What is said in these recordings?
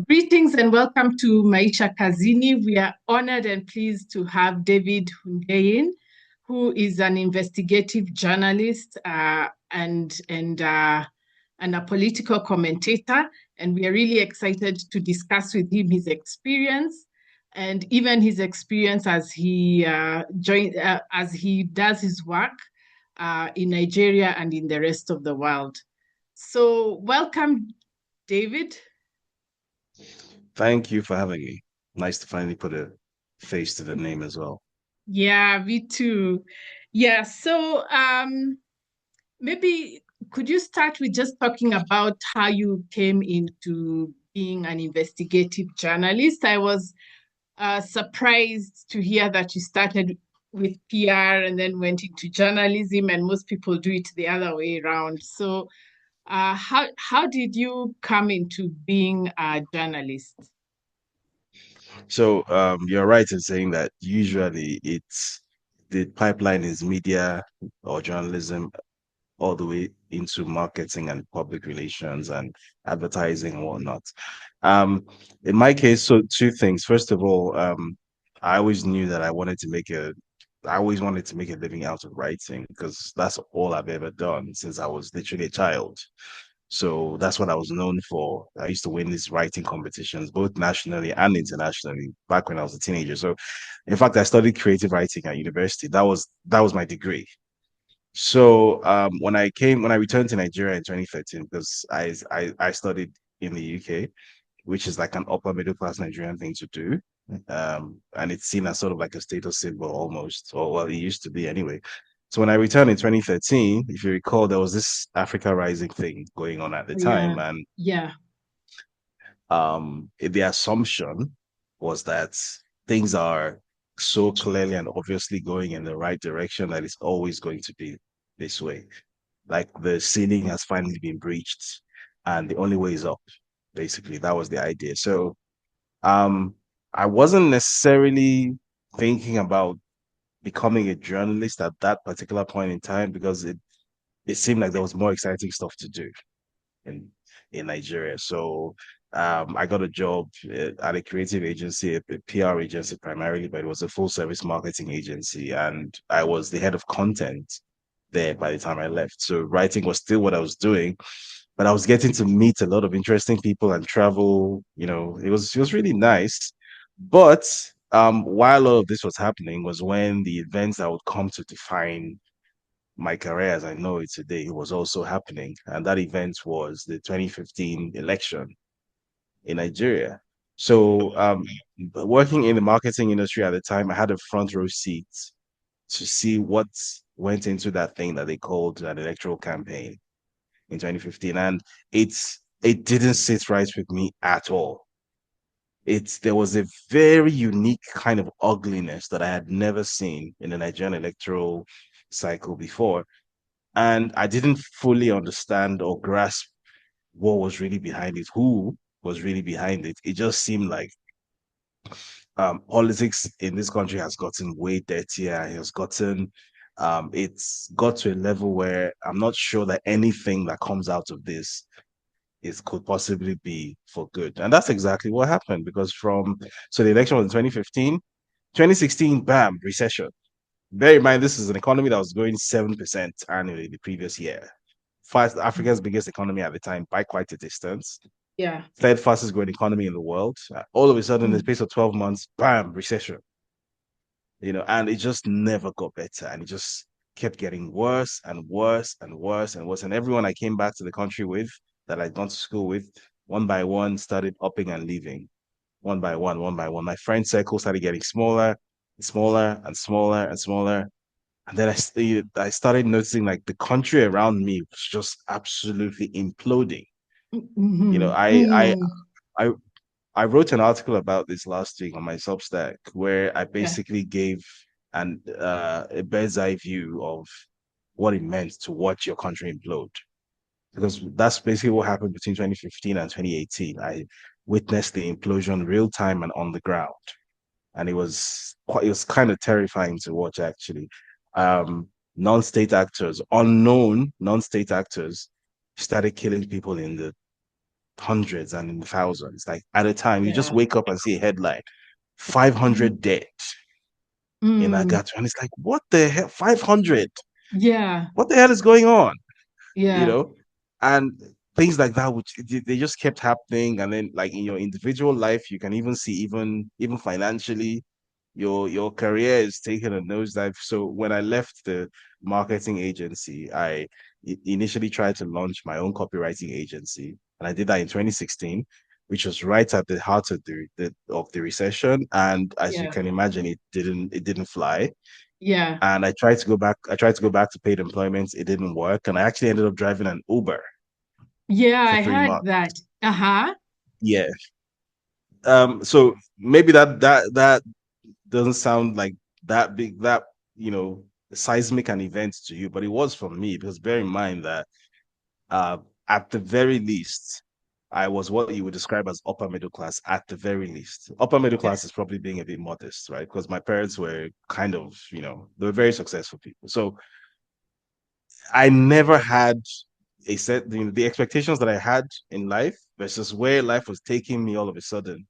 Greetings and welcome to Maisha Kazini. We are honored and pleased to have David Hundeyin, who is an investigative journalist and a political commentator. And we are really excited to discuss with him his experience and even his experience as he does his work in Nigeria and in the rest of the world. So, welcome, David. Thank you for having me. Nice to finally put a face to the name as well. Yeah, me too. Yeah, so maybe could you start with just talking about how you came into being an investigative journalist? I was surprised to hear that you started with PR and then went into journalism, and most people do it the other way around. So, how did you come into being a journalist? So you're right in saying that usually it's the pipeline is media or journalism all the way into marketing and public relations and advertising and whatnot. Um, in my case, so two things. First of all, I always knew that I always wanted to make a living out of writing because that's all I've ever done since I was literally a child. So that's what I was known for. I used to win these writing competitions, both nationally and internationally, back when I was a teenager. So, in fact, I studied creative writing at university. That was my degree. So, when I returned to Nigeria in 2013, because I studied in the UK, which is like an upper middle class Nigerian thing to do. And it's seen as sort of like a status symbol almost, or well, it used to be anyway. So when I returned in 2013, if you recall, there was this Africa Rising thing going on at the Yeah, time, and yeah, the assumption was that things are so clearly and obviously going in the right direction that it's always going to be this way. Like the ceiling has finally been breached, and the only way is up. Basically, that was the idea. So um, I wasn't necessarily thinking about becoming a journalist at that particular point in time because it seemed like there was more exciting stuff to do in in Nigeria. So I got a job at a creative agency, a PR agency primarily, but it was a full service marketing agency, and I was the head of content there by the time I left. So writing was still what I was doing, but I was getting to meet a lot of interesting people and travel. It was really nice. But while all of this was happening was when the events that would come to define my career as I know it today was also happening. And that event was the 2015 election in Nigeria. So working in the marketing industry at the time, I had a front row seat to see what went into that thing that they called an electoral campaign in 2015. And it didn't sit right with me at all. There was a very unique kind of ugliness that I had never seen in the Nigerian electoral cycle before. And I didn't fully understand or grasp what was really behind it, who was really behind it. It just seemed like politics in this country has gotten way dirtier. It's got to a level where I'm not sure that anything that comes out of this is could possibly be for good. And that's exactly what happened because so the election was in 2015, 2016, bam, recession. Bear in mind, this is an economy that was growing 7% annually the previous year. Fast Africa's biggest economy at the time by quite a distance. yeah. Third fastest growing economy in the world. All of a sudden, in the Mm. space of 12 months, bam, recession. And it just never got better. And it just kept getting worse and worse and worse and worse. And everyone I came back to the country with that I'd gone to school with, one by one, started upping and leaving. One by one, one by one. My friend circle started getting smaller, smaller, and smaller and smaller. And then I started noticing like the country around me was just absolutely imploding. You know, Mhm. I I Mm. I I wrote an article about this last week on my Substack where I Yeah. basically gave a bird's eye view of what it meant to watch your country implode. Because that's basically what happened between 2015 and 2018. I witnessed the implosion real time and on the ground. And it was kind of terrifying to watch actually. Non-state actors, unknown non-state actors started killing people in the hundreds and in thousands. Like at a time, you just Yeah. wake up and see a headline, Mhm. 500 dead in Mm. Agatha. And it's like, what the hell? 500? Yeah. What the hell is going on? You Yeah. know? And things like that, which they just kept happening. And then like in your individual life, you can even see even financially, your career is taking a nosedive. So when I left the marketing agency, I initially tried to launch my own copywriting agency, and I did that in 2016, which was right at the heart of the recession. And as you Yeah. can imagine, it didn't fly. Yeah. And I tried to go back to paid employment. It didn't work, and I actually ended up driving an Uber Yeah, for I three heard months. that. Uh-huh. Yeah. So maybe that doesn't sound like that big, that seismic an event to you, but it was for me, because bear in mind that uh at the very least, I was what you would describe as upper middle class. At the very least, upper middle Yeah. class is probably being a bit modest, right? Because my parents were kind of, they were very successful people. So I never had a set the expectations that I had in life versus where life was taking me all of a sudden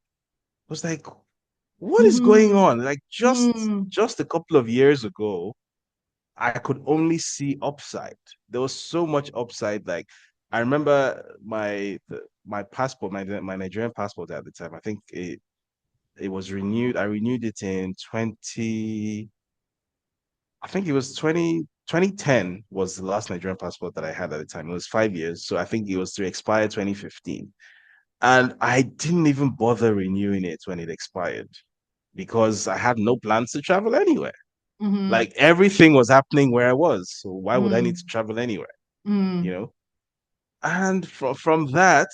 was like, what is going Mm-hmm. on? Like Mm. just a couple of years ago, I could only see upside. There was so much upside. Like I remember my passport, my Nigerian passport at the time. I think it was renewed. I renewed it in 20. I think it was 2010 was the last Nigerian passport that I had at the time. It was 5 years. So I think it was to expire 2015. And I didn't even bother renewing it when it expired because I had no plans to travel anywhere. Mm-hmm. Like everything was happening where I was. So why would I need Mm. to travel anywhere? You Mm. know? And from that,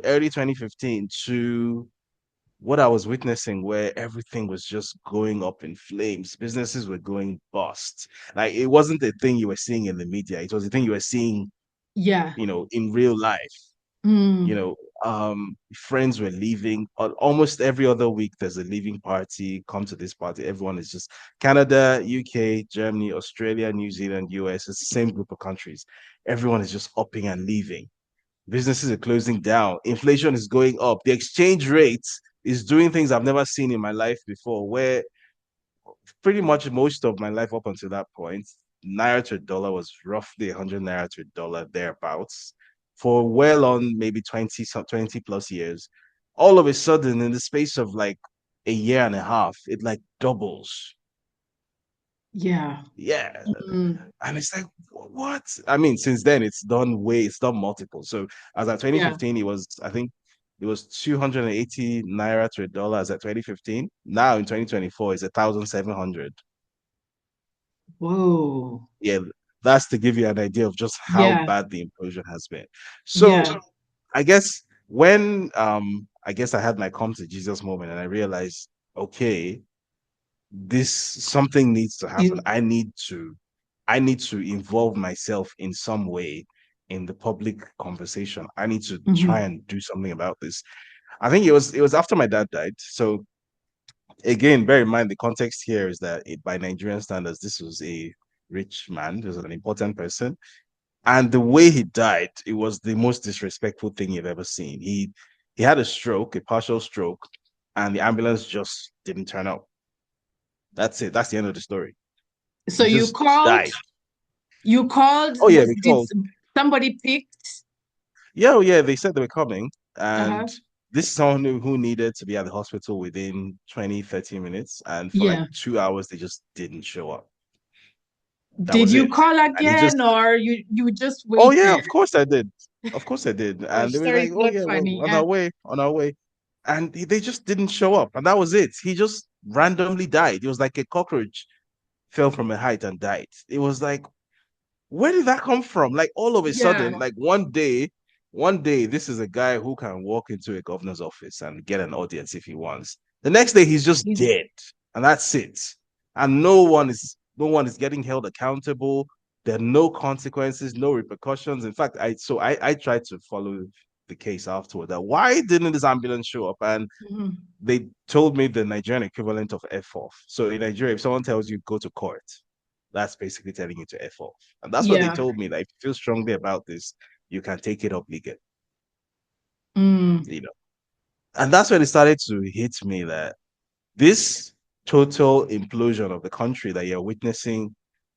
early 2015 to what I was witnessing, where everything was just going up in flames. Businesses were going bust. Like it wasn't a thing you were seeing in the media. It was a thing you were seeing, Yeah. in real life. You Mm. know, friends were leaving. Almost every other week, there's a leaving party. Come to this party. Everyone is just Canada, UK, Germany, Australia, New Zealand, US. It's the same group of countries. Everyone is just upping and leaving. Businesses are closing down. Inflation is going up. The exchange rate is doing things I've never seen in my life before, where pretty much most of my life up until that point, naira to dollar was roughly 100 naira to dollar thereabouts for well on maybe 20 plus years. All of a sudden, in the space of like a year and a half, it like doubles. Yeah. Yeah. Mm. And it's like, what? I mean, since then it's done multiple. So as at Yeah. 2015, I think it was 280 naira to a dollar as at 2015. Now in 2024, it's 1,700. Whoa. Yeah, that's to give you an idea of just how Yeah. bad the implosion has been. So Yeah. I guess when I guess I had my come to Jesus moment and I realized, okay, this something needs to happen. It, I need to involve myself in some way in the public conversation. I need to try mhm. and do something about this. I think it was after my dad died. So again, bear in mind the context here is that by Nigerian standards, this was a rich man. This was an important person. And the way he died, it was the most disrespectful thing you've ever seen. He had a stroke, a partial stroke, and the ambulance just didn't turn up. That's it. That's the end of the story. So He just died. you called, Oh yeah, we did called. somebody picked? Yeah, oh, yeah, they said they were coming. Uh-huh. And this is someone who needed to be at the hospital within 20, 30 minutes. And for like Yeah. 2 hours, they just didn't show up. That Did was you it. call And he just, again or you just oh yeah, waited? of course I did. Of course I did. And Gosh, they were sorry, like, it's oh not yeah, we're funny. on our way, on our way. And they just didn't show up. And that was it. He just randomly died. It was like a cockroach fell from a height and died. It was like, where did that come from? Like all of a Yeah. sudden, like one day, this is a guy who can walk into a governor's office and get an audience if he wants. The next day, he's just He's dead, and that's it. And no one is getting held accountable. There are no consequences, no repercussions. In fact, I tried to follow the case afterward. That why didn't this ambulance show up? And mhm. they told me the Nigerian equivalent of F off. So in Nigeria, if someone tells you go to court, that's basically telling you to F off. And that's what they Yeah. told me. Like, if you feel strongly about this, you can take it up legally. Mm. you know. And that's when it started to hit me that this total implosion of the country that you're witnessing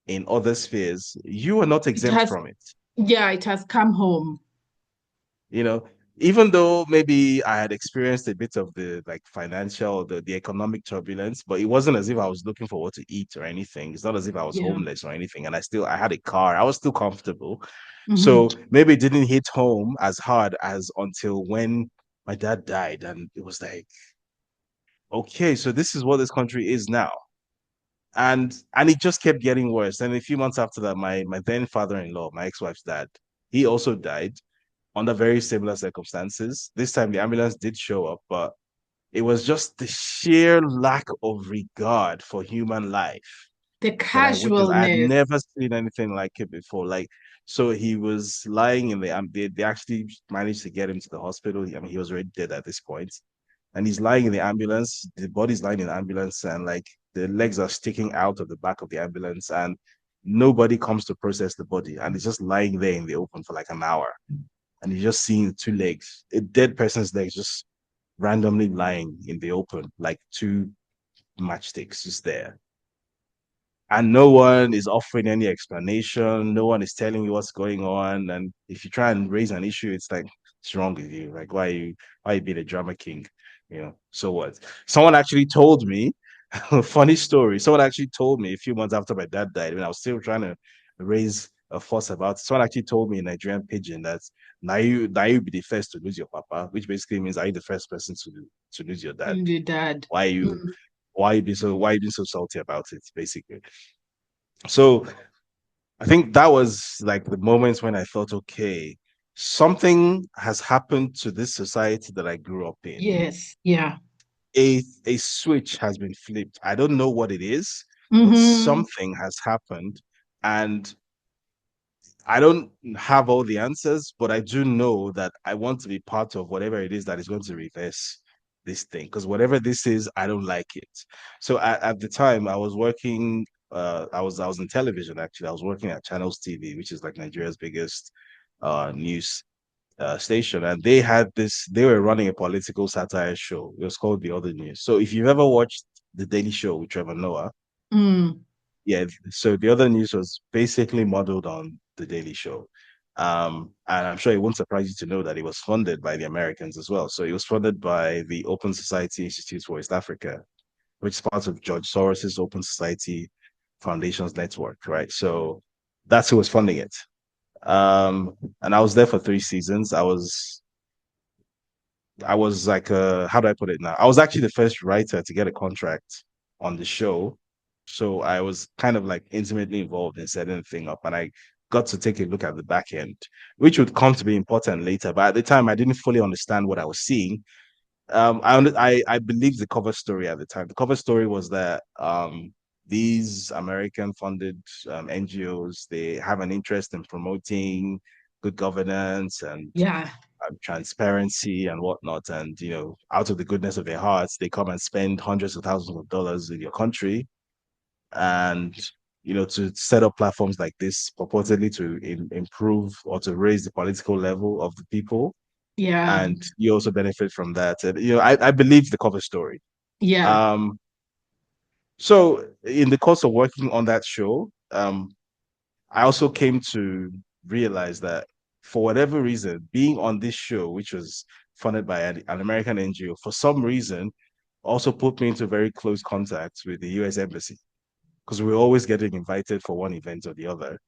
in other spheres, you are not It exempt has, from it. yeah, it has come home. You know, even though maybe I had experienced a bit of the like financial, the economic turbulence, but it wasn't as if I was looking for what to eat or anything. It's not as if I was Yeah. homeless or anything. And I had a car. I was still comfortable. Hmm. So maybe it didn't hit home as hard as until when my dad died. And it was like, okay, so this is what this country is now. And it just kept getting worse. And a few months after that, my then father-in-law, my ex-wife's dad, he also died under very similar circumstances. This time the ambulance did show up, but it was just the sheer lack of regard for human life The that I witnessed. I had casualness, never seen anything like it before. Like, so he was lying in the they actually managed to get him to the hospital. I mean, he was already dead at this point. And he's lying in the ambulance. The body's lying in the ambulance, and like the legs are sticking out of the back of the ambulance, and nobody comes to process the body. And it's just lying there in the open for like an hour. And you're just seeing two legs, a dead person's legs just randomly lying in the open, like two matchsticks just there. And no one is offering any explanation. No one is telling you what's going on. And if you try and raise an issue, it's like, what's wrong with you? Like, why are you being a drama king? So what? Someone actually told me, funny story. Someone actually told me a few months after my dad died, when I was still trying to raise a fuss about it. Someone actually told me in Nigerian pidgin that now you be the first to lose your papa, which basically means are you the first person to lose your dad? the dad. Why are you Mm. why you being so salty about it, basically? So I think that was like the moments when I thought, okay, something has happened to this society that I grew up in. Yes. Yeah. A switch has been flipped. I don't know what it is, but Hmm. something has happened. And I don't have all the answers, but I do know that I want to be part of whatever it is that is going to reverse this thing. Because whatever this is, I don't like it. So at the time, I was working. I was in television actually. I was working at Channels TV, which is like Nigeria's biggest news station, and they had this. They were running a political satire show. It was called The Other News. So if you've ever watched The Daily Show with Trevor Noah, Mm. yeah, so the other news was basically modeled on the Daily Show. And I'm sure it won't surprise you to know that it was funded by the Americans as well. So it was funded by the Open Society Institute for East Africa, which is part of George Soros's Open Society Foundations network, right? So that's who was funding it. And I was there for 3 seasons. I was like, how do I put it now? I was actually the first writer to get a contract on the show. So I was kind of like intimately involved in setting the thing up. And I got to take a look at the back end, which would come to be important later. But at the time, I didn't fully understand what I was seeing. I believed the cover story at the time. The cover story was that these American funded NGOs, they have an interest in promoting good governance and Yeah. transparency and whatnot. And, out of the goodness of their hearts, they come and spend hundreds of thousands of dollars in your country. And, to set up platforms like this, purportedly to improve or to raise the political level of the people. Yeah. And you also benefit from that. And, I believe the cover story. Yeah. Um, so in the course of working on that show, I also came to realize that for whatever reason, being on this show, which was funded by an American NGO, for some reason, also put me into very close contact with the US Embassy because we were always getting invited for one event or the other.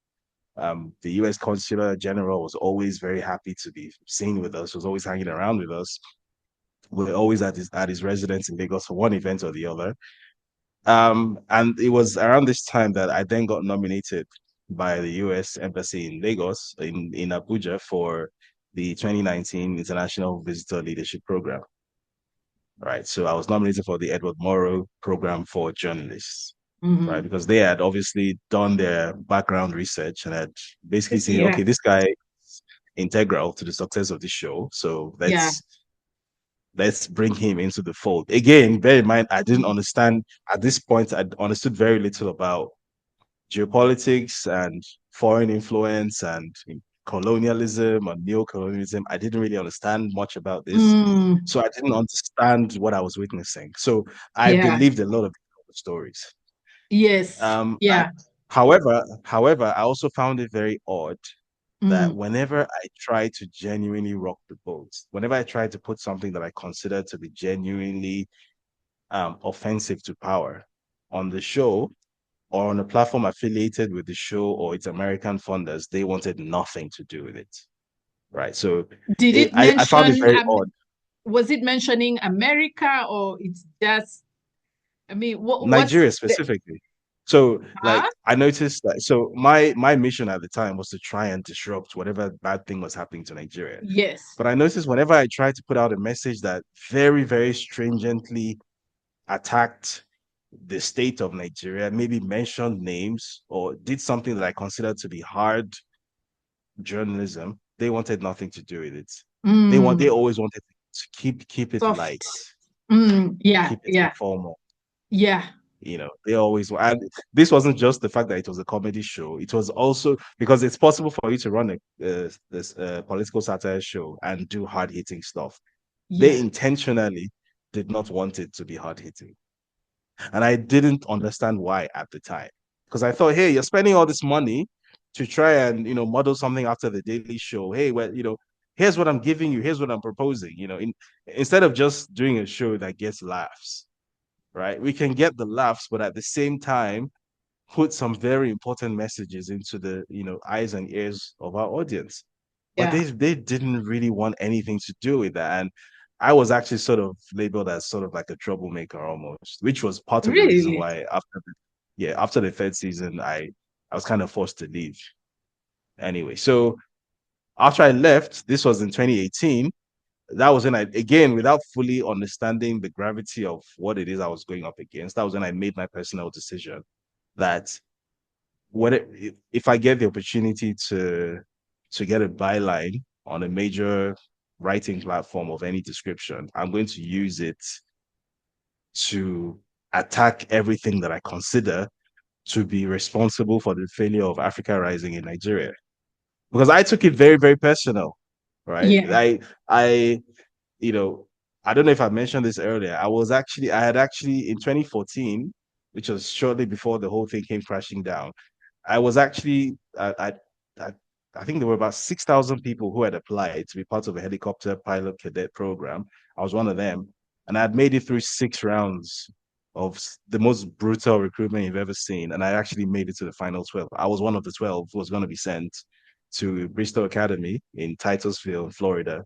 The US Consular General was always very happy to be seen with us, was always hanging around with us. We were always at his residence in Lagos for one event or the other. And it was around this time that I then got nominated by the US Embassy in Lagos, in Abuja, for the 2019 International Visitor Leadership Program. Right. So I was nominated for the Edward Morrow Program for Journalists, right? Hmm. Because they had obviously done their background research and had basically seen, Yeah. okay, this guy is integral to the success of this show. So Yeah. let's bring him into the fold. Again, bear in mind, I didn't understand at this point, I understood very little about geopolitics and foreign influence and colonialism or neo-colonialism. I didn't really understand much about this. Mm, So I didn't understand what I was witnessing. So I yeah. believed a lot of stories. Yes. I, Yeah. however, I also found it very odd that Mm, whenever I try to genuinely rock the boat, whenever I try to put something that I consider to be genuinely offensive to power on the show or on a platform affiliated with the show or its American funders, they wanted nothing to do with it. Right. So did it I found it mention, very odd. was it mentioning America or it's just, I mean, what's Nigeria the, specifically. So huh? like I noticed that so my mission at the time was to try and disrupt whatever bad thing was happening to Nigeria. Yes. But I noticed whenever I tried to put out a message that very, very stringently attacked the state of Nigeria, maybe mentioned names or did something that I considered to be hard journalism, they wanted nothing to do with it. They Mm, always wanted to keep it light, soft. Yeah. keep it Yeah. informal. Yeah. They always and this wasn't just the fact that it was a comedy show. It was also because it's possible for you to run this political satire show and do hard hitting stuff. They Yeah. intentionally did not want it to be hard hitting. And I didn't understand why at the time. Because I thought, hey, you're spending all this money to try and, model something after the Daily Show. Hey, well, here's what I'm giving you, here's what I'm proposing. Instead of just doing a show that gets laughs, right? We can get the laughs, but at the same time, put some very important messages into the, eyes and ears of our audience. But Yeah. they didn't really want anything to do with that. And I was actually sort of labeled as sort of like a troublemaker almost, which was part of the reason Really? why after the third season, I was kind of forced to leave. Anyway, so after I left, this was in 2018. That was when I, again, without fully understanding the gravity of what it is I was going up against, that was when I made my personal decision that if I get the opportunity to get a byline on a major writing platform of any description, I'm going to use it to attack everything that I consider to be responsible for the failure of Africa Rising in Nigeria. Because I took it very, very personal, right? Yeah. I, you know, I don't know if I mentioned this earlier. I had actually in 2014, which was shortly before the whole thing came crashing down. I was actually I, I think there were about 6,000 people who had applied to be part of a helicopter pilot cadet program. I was one of them, and I had made it through 6 rounds of the most brutal recruitment you've ever seen, and I actually made it to the final 12. I was one of the 12 who was going to be sent to Bristol Academy in Titusville, Florida,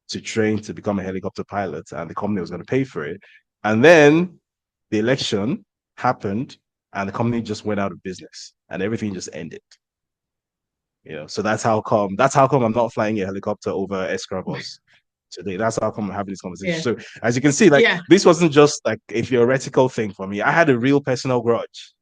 to train to become a helicopter pilot, and the company was going to pay for it. And then the election happened, and the company just went out of business, and everything just ended. So that's how come I'm not flying a helicopter over Escravos today. That's how come I'm having this conversation. Yeah. So as you can see, like Yeah. this wasn't just like a theoretical thing for me. I had a real personal grudge.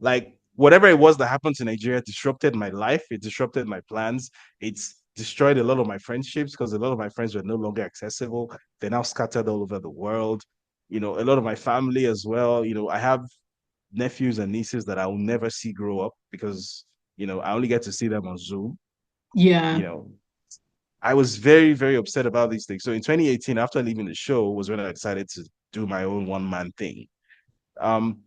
Like whatever it was that happened to Nigeria disrupted my life. It disrupted my plans. It's destroyed a lot of my friendships because a lot of my friends were no longer accessible. They're now scattered all over the world. A lot of my family as well. I have nephews and nieces that I will never see grow up because I only get to see them on Zoom. Yeah. You know, I was very, very upset about these things. So in 2018, after leaving the show, was when I decided to do my own one man thing. Um,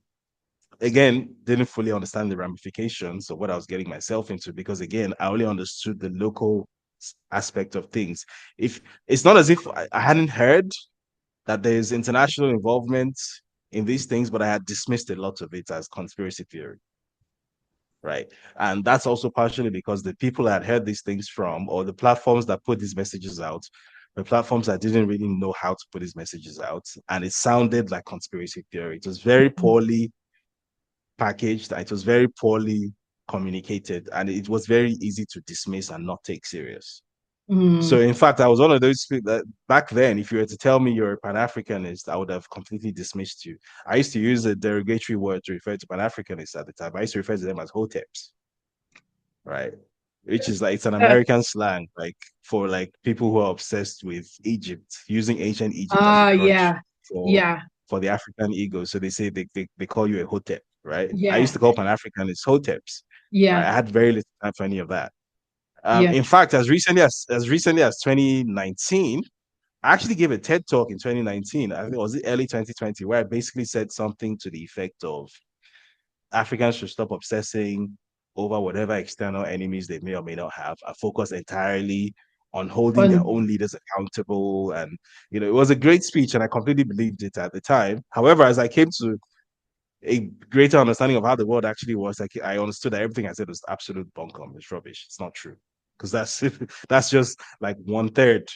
Again, didn't fully understand the ramifications of what I was getting myself into because again, I only understood the local aspect of things. If it's not as if I hadn't heard that there's international involvement in these things, but I had dismissed a lot of it as conspiracy theory, right? And that's also partially because the people I had heard these things from, or the platforms that put these messages out, the platforms that didn't really know how to put these messages out, and it sounded like conspiracy theory. It was very poorly packaged, it was very poorly communicated, and it was very easy to dismiss and not take serious. So, Mm, in fact, I was one of those people that back then, if you were to tell me you're a Pan Africanist, I would have completely dismissed you. I used to use a derogatory word to refer to Pan Africanists at the time. I used to refer to them as hoteps, right? Which is like it's an American slang, like for like people who are obsessed with Egypt, using ancient Egypt as a crutch yeah. for Yeah. for the African ego. So they say they call you a hotep, right? I used Yeah. to call Pan Africanists hoteps, right? Yeah. I had very little time for any of that. Yeah. In fact, as recently as 2019, I actually gave a TED talk in 2019. I think it was early 2020, where I basically said something to the effect of Africans should stop obsessing over whatever external enemies they may or may not have and focus entirely on holding their On own leaders accountable. And, it was a great speech and I completely believed it at the time. However, as I came to a greater understanding of how the world actually was, like I understood that everything I said was absolute bunkum. It's rubbish. It's not true. Because that's just like one third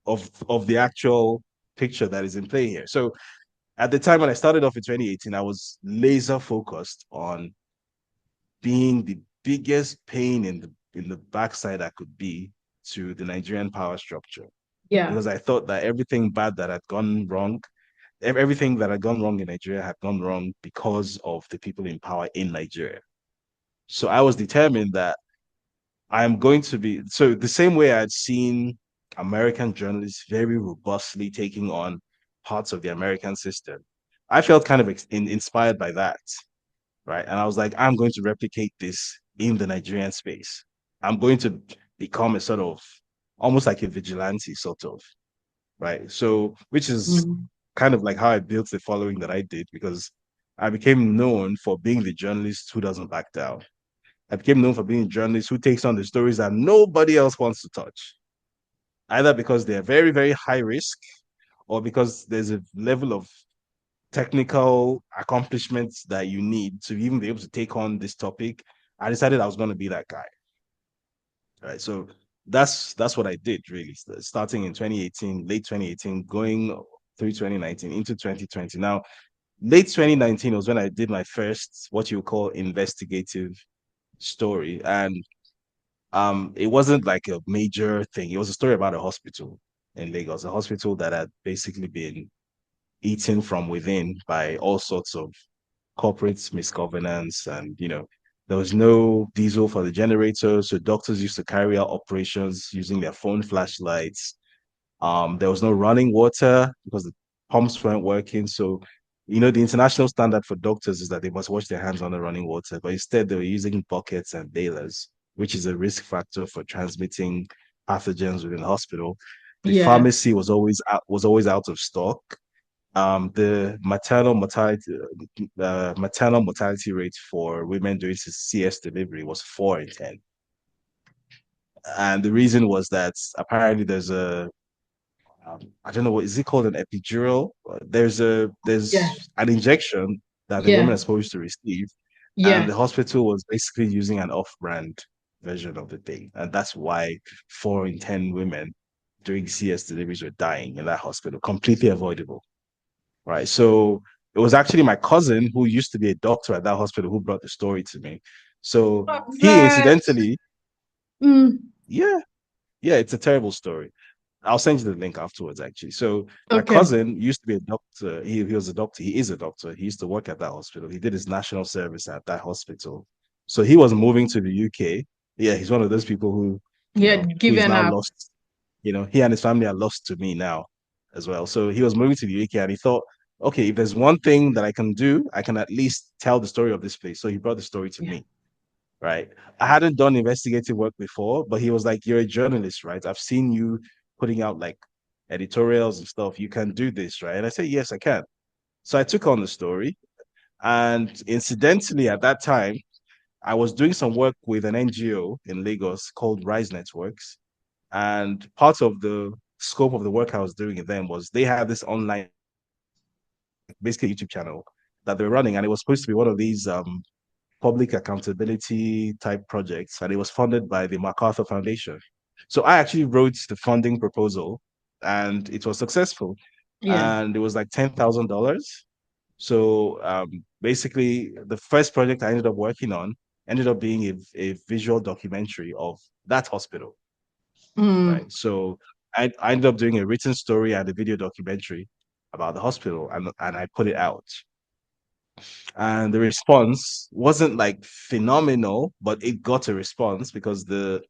of the actual picture that is in play here. So at the time when I started off in 2018, I was laser focused on being the biggest pain in the backside I could be to the Nigerian power structure yeah. because I thought that everything bad that had gone wrong, everything that had gone wrong in Nigeria had gone wrong because of the people in power in Nigeria. So I was determined that I'm going to be so the same way I'd seen American journalists very robustly taking on parts of the American system. I felt kind of inspired by that, right? And I was like, I'm going to replicate this in the Nigerian space. I'm going to become a sort of almost like a vigilante, sort of, right? So, which is Mm. kind of like how I built the following that I did because I became known for being the journalist who doesn't back down. I became known for being a journalist who takes on the stories that nobody else wants to touch, either because they're very, very high risk or because there's a level of technical accomplishments that you need to even be able to take on this topic. I decided I was going to be that guy. Right. So that's what I did really, starting in 2018, late 2018, going through 2019 into 2020. Now, late 2019 was when I did my first what you call investigative story. And it wasn't like a major thing. It was a story about a hospital in Lagos, a hospital that had basically been eaten from within by all sorts of corporate misgovernance. And there was no diesel for the generator, so doctors used to carry out operations using their phone flashlights. There was no running water because the pumps weren't working. So the international standard for doctors is that they must wash their hands on the running water, but instead they were using buckets and balers, which is a risk factor for transmitting pathogens within the hospital. The Yeah. pharmacy was always out of stock. The maternal mortality rate for women during CS delivery was 4 in 10, and the reason was that apparently there's a I don't know what is it called, an epidural. Yeah. There's an injection that the women Yeah. are supposed to receive, and Yeah. the hospital was basically using an off-brand version of the thing, and that's why 4 in 10 women during CS deliveries were dying in that hospital, completely avoidable. Right. So it was actually my cousin who used to be a doctor at that hospital who brought the story to me. So he That. incidentally, Mm. yeah, yeah, it's a terrible story. I'll send you the link afterwards, actually. So my Okay. cousin used to be a doctor. He was a doctor. He is a doctor. He used to work at that hospital. He did his national service at that hospital. So he was moving to the UK. Yeah, he's one of those people He had who is given now up. lost. He and his family are lost to me now as well. So he was moving to the UK and he thought, okay, if there's one thing that I can do, I can at least tell the story of this place. So he brought the story to Yeah. me, right? I hadn't done investigative work before, but he was like, you're a journalist, right? I've seen you putting out like editorials and stuff. You can do this, right? And I said, yes, I can. So I took on the story. And incidentally, at that time, I was doing some work with an NGO in Lagos called Rise Networks. And part of the scope of the work I was doing with them was they had this online, basically YouTube channel that they were running. And it was supposed to be one of these public accountability type projects, and it was funded by the MacArthur Foundation. So I actually wrote the funding proposal, and it was successful, Yeah. and it was like $10,000. So basically, the first project I ended up working on ended up being a visual documentary of that hospital, Mm. right? So I ended up doing a written story and a video documentary about the hospital, and I put it out, and the response wasn't like phenomenal, but it got a response because the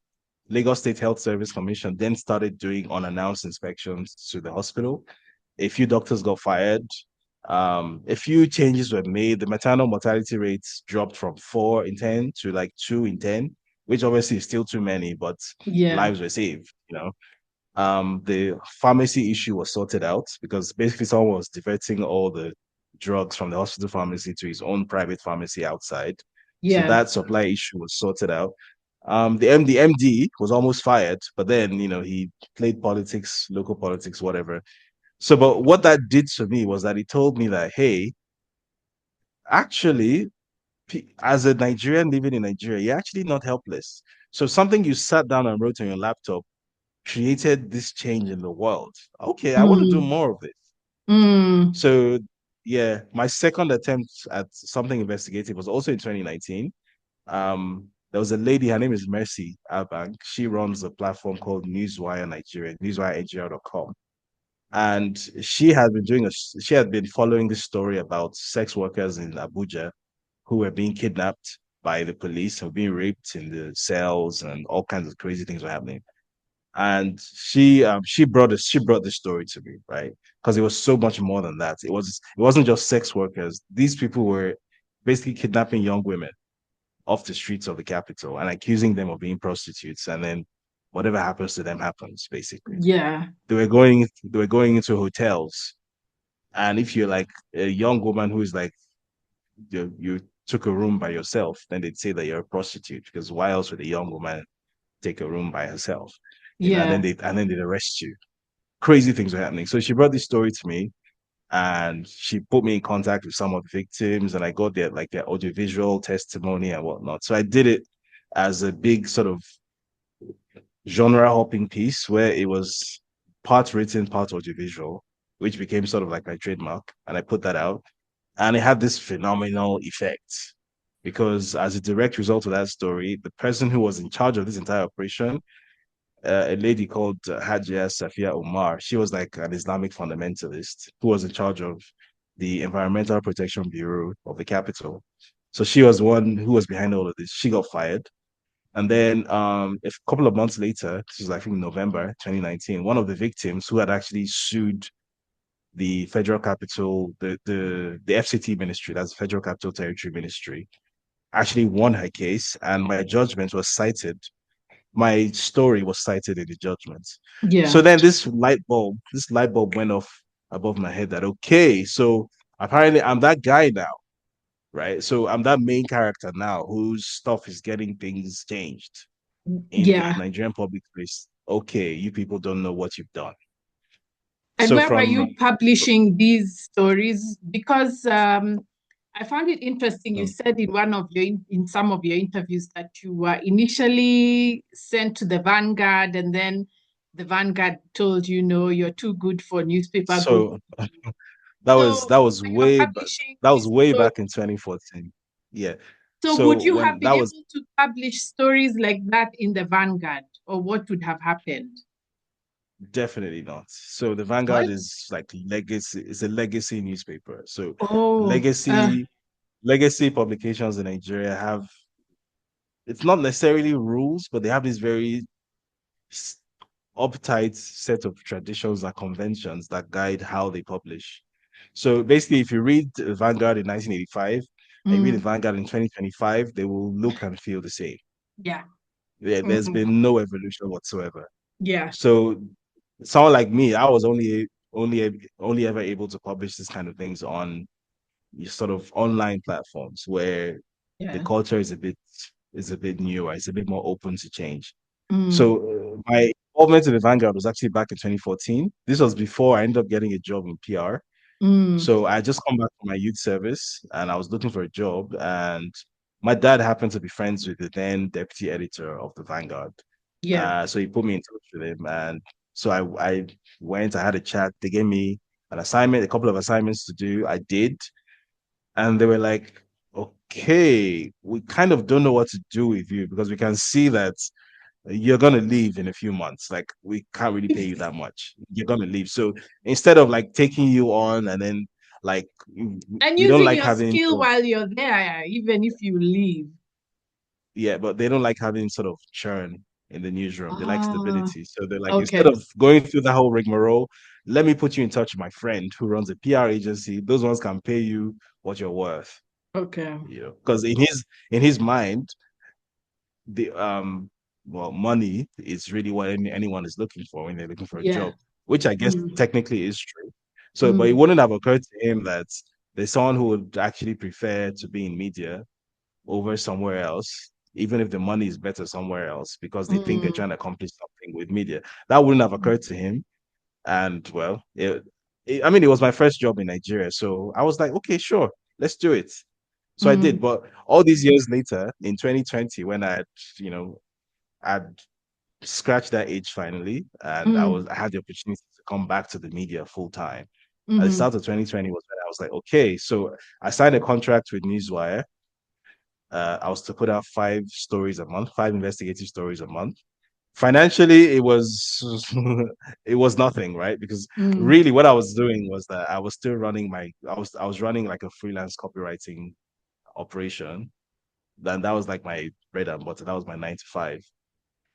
Lagos State Health Service Commission then started doing unannounced inspections to the hospital. A few doctors got fired. A few changes were made. The maternal mortality rates dropped from 4 in 10 to like 2 in 10, which obviously is still too many, but Yeah. lives were saved, you know. The pharmacy issue was sorted out because basically someone was diverting all the drugs from the hospital pharmacy to his own private pharmacy outside. So Yeah. that supply issue was sorted out. The MD was almost fired, but then he played politics, local politics, whatever. So, but what that did to me was that it told me that hey, actually, as a Nigerian living in Nigeria, you're actually not helpless. So something you sat down and wrote on your laptop created this change in the world. Okay, I want to do Mm. more of it. Mm. So yeah, my second attempt at something investigative was also in 2019. There was a lady, her name is Mercy Abang. She runs a platform called Newswire Nigeria, newswirenigerian.com. And she had been following this story about sex workers in Abuja who were being kidnapped by the police, who were being raped in the cells, and all kinds of crazy things were happening. And she brought the story to me, right? Because it was so much more than that. It wasn't just sex workers. These people were basically kidnapping young women off the streets of the capital and accusing them of being prostitutes, and then whatever happens to them happens, basically. Yeah. They were going into hotels, and if you're like a young woman who is like you took a room by yourself, then they'd say that you're a prostitute, because why else would a young woman take a room by herself? And then Yeah. they'd arrest you. Crazy things were happening. So she brought this story to me, and she put me in contact with some of the victims, and I got their audiovisual testimony and whatnot. So I did it as a big sort of genre hopping piece where it was part written, part audiovisual, which became sort of like my trademark. And I put that out, and it had this phenomenal effect because, as a direct result of that story, the person who was in charge of this entire operation, a lady called Hajia Safia Umar, she was like an Islamic fundamentalist who was in charge of the Environmental Protection Bureau of the capital. So she was one who was behind all of this. She got fired. And then a couple of months later, this was I think November 2019, one of the victims who had actually sued the federal capital, the FCT ministry, that's the Federal Capital Territory Ministry, actually won her case, and my judgment was cited. My story was cited in the judgment. So Yeah. then this light bulb went off above my head that okay, so apparently I'm that guy now, right? So I'm that main character now whose stuff is getting things changed in the Yeah. Nigerian public space. Okay, you people don't know what you've done. And So where were from you publishing these stories? Because I found it interesting. You hmm, said in one of your in some of your interviews that you were initially sent to the Vanguard, and then the Vanguard told you, no, you're too good for newspaper. Go. so that was So that was when you're way back publishing that was these way stories, back in 2014. Yeah. so would So you have when been that was able to publish stories like that in the Vanguard, or what would have happened? definitely not. So the Vanguard What? is like legacy, it's a legacy newspaper. So Oh, legacy publications in Nigeria have, it's not necessarily rules, but they have these very s- uptight set of traditions and conventions that guide how they publish. So basically, if you read Vanguard in 1985 and you read mm, Vanguard in 2025, they will look and feel the same. yeah. There's Mhm. been no evolution whatsoever. Yeah. So someone like me, I was only ever able to publish this kind of things on sort of online platforms where the Yeah. culture is a bit newer, it's a bit more open to change. Mm, So my involvement in the Vanguard was actually back in 2014. This was before I ended up getting a job in PR. mm, So I just come back from my youth service and I was looking for a job. And my dad happened to be friends with the then deputy editor of the Vanguard. yeah. So he put me in touch with him. And so I went, I had a chat. They gave me an assignment, a couple of assignments to do. I did. And they were like, okay, we kind of don't know what to do with you because we can see that you're gonna leave in a few months. Like we can't really pay you that much. You're gonna leave. So instead of like taking you on and then like And we don't using like your having skill while you're there, even if you leave. yeah, but they don't like having sort of churn in the newsroom. They like Ah, stability. So they're like, instead okay. of going through the whole rigmarole, let me put you in touch with my friend who runs a PR agency. Those ones can pay you what you're worth. Okay. Because in his mind, the well, money is really what anyone is looking for when they're looking for a Yeah. job, which I guess Mm, technically is true. So, but it mm, wouldn't have occurred to him that there's someone who would actually prefer to be in media over somewhere else, even if the money is better somewhere else, because they think they're mm, trying to accomplish something with media. That wouldn't have occurred to him. And well, I mean, it was my first job in Nigeria. So I was like, okay, sure, let's do it. So I did. mm, But all these years later, in 2020, when you know, I'd scratched that itch finally, and mm, I had the opportunity to come back to the media full time. At the mm, start of 2020 was when I was like, okay, so I signed a contract with Newswire. I was to put out 5 stories a month, 5 investigative stories a month. Financially, it was it was nothing, right? Because mm, really, what I was doing was that I was still running I was running like a freelance copywriting operation. Then that was like my bread and butter. That was my 9 to 5.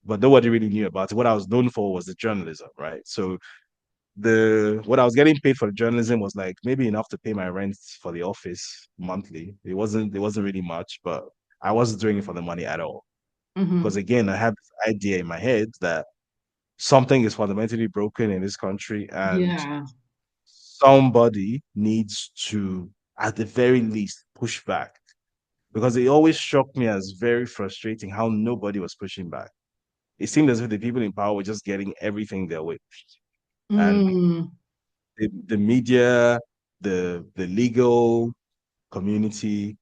But nobody really knew about it. What I was known for was the journalism, right? So the what I was getting paid for the journalism was like maybe enough to pay my rent for the office monthly. It wasn't really much, but I wasn't doing it for the money at all. Because mm. again, I had this idea in my head that something is fundamentally broken in this country and Yeah. somebody needs to, at the very least, push back. Because it always struck me as very frustrating how nobody was pushing back. It seemed as if the people in power were just getting everything their way. And Mm, the media, the legal community,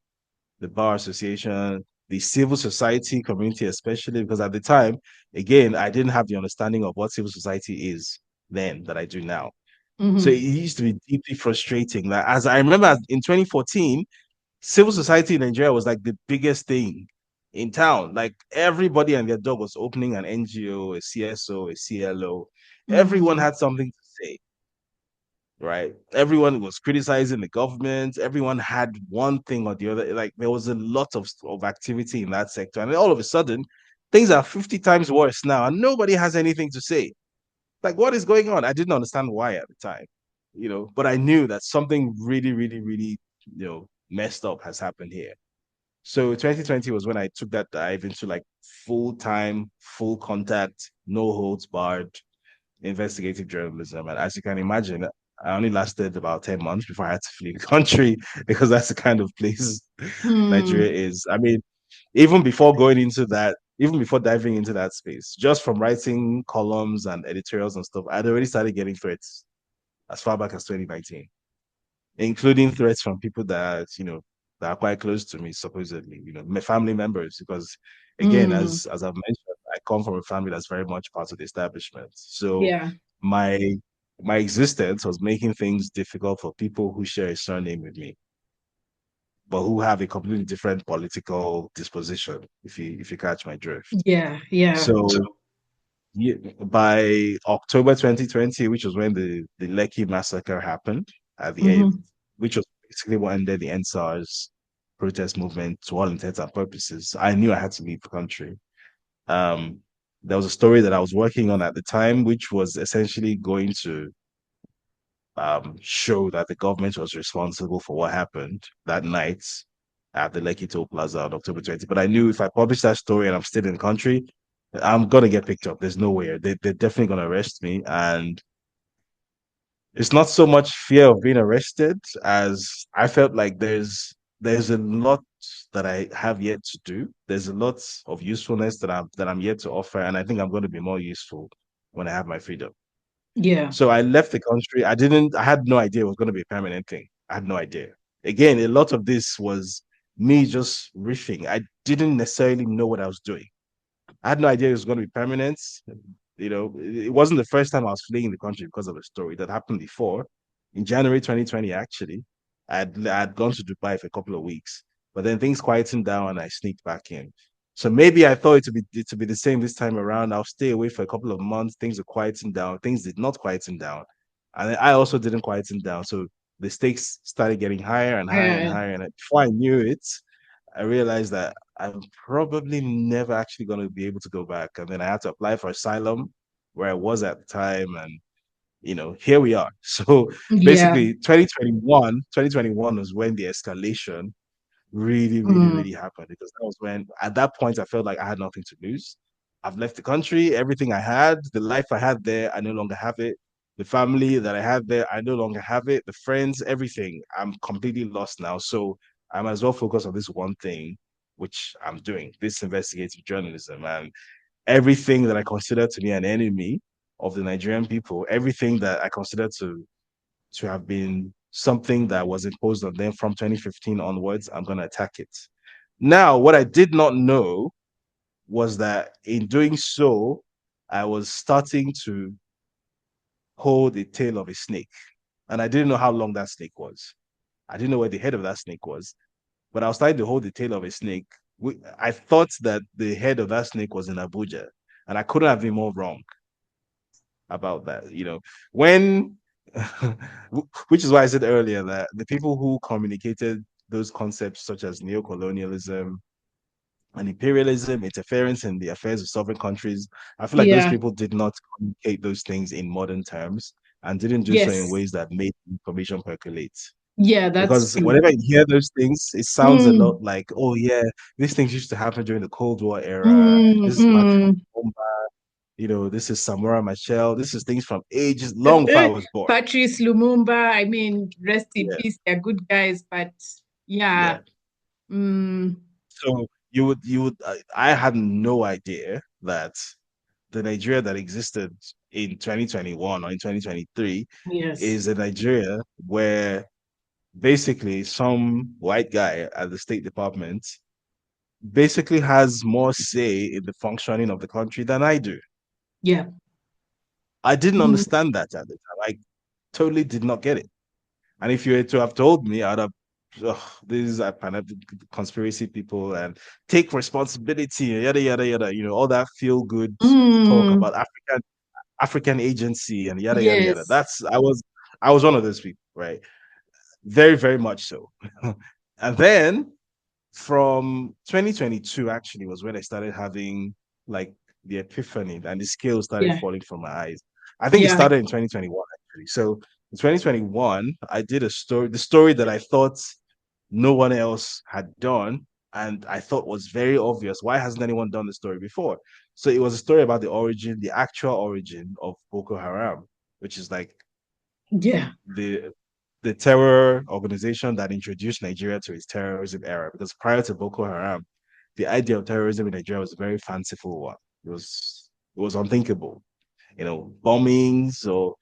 the bar association, the civil society community, especially because at the time, again, I didn't have the understanding of what civil society is then that I do now. So it mm, used to be deeply frustrating. Like as I remember in 2014, civil society in Nigeria was like the biggest thing in town. Like everybody and their dog was opening an NGO, a CSO, a CLO. Everyone mm, had something to say, right? Everyone was criticizing the government. Everyone had one thing or the other. Like there was a lot of activity in that sector. And then all of a sudden, things are 50 times worse now, and nobody has anything to say. Like, what is going on? I didn't understand why at the time, but I knew that something really, really, really, messed up has happened here. So 2020 was when I took that dive into like full time, full contact, no holds barred investigative journalism. And as you can imagine, I only lasted about 10 months before I had to flee the country because that's the kind of place Nigeria mm, is. I mean, even before going into that, even before diving into that space, just from writing columns and editorials and stuff, I'd already started getting threats as far back as 2019, including threats from people that are quite close to me, supposedly, my family members, because again, mm. as I've mentioned, I come from a family that's very much part of the establishment. So Yeah. my my existence was making things difficult for people who share a surname with me, but who have a completely different political disposition, if you catch my drift. Yeah. Yeah. So yeah, by October 2020, which was when the Lekki massacre happened at the end, Mm-hmm. which was basically what ended the NSARS protest movement to all intents and purposes, I knew I had to leave the country. Um, there was a story that I was working on at the time, which was essentially going to show that the government was responsible for what happened that night at the Lekki Toll Plaza on October 20th. But I knew if I publish that story and I'm still in the country, I'm gonna get picked up. There's no way. They're definitely gonna arrest me. And it's not so much fear of being arrested as I felt like there's a lot that I have yet to do. There's a lot of usefulness that I'm yet to offer. And I think I'm gonna be more useful when I have my freedom. Yeah. So I left the country. I had no idea it was going to be a permanent thing. I had no idea. Again, a lot of this was me just riffing. I didn't necessarily know what I was doing. I had no idea it was going to be permanent. It wasn't the first time I was fleeing the country because of a story that happened before. In January 2020, actually, I'd gone to Dubai for a couple of weeks, but then things quietened down and I sneaked back in. So maybe I thought it to be the same this time around. I'll stay away for a couple of months. Things are quieting down. Things did not quieten down, and I also didn't quieten down. So the stakes started getting higher and higher and Yeah. higher. And before I knew it, I realized that I'm probably never actually going to be able to go back. And then I had to apply for asylum where I was at the time. And, here we are. So Yeah. basically, 2021 was when the escalation really, really, Mm. really happened because that was when, at that point, I felt like I had nothing to lose. I've left the country, everything I had, the life I had there, I no longer have it. The family that I had there, I no longer have it. The friends, everything, I'm completely lost now. So I might as well focus on this one thing, which I'm doing, this investigative journalism. And everything that I consider to be an enemy of the Nigerian people, everything that I consider to have been something that was imposed on them from 2015 onwards, I'm going to attack it. Now, what I did not know was that in doing so, I was starting to hold the tail of a snake. And I didn't know how long that snake was. I didn't know where the head of that snake was, but I was starting to hold the tail of a snake. I thought that the head of that snake was in Abuja, and I couldn't have been more wrong about that. When, which is why I said earlier that the people who communicated those concepts, such as neocolonialism and imperialism, interference in the affairs of sovereign countries, I feel like those Yeah. people did not communicate those things in modern terms and didn't do so in Yes. ways that made information percolate. Yeah, that's Because true. whenever you hear those things, it sounds a lot Mm. like, oh yeah, these things used to happen during the Cold War era. Mm. This is Patrick Mm. Lumumba, this is Samora Machel. This is things from ages long before I was born. Patrice Lumumba, I mean, rest in Yeah, peace, they're good guys, but yeah. yeah. Mm. So I had no idea that the Nigeria that existed in 2021 or in 2023 Yes. is a Nigeria where basically some white guy at the State Department basically has more say in the functioning of the country than I do. Yeah. I didn't Mm. understand that at the time. I totally did not get it. And if you were to have told me, I'd have, ugh, these are conspiracy people and take responsibility, yada yada yada. All that feel good talk Mm. about African agency and yada yada yada. Yes. I was one of those people, right? Very very much so. And then from 2022 actually was when I started having like the epiphany and the scales started Yeah. falling from my eyes. I think it Yeah. started in 2021 actually. So in 2021, I did the story that I thought no one else had done and I thought was very obvious. Why hasn't anyone done the story before? So it was a story about the actual origin of Boko Haram, which is like Yeah. the the terror organization that introduced Nigeria to its terrorism era. Because prior to Boko Haram, the idea of terrorism in Nigeria was a very fanciful one. It was unthinkable. Bombings or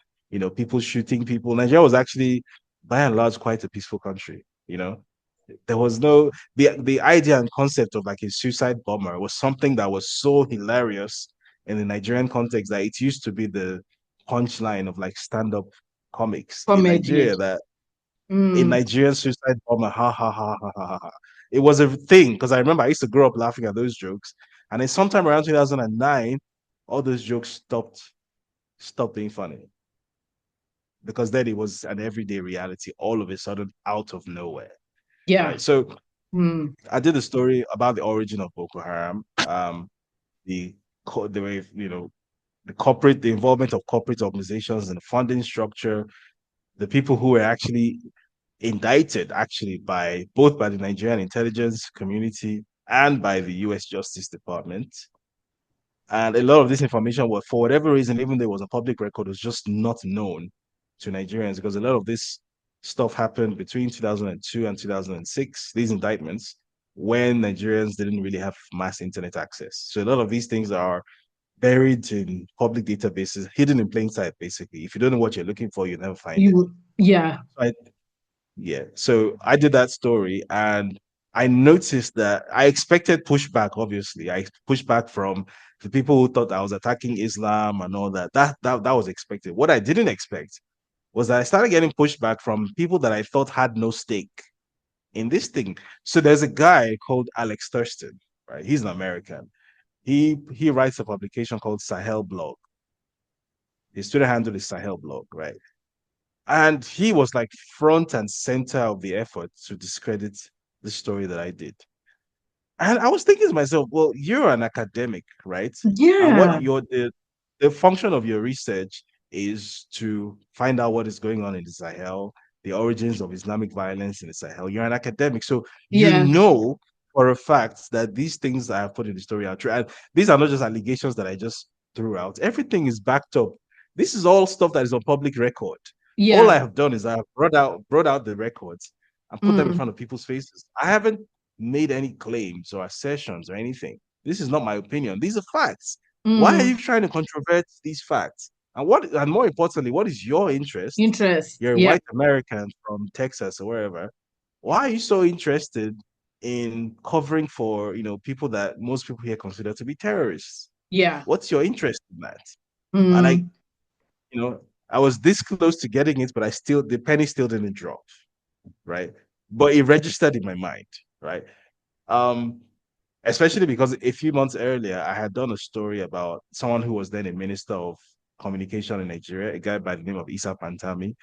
people shooting people. Nigeria was actually, by and large, quite a peaceful country. There was no the idea and concept of like a suicide bomber was something that was so hilarious in the Nigerian context that it used to be the punchline of like stand-up comics in Comedy. Nigeria that a Mm. Nigerian suicide bomber, ha ha ha ha ha ha. It was a thing because I remember I used to grow up laughing at those jokes, and then sometime around 2009, all those jokes stopped being funny because then it was an everyday reality all of a sudden out of nowhere, Yeah. right? So Mm. I did a story about the origin of Boko Haram, the the way the involvement of corporate organizations and the funding structure, the people who were actually indicted actually by both by the Nigerian intelligence community and by the US Justice Department. And a lot of this information was, for whatever reason, even though it was a public record, was just not known to Nigerians because a lot of this stuff happened between 2002 and 2006, these indictments, when Nigerians didn't really have mass internet access. So a lot of these things are buried in public databases, hidden in plain sight, basically. If you don't know what you're looking for, you never find it. Yeah. So yeah. So I did that story and I noticed that I expected pushback, obviously. I pushed back from the people who thought I was attacking Islam and all that. That was expected. What I didn't expect was that I started getting pushback from people that I thought had no stake in this thing. So there's a guy called Alex Thurston, right? He's an American. He writes a publication called Sahel Blog. His Twitter handle is Sahel Blog, right? And he was like front and center of the effort to discredit the story that I did. And I was thinking to myself, well, you're an academic, right? And what Yeah. the function of your research is to find out what is going on in the Sahel the origins of Islamic violence in the Sahel. You're an academic, so you Yeah. know for a fact that these things that I have put in the story are true. And these are not just allegations that I just threw out. Everything is backed up. This is all stuff that is on public record. All I Yeah. have done is I have brought out the records and put them in Mm. front of people's faces. I haven't made any claims or assertions or anything. This is not my opinion. These are facts. Why are Mm. you trying to controvert these facts? And more importantly, what is your interest? Interest. You're a Yeah. white American from Texas or wherever. Why are you so interested in covering for people that most people here consider to be terrorists? Yeah. What's your interest in that? And Mm. you know, I was this close to getting it, but the penny still didn't drop, right? But it registered in my mind, right? Um, Especially because a few months earlier, I had done a story about someone who was then a minister of communication in Nigeria, a guy by the name of Isa Pantami,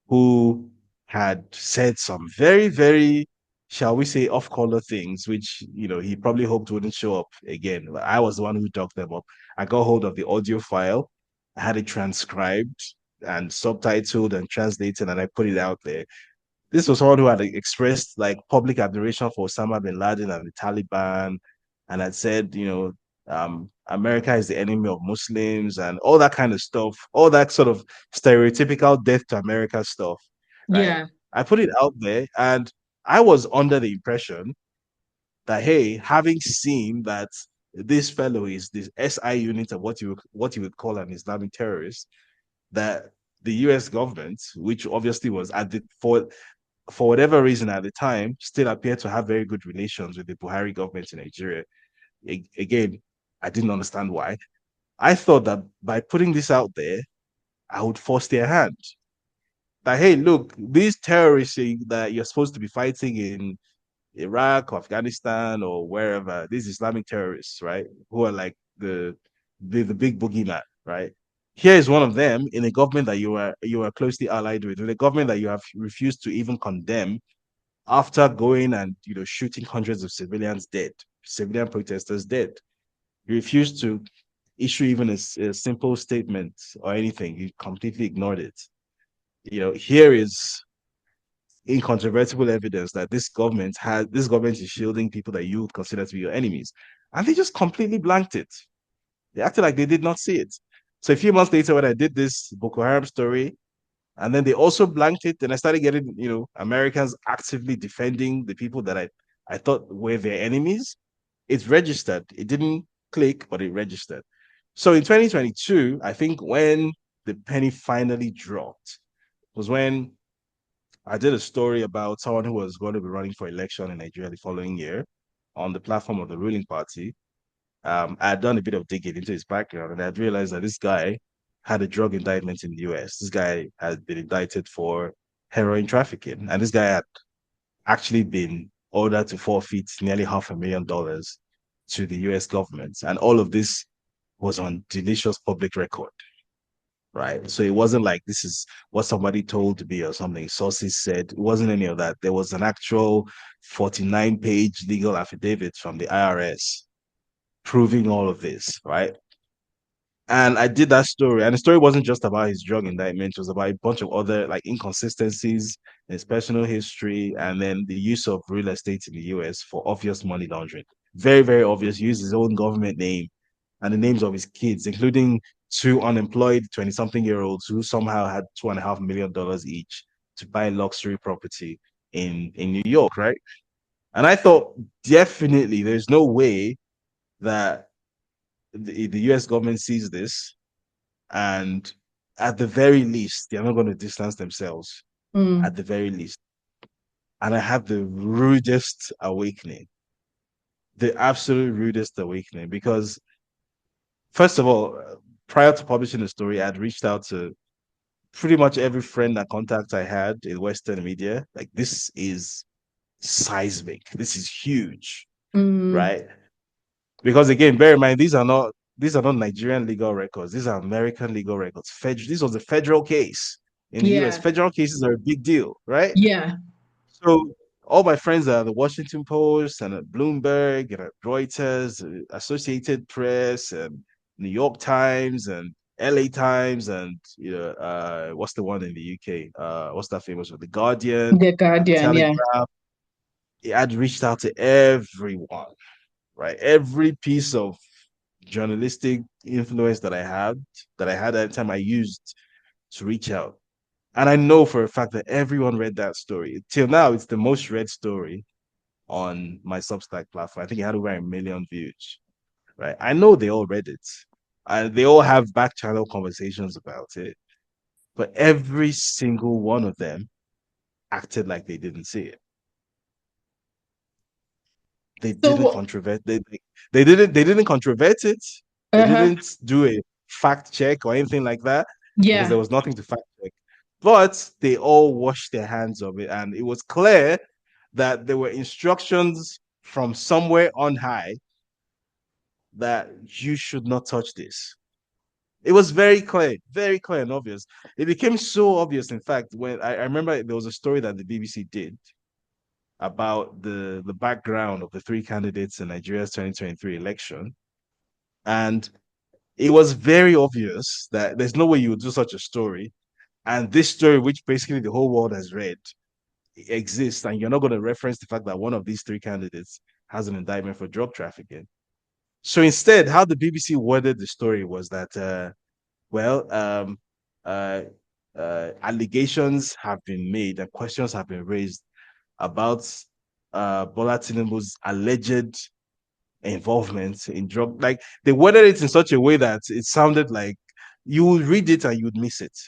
who had said some very, very, shall we say, off-color things, which he probably hoped wouldn't show up again. But I was the one who dug them up. I got hold of the audio file, I had it transcribed and subtitled and translated, and I put it out there. This was someone who had expressed like public admiration for Osama bin Laden and the Taliban, and had said, America is the enemy of Muslims and all that kind of stuff, all that sort of stereotypical death to America stuff, right? Yeah. I put it out there, and I was under the impression that, hey, having seen that this fellow is this SI unit of what you would call an Islamic terrorist, that the US government, which obviously was at the for whatever reason at the time, still appeared to have very good relations with the Buhari government in Nigeria. Again, I didn't understand why. I thought that by putting this out there, I would force their hand. That, hey, look, these terrorists that you're supposed to be fighting in Iraq or Afghanistan or wherever, these Islamic terrorists, right, who are like the big boogeyman, right? Here is one of them in a government that you are closely allied with, in a government that you have refused to even condemn after going and shooting hundreds of civilians dead, civilian protesters dead. You refused to issue even a simple statement or anything. You completely ignored it. Here is incontrovertible evidence that this government is shielding people that you would consider to be your enemies. And they just completely blanked it. They acted like they did not see it. So a few months later, when I did this Boko Haram story, and then they also blanked it, and I started getting, Americans actively defending the people that I thought were their enemies. It's registered. It didn't click, but it registered. So in 2022, I think when the penny finally dropped was when I did a story about someone who was going to be running for election in Nigeria the following year on the platform of the ruling party. I had done a bit of digging into his background, and I had realized that this guy had a drug indictment in the US. This guy had been indicted for heroin trafficking, and this guy had actually been ordered to forfeit nearly $500,000 to the US government. And all of this was on delicious public record, right? So it wasn't like this is what somebody told me or something, sources said. It wasn't any of that. There was an actual 49-page legal affidavit from the IRS proving all of this, right? And I did that story, and the story wasn't just about his drug indictment, it was about a bunch of other like inconsistencies in his personal history, and then the use of real estate in the US for obvious money laundering. Very, very obvious. Use his own government name and the names of his kids, including two unemployed 20-something-year-olds who somehow had $2.5 million each to buy luxury property in New York, right? And I thought definitely there's no way that the US government sees this, and at the very least, they're not going to distance themselves, Mm. at the very least. And I had the rudest awakening, the absolute rudest awakening, because first of all, prior to publishing the story, I'd reached out to pretty much every friend and contact I had in Western media. Like, this is seismic. This is huge, Mm. right? Because again, bear in mind, these are not Nigerian legal records. These are American legal records. This was a federal case in the US. Yeah. Federal cases are a big deal, right? Yeah. So all my friends are at the Washington Post and at Bloomberg and at Reuters, Associated Press and New York Times and LA Times and what's the one in the UK? What's that famous one? The Guardian, The the Guardian, yeah. Telegraph. It had reached out to everyone, right? Every piece of journalistic influence that I had at the time I used to reach out. And I know for a fact that everyone read that story. Till now, it's the most read story on my Substack platform. I think it had over 1 million views, right? I know they all read it. And they all have back channel conversations about it. But every single one of them acted like they didn't see it. They didn't So, controvert they didn't controvert it. They uh-huh, didn't do a fact check or anything like that because there yeah. was nothing to fact check. But they all washed their hands of it, and it was clear that there were instructions from somewhere on high that you should not touch this. It was very clear and obvious. It became so obvious, in fact, when I remember there was a story that the BBC did about the background of the three candidates in Nigeria's 2023 election. And it was very obvious that there's no way you would do such a story. And this story, which basically the whole world has read, exists, and you're not going to reference the fact that one of these three candidates has an indictment for drug trafficking. So instead, how the BBC worded the story was that, well, uh, allegations have been made and questions have been raised about Bola Tinubu's alleged involvement in drug. Like they worded it in such a way that it sounded like you would read it and you'd miss it.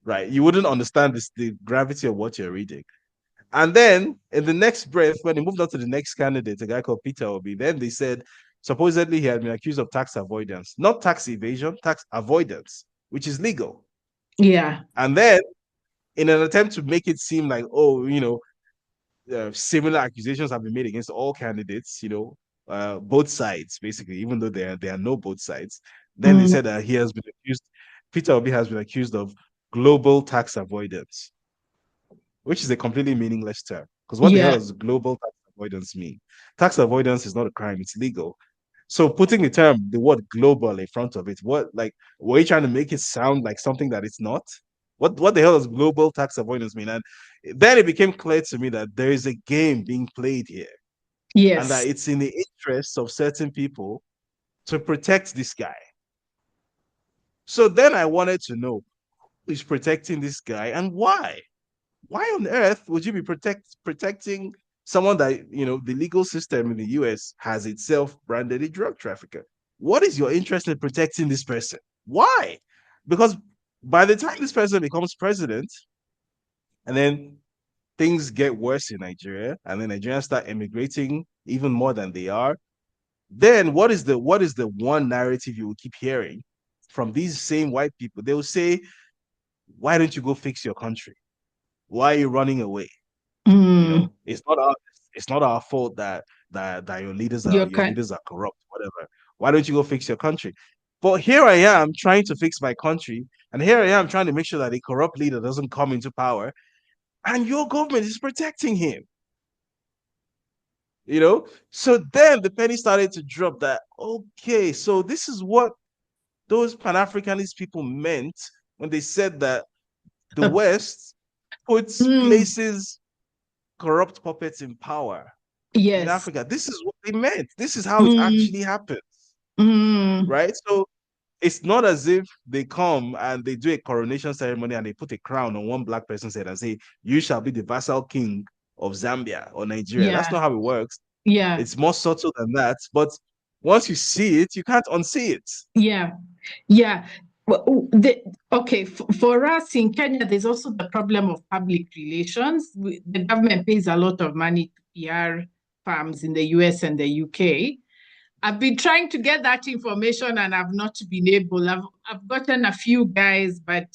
Right? You wouldn't understand the gravity of what you're reading. And then in the next breath, when they moved on to the next candidate, a guy called Peter Obi, then they said supposedly he had been accused of tax avoidance, not tax evasion, tax avoidance, which is legal. Yeah. And then in an attempt to make it seem like, oh, similar accusations have been made against all candidates, both sides, basically, even though there are no both sides. Then they Mm, said that Peter Obi has been accused of global tax avoidance, which is a completely meaningless term. Because what the hell yeah. does global tax avoidance mean? Tax avoidance is not a crime, it's legal. So putting the word global in front of it, were you trying to make it sound like something that it's not? What the hell does global tax avoidance mean? And then it became clear to me that there is a game being played here, and that Yes. it's in the interests of certain people to protect this guy. So then I wanted to know who is protecting this guy and why. Why on earth would you be protecting someone that the legal system in the US has itself branded a drug trafficker? What is your interest in protecting this person? Why? Because by the time this person becomes president, and then things get worse in Nigeria, and then Nigerians start emigrating even more than they are, then what is the one narrative you will keep hearing from these same white people? They will say, "Why don't you go fix your country? Why are you running away? Mm, It's not our fault that your leaders are you your can. leaders are corrupt, whatever. Why don't you go fix your country?" But here I am trying to fix my country, and here I am trying to make sure that a corrupt leader doesn't come into power, and your government is protecting him. So then the penny started to drop that, okay, so this is what those Pan-Africanist people meant when they said that the West puts Mm, places corrupt puppets in power in yes. Africa. This is what they meant. This is how it Mm, actually happens, mm, right? So it's not as if they come and they do a coronation ceremony and they put a crown on one black person's head and say, "You shall be the vassal king of Zambia or Nigeria." That's yeah. not how it works. Yeah. It's more subtle than that. But once you see it, you can't unsee it. Yeah. Yeah. Well, okay, for us in Kenya, there's also the problem of public relations. The government pays a lot of money to PR firms in the US and the UK. I've been trying to get that information and I've not been able. I've gotten a few guys, but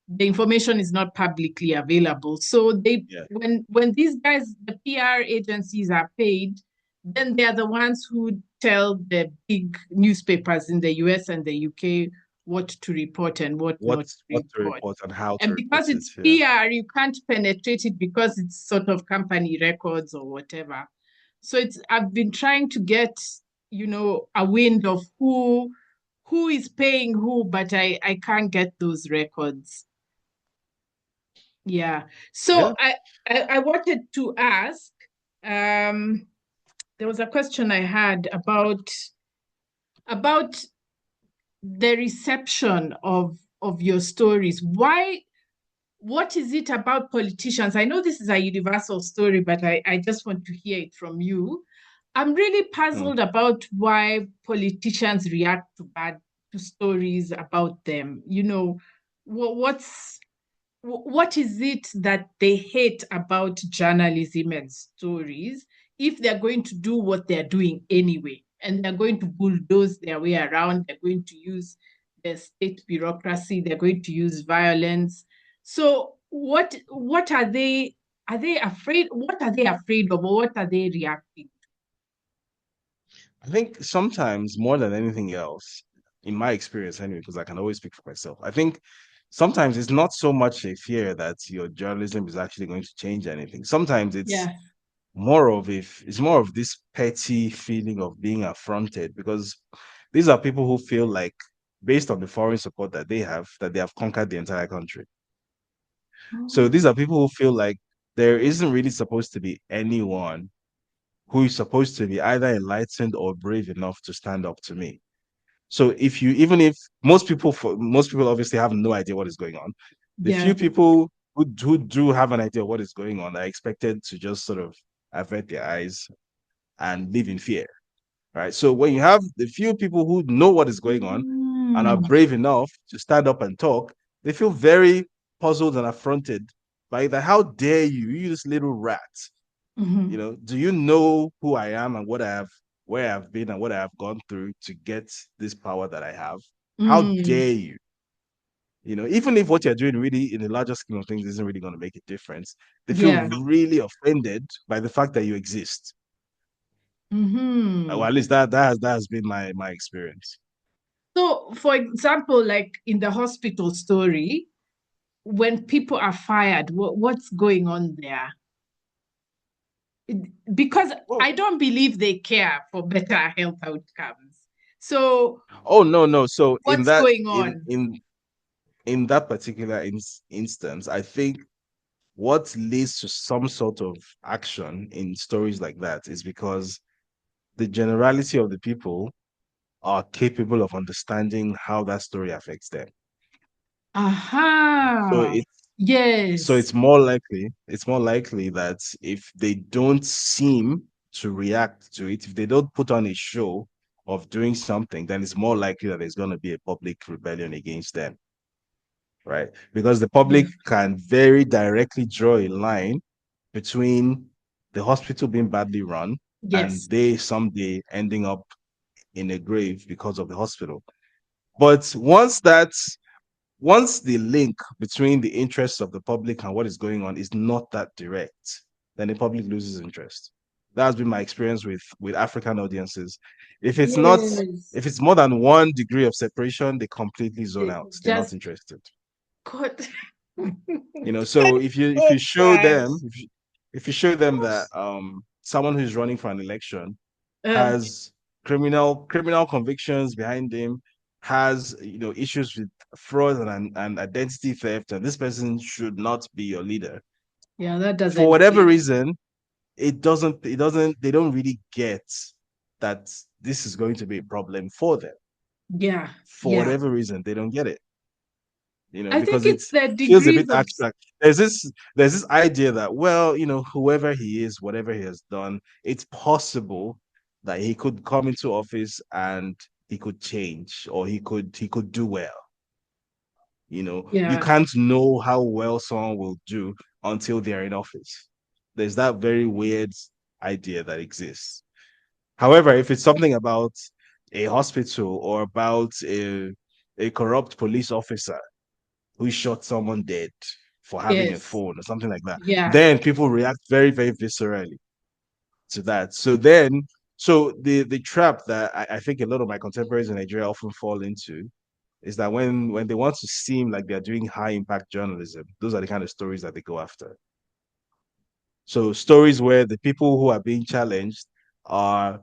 the information is not publicly available. So Yeah. when these guys, the PR agencies are paid, then they are the ones who tell the big newspapers in the US and the UK what to report and what What not to what to report. report and how to And report because it. it's Yeah. PR, you can't penetrate it because it's sort of company records or whatever. So I've been trying to get, a wind of who who is paying who, but I can't get those records. Yeah. Yeah. So I wanted to ask, um, there was a question I had about the reception of your stories. Why, what is it about politicians? I know this is a universal story, but I just want to hear it from you. I'm really Hmm. puzzled about why politicians react to stories about them. What's what is it that they hate about journalism and stories if they're going to do what they're doing anyway and they're going to bulldoze their way around, they're going to use the state bureaucracy, they're going to use violence. So what are they afraid, what are they afraid of, or what are they reacting? I think sometimes more than anything else, in my experience anyway, because I can always speak for myself, I think sometimes it's not so much a fear that your journalism is actually going to change anything. Sometimes Yeah. it's more of this petty feeling of being affronted because these are people who feel like based on the foreign support that they have conquered the entire country. So these are people who feel like there isn't really supposed to be anyone who is supposed to be either enlightened or brave enough to stand up to me. So if you even if most people obviously have no idea what is going on, the few Yeah. people who do have an idea of what is going on are expected to just sort of avert their eyes and live in fear, right? So when you have the few people who know what is going on and are Mm. brave enough to stand up and talk, they feel very puzzled and affronted by that. How dare you, you this little rat? You Mhm. know, do you know who I am and what I have, where I've been and what I have gone through to get this power that I have? How Mm. dare you? You know, even if what you're doing really in the larger scheme of things isn't really going to make a difference, they feel Yeah. really offended by the fact that you exist. Well, Hmm. at least that has been my experience. So, for example, like in the hospital story, when people are fired, what's going on there? Because Well, I don't believe they care for better health outcomes. So, oh no. So what's going in on? in that particular instance, I think what leads to some sort of action in stories like that is because the generality of the people are capable of understanding how that story affects them. So Aha. Yes. it's more likely that if they don't seem to react to it, if they don't put on a show of doing something, then it's more likely that there's going to be a public rebellion against them, right? Because the Yeah. public can very directly draw a line between the hospital being badly run and Yes. they someday ending up in a grave because of the hospital. But once the link between the interests of the public and what is going on is not that direct, then the public loses interest. That has been my experience with African audiences. If it's not, Yes. if it's more than 1 degree of separation, they completely zone It out. They're not just interested. got. You know, so if So you show sad. them, if you show them that someone who's running for an election Uh, has criminal convictions behind him, has issues with fraud and identity theft, and this person should not be your leader. yeah, that For doesn't whatever fit. reason, it doesn't they don't really get that this is going to be a problem for them. Yeah. For Yeah. whatever reason, they don't get it. I think Because it it's the feels a degrees bit of. abstract. There's this idea that, well, whoever he is, whatever he has done, it's possible that he could come into office and he could change or he could do well. You Yeah. can't know how well someone will do until they're in office. There's that very weird idea that exists. However, if it's something about a hospital or about a corrupt police officer who shot someone dead for having a Yes. phone or something like that, Yeah. then people react very, very viscerally to that. So the trap that I think a lot of my contemporaries in Nigeria often fall into is that when they want to seem like they're doing high impact journalism, those are the kind of stories that they go after. So stories where the people who are being challenged are,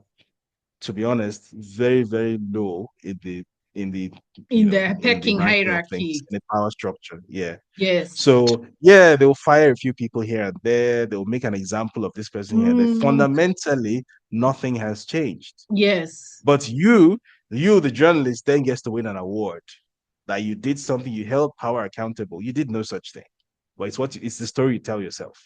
to be honest, very, very low in the in the In the in the pecking ranking of things hierarchy. in the power structure. Yeah. Yes. So yeah, they'll fire a few people here and there. They'll make an example of this person here and there. Mm, Fundamentally, nothing has changed. yes. But you, the journalist, then gets to win an award that you did something, you held power accountable. You did no such thing. But it's the story you tell yourself.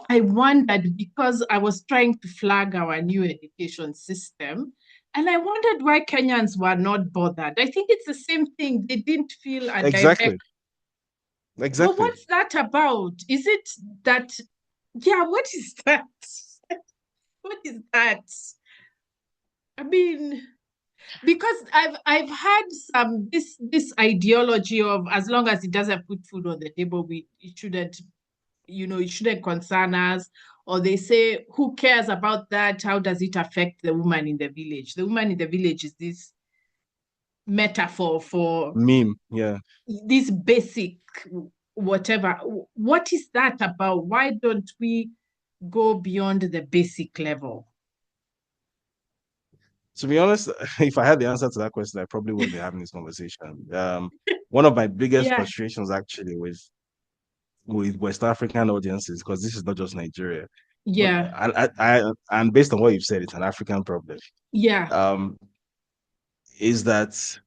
I wondered because I was trying to flag our new education system, and I wondered why Kenyans were not bothered. I think it's the same thing. They didn't feel a direct. Exactly. But Exactly. what's that about? Is it that, yeah, what is that? What is that? I mean, because I've had this ideology of as long as it doesn't put food on the table, it shouldn't, it shouldn't concern us. Or they say, who cares about that? How does it affect the woman in the village? The woman in the village is this metaphor for Meme. Yeah. this basic whatever. What is that about? Why don't we go beyond the basic level? To be honest, if I had the answer to that question, I probably wouldn't be having this conversation. One of my biggest Yeah, frustrations actually with West African audiences, because this is not just Nigeria, but yeah, and based on what you've said, it's an African problem. yeah, Um, is that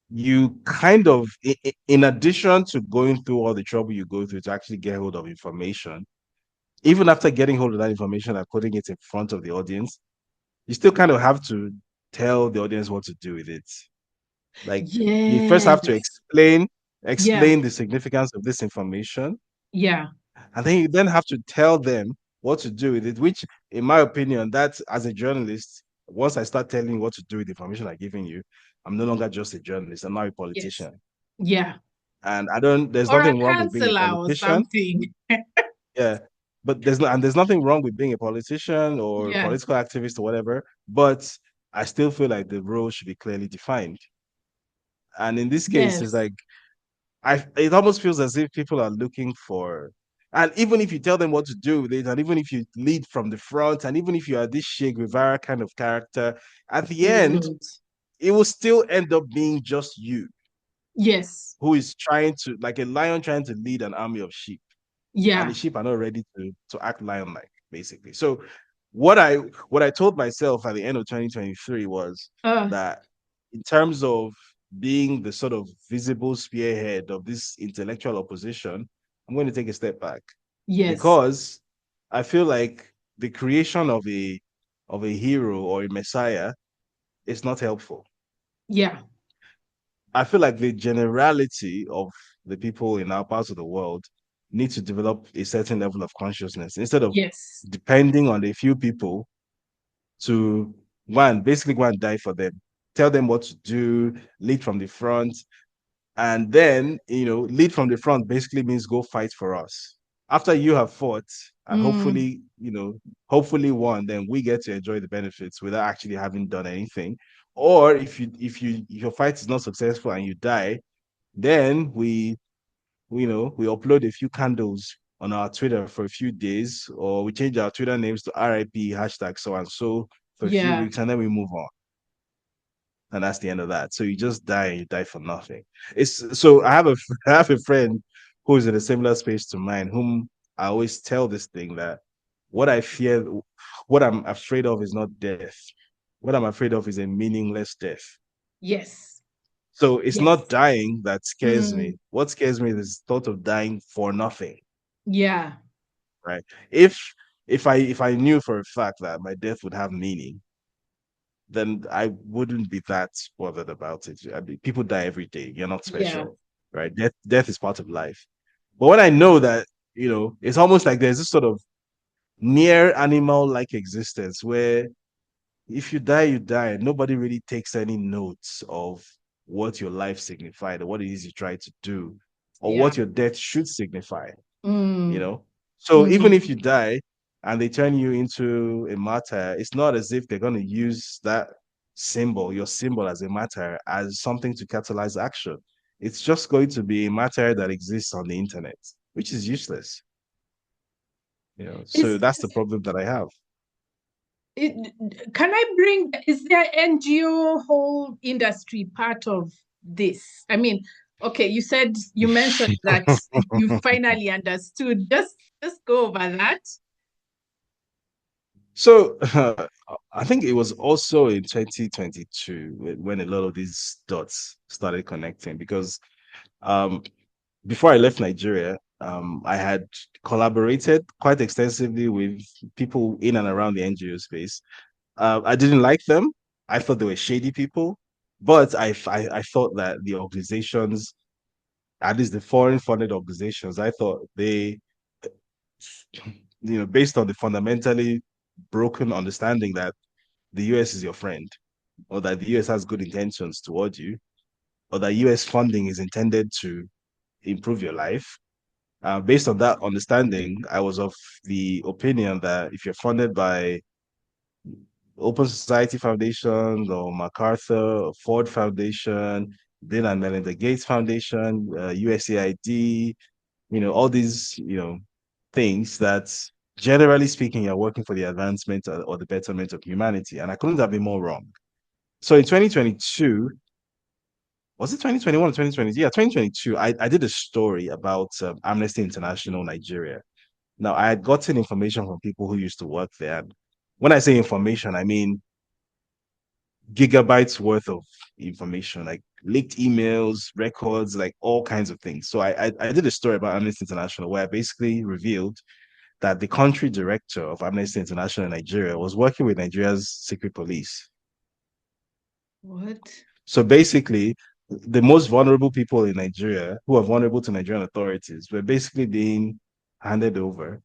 you kind of, in addition to going through all the trouble you go through to actually get hold of information, even after getting hold of that information and putting it in front of the audience, you still kind of have to tell the audience what to do with it. Like you first have to yes, yeah, explain the significance of this information, yeah, and then you then have to tell them what to do with it. Which, in my opinion, that as a journalist, once I start telling you what to do with the information I'm giving you, I'm no longer just a journalist. I'm now a yes, politician, yeah. and I don't. There's Or a nothing wrong with being a counselor or politician. something. Yeah, but there's nothing wrong with being a politician or Yeah, political activist or whatever. But I still feel like the role should be clearly defined. And in this case, it's yes, like it almost feels as if people are looking for, and even if you tell them what to do with it, and even if you lead from the front, and even if you are this Che Guevara kind of character, at the they end, wouldn't. it will still end up being just you Yes, who is trying to, like a lion trying to lead an army of sheep, and the yeah, sheep are not ready to act lion-like, basically. So what I told myself at the end of 2023 was uh, that in terms of being the sort of visible spearhead of this intellectual opposition, I'm going to take a step back yes, because I feel like the creation of a hero or a messiah is not helpful. yeah, I feel like the generality of the people in our parts of the world need to develop a certain level of consciousness instead of yes, depending on a few people to basically go and die for them, tell them what to do, lead from the front, and then lead from the front basically means go fight for us. After you have fought and mm, hopefully won, then we get to enjoy the benefits without actually having done anything. Or if your fight is not successful and you die, then we upload a few candles on our Twitter for a few days, or we change our Twitter names to RIP hashtag so and so for a few yeah, weeks, and then we move on. And that's the end of that. So you just die and you die for nothing. It's so I have a friend who is in a similar space to mine, whom I always tell this thing that what I fear, what I'm afraid of is not death. What I'm afraid of is a meaningless death. yes, So it's not yes, dying that scares mm, me. What scares me is the thought of dying for nothing. yeah, Right. If I knew for a fact that my death would have meaning, then I wouldn't be that bothered about it. I mean, people die every day. You're not yeah, special, right? Death is part of life. But when I know that, it's almost like there's this sort of near animal-like existence where if you die, you die. Nobody really takes any notes of what your life signified or what it is you try to do or yeah, what your death should signify, you mm, know? So even mm, if you die and they turn you into a martyr, it's not as if they're going to use that symbol, your symbol as a martyr, as something to catalyze action. It's just going to be a matter that exists on the internet, which is useless. So it's that's the problem that I have. Can I bring, is there NGO whole industry part of this? I mean, okay, you mentioned that you finally understood. Just go over that. So I think it was also in 2022 when a lot of these dots started connecting because um, before I left Nigeria, I had collaborated quite extensively with people in and around the NGO space. I didn't like them. I thought they were shady people, but I thought that the organizations, at least the foreign funded organizations, I thought they, based on the fundamentally broken understanding that the US is your friend, or that the US has good intentions toward you, or that US funding is intended to improve your life. Based on that understanding, I was of the opinion that if you're funded by Open Society Foundation or MacArthur or Ford Foundation, Bill and Melinda Gates Foundation, USAID, all these, things that generally speaking are working for the advancement or the betterment of humanity. And I couldn't have been more wrong. So in 2022, was it 2021 or 2020? Yeah, 2022, I did a story about Amnesty International Nigeria. Now, I had gotten information from people who used to work there. And when I say information, I mean gigabytes worth of information, like leaked emails, records, like all kinds of things. So I did a story about Amnesty International where I basically revealed that the country director of Amnesty International in Nigeria was working with Nigeria's secret police. What? So basically, the most vulnerable people in Nigeria who are vulnerable to Nigerian authorities were basically being handed over.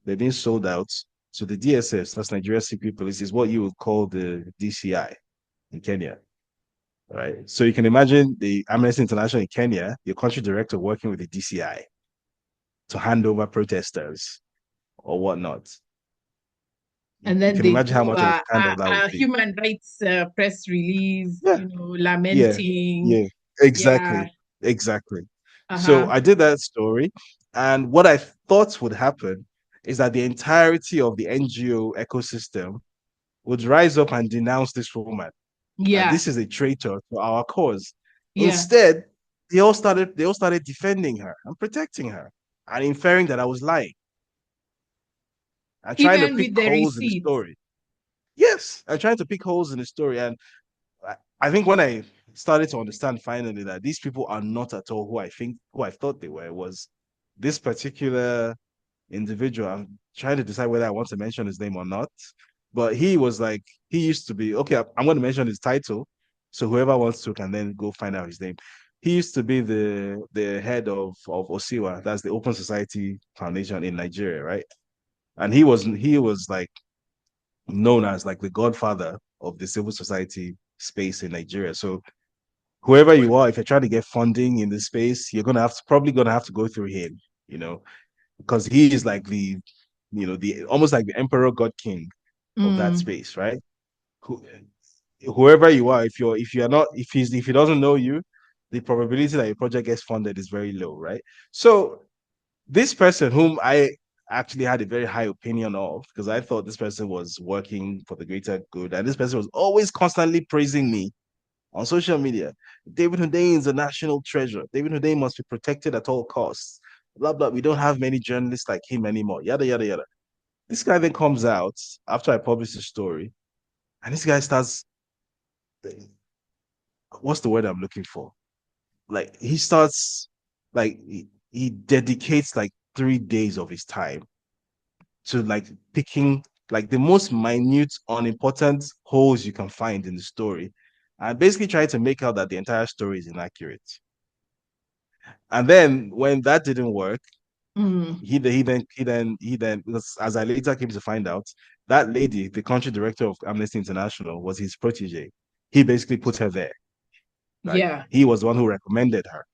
They're being sold out. So the DSS, that's Nigeria's secret police, is what you would call the DCI in Kenya. Right. So you can imagine the Amnesty International in Kenya, your country director working with the DCI to hand over protesters or whatnot. And You then can they imagine how do much of a scandal that would a be. human rights press release, Yeah, yeah, lamenting. yeah, Yeah. exactly, exactly. So Uh-huh. I did that story, and what I thought would happen is that the entirety of the NGO ecosystem would rise up and denounce this woman, that Yeah. this is a traitor to our cause. Yeah. Instead, they all started defending her and protecting her and inferring that I was lying and trying to Even with pick the holes in the receipts. story. Yes, I'm trying to pick holes in the story. And I think when I started to understand finally that these people are not at all who I thought they were, was this particular individual. I'm trying to decide whether I want to mention his name or not. But he was like, he used to be, okay, I'm going to mention his title. So whoever wants to can then go find out his name. He used to be the head of OSIWA, that's the Open Society Foundation in Nigeria, right? And he was like known as like the godfather of the civil society space in Nigeria. So whoever you are, if you're trying to get funding in the space, you're probably gonna have to go through him, you know, because he is like the almost like the emperor god king of that Mm. space, right? Who, whoever you are, if you're not if he doesn't know you, the probability that your project gets funded is very low, right? So this person whom I actually had a very high opinion of because I thought this person was working for the greater good, and this person was always constantly praising me on social media. David Hundeyin is a national treasure. David Hundeyin must be protected at all costs. Blah blah. We don't have many journalists like him anymore. Yada yada yada. This guy then comes out after I publish the story, and this guy starts. What's the word I'm looking for? Like he starts, like he dedicates like 3 days of his time to like picking like the most minute, unimportant holes you can find in the story, and basically try to make out that the entire story is inaccurate. And then when that didn't work, Mm. he then because as I later came to find out, that lady, the country director of Amnesty International, was his protege. He basically put her there. Like Yeah. he was the one who recommended her.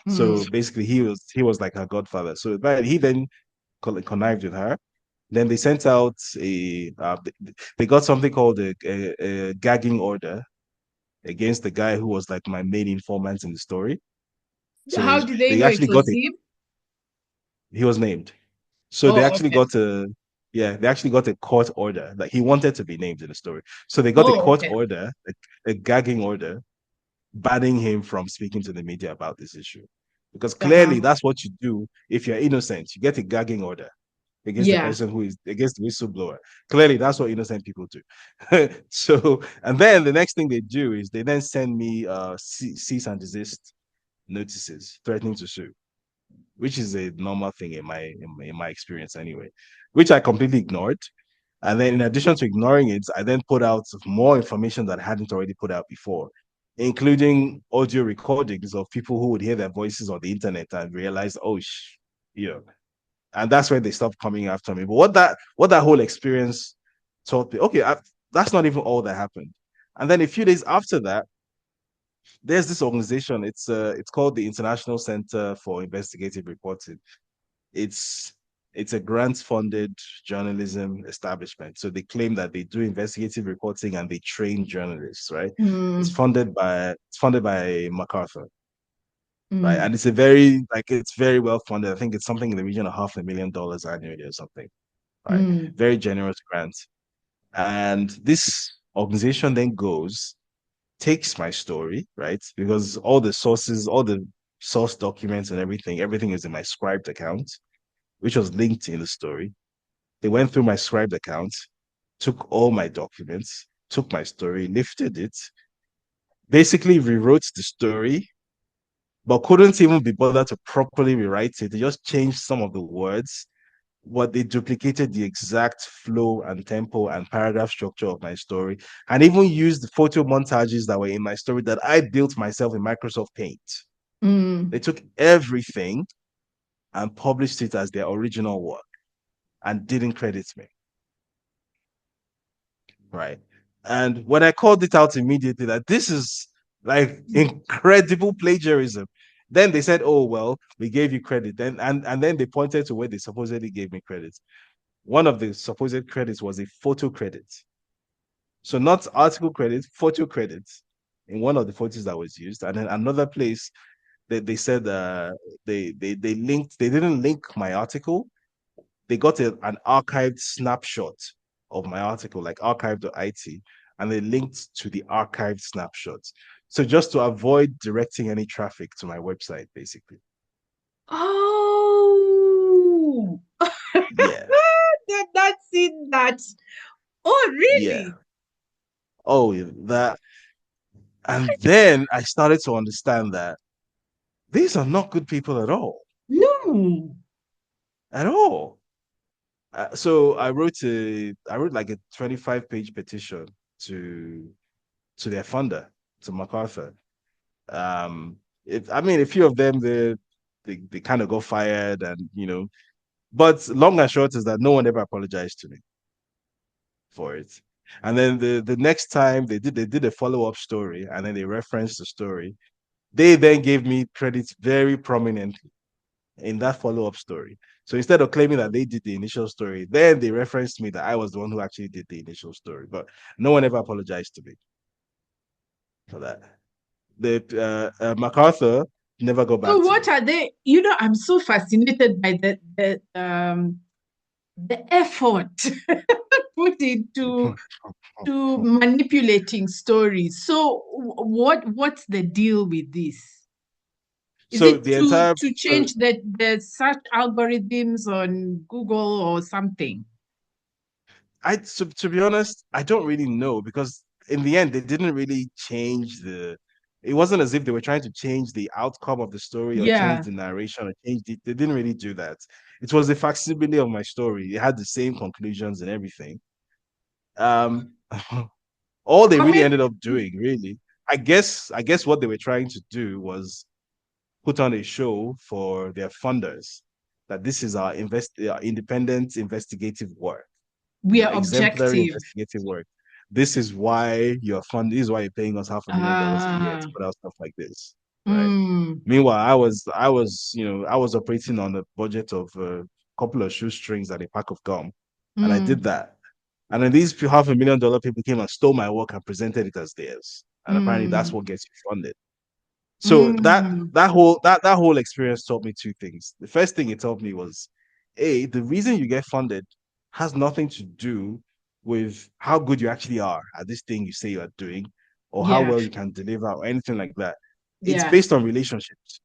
Mm. So basically, he was like her godfather. So but he then connived with her. Then they sent out they got something called a gagging order against the guy who was like my main informant in the story. How So did they they know it actually got was him? he was named. So they Oh, actually okay. got a Yeah, they actually got a court order. Like he wanted to be named in the story. So they got a Oh, court okay. order, a gagging order, banning him from speaking to the media about this issue. Because clearly Uh-huh. that's what you do if you're innocent. You get a gagging order against the Yeah. person who is against the whistleblower. Clearly, that's what innocent people do. So, and then the next thing they do is they then send me cease and desist notices threatening to sue, which is a normal thing in my experience anyway, which I completely ignored. And then, in addition to ignoring it, I then put out more information that I hadn't already put out before, including audio recordings of people who would hear their voices on the internet and realize, oh, you know, and that's when they stopped coming after me. But what that whole experience taught me, okay, that's not even all that happened. And then a few days after that, there's this organization. It's called the International Center for Investigative Reporting. It's it's a grant-funded journalism establishment. So they claim that they do investigative reporting and they train journalists, right? Mm, It's funded by MacArthur, right? mm, And it's very well funded. I think it's something in the region of $500,000 annually or something, right? mm, Very generous grant. And this organization then takes my story, right? Because all the sources, all the source documents and everything is in my Scribed account, which was linked in the story. They went through my Scribed account, took all my documents, took my story, lifted it, basically rewrote the story, but couldn't even be bothered to properly rewrite it. They just changed some of the words, but they duplicated the exact flow and tempo and paragraph structure of my story, and even used the photo montages that were in my story that I built myself in Microsoft Paint. They mm. took everything and published it as their original work and didn't credit me, right? And when I called it out immediately that this is like incredible plagiarism, then they said, "Oh well, we gave you credit." Then and then they pointed to where they supposedly gave me credit. One of the supposed credits was a photo credit. So not article credit, photo credits in one of the photos that was used. And then another place they said they linked, they didn't link my article. They got an archived snapshot of my article, like archive.it, and they linked to the archived snapshots. So just to avoid directing any traffic to my website, basically. Oh, Yeah. that's it. That. Oh, Yeah. really? Oh, yeah, that. And then I started to understand that these are not good people at all. No. At all. So I wrote like a 25-page petition to to their funder, to MacArthur. I mean, a few of them they kind of got fired, and but long and short is that no one ever apologized to me for it. And then the next time they did a follow-up story, and then they referenced the story. They then gave me credit very prominently in that follow-up story. So instead of claiming that they did the initial story, then they referenced me that I was the one who actually did the initial story. But no one ever apologized to me for that. The MacArthur never got So back to me. what are they? I'm so fascinated by the effort put into to manipulating stories. So what's the deal with this? Is So it the entire to so change the search algorithms on Google or something? to be honest, I don't really know because in the end they didn't really change the. It wasn't as if they were trying to change the outcome of the story or change Yeah. the narration or change it. They didn't really do that. It was a facsimile of my story. It had the same conclusions and everything. Um, all they Or really maybe ended up doing, really, I guess what they were trying to do was put on a show for their funders that this is our independent investigative work, we are exemplary objective. investigative work. This is why you're funding. This is why you're paying us $500,000 a year to Ah, put out stuff like this, right? mm, Meanwhile, I was operating on a budget of a couple of shoestrings and a pack of gum, and I did mm, that. And then these $500,000 people came and stole my work and presented it as theirs. And apparently, that's mm, what gets you funded. So mm. that whole experience taught me two things. The first thing it taught me was, a the reason you get funded has nothing to do with how good you actually are at this thing you say you are doing or how Yeah. well you can deliver or anything like that. It's Yeah. based on relationships.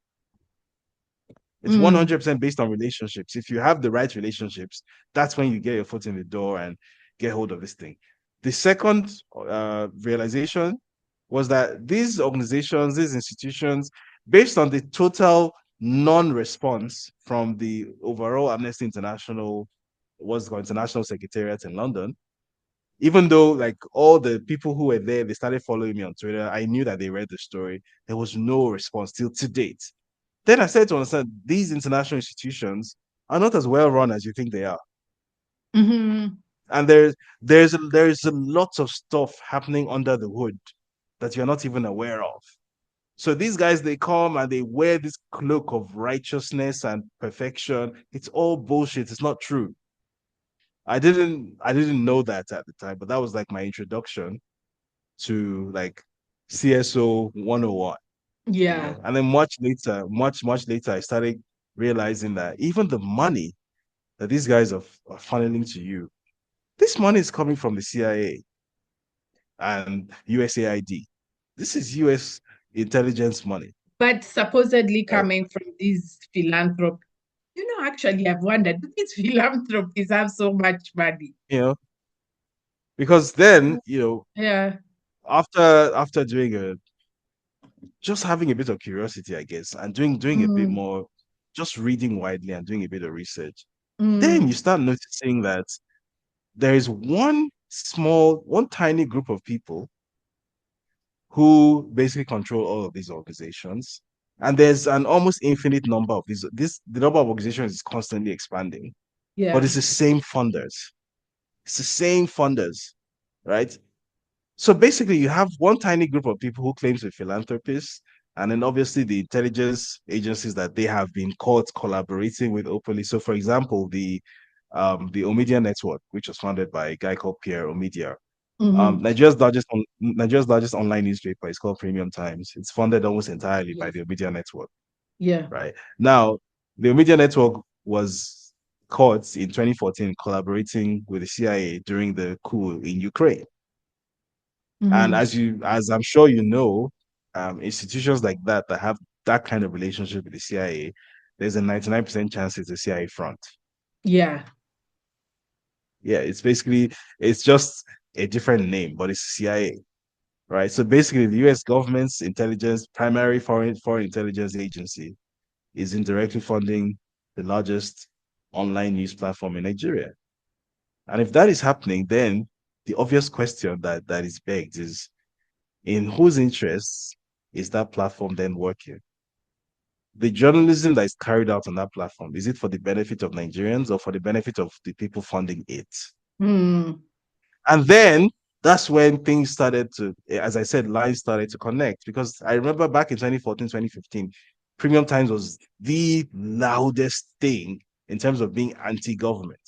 It's Mm. 100% based on relationships. If you have the right relationships, that's when you get your foot in the door and get hold of this thing. The second realization was that these organizations, these institutions, based on the total non-response from the overall Amnesty International, what's called International Secretariat in London, even though like all the people who were there, they started following me on Twitter, I knew that they read the story. There was no response till to date. Then I started to understand these international institutions are not as well run as you think they are. Mm-hmm. And there's a lot of stuff happening under the hood that you're not even aware of. So these guys, they come and they wear this cloak of righteousness and perfection. It's all bullshit. It's not true. I didn't know that at the time, but that was like my introduction to like CSO 101, you Yeah. know. And then much later, I started realizing that even the money that these guys are funneling to you, this money is coming from the CIA and USAID. This is US intelligence money, But supposedly right? coming from these philanthropies. Actually, I've wondered, do these philanthropies have so much money? You know, because then, you know, Yeah. after doing a just having a bit of curiosity, I guess, and doing a bit Mm, more, just reading widely and doing a bit of research, then you mm, start noticing that there is one tiny group of people who basically control all of these organizations. And there's an almost infinite number of these. The number of organizations is constantly expanding, but yeah. it's the same funders. It's the same funders, right? So basically, you have one tiny group of people who claims to be philanthropists, and then obviously the intelligence agencies that they have been caught collaborating with openly. So, for example, the Omidyar Network, which was founded by a guy called Pierre Omidyar. Hmm. Nigeria's largest online newspaper is called Premium Times. It's funded almost entirely by Yes. the Omidyar Network. Yeah. Right now, the Omidyar Network was caught in 2014 collaborating with the CIA during the coup in Ukraine. And Hmm. as I'm sure you know, institutions like that have that kind of relationship with the CIA, there's a 99% chance it's a CIA front. Yeah. Yeah, it's just a different name, but it's CIA, right? So basically, the U.S. government's intelligence, primary foreign intelligence agency, is indirectly funding the largest online news platform in Nigeria. And if that is happening, then the obvious question that is begged is in whose interests is that platform then working? The journalism that is carried out on that platform, is it for the benefit of Nigerians or for the benefit of the people funding it? Hmm. And then that's when things started to, as I said, lines started to connect. Because I remember back in 2014, 2015, Premium Times was the loudest thing in terms of being anti-government.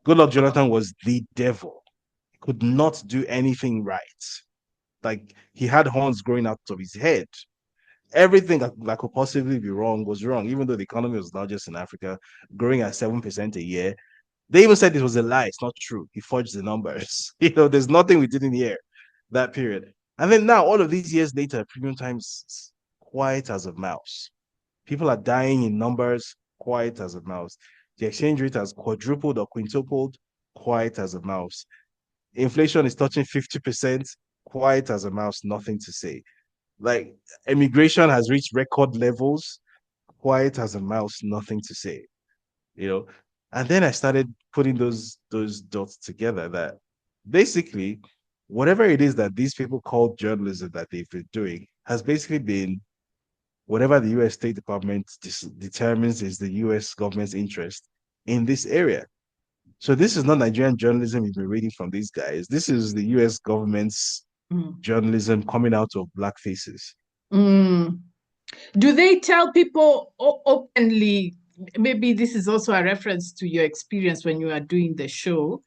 Goodluck Jonathan was the devil. He could not do anything right. Like he had horns growing out of his head. Everything that could possibly be wrong was wrong, even though the economy was largest in Africa, growing at 7% a year. They even said this was a lie. It's not true. He forged the numbers. There's nothing we didn't hear that period. And then now, all of these years later, Premium Times quiet as a mouse. People are dying in numbers, quiet as a mouse. The exchange rate has quadrupled or quintupled, quiet as a mouse. Inflation is touching 50%, quiet as a mouse, nothing to say. Like immigration has reached record levels, quiet as a mouse, nothing to say. You know, and then I started putting those dots together that basically whatever it is that these people call journalism that they've been doing has basically been whatever the US State Department determines is the US government's interest in this area. So this is not Nigerian journalism you've been reading from these guys. This is the US government's Mm. journalism coming out of black faces. Mm. Do they tell people openly? Maybe this is also a reference to your experience when you are doing the show.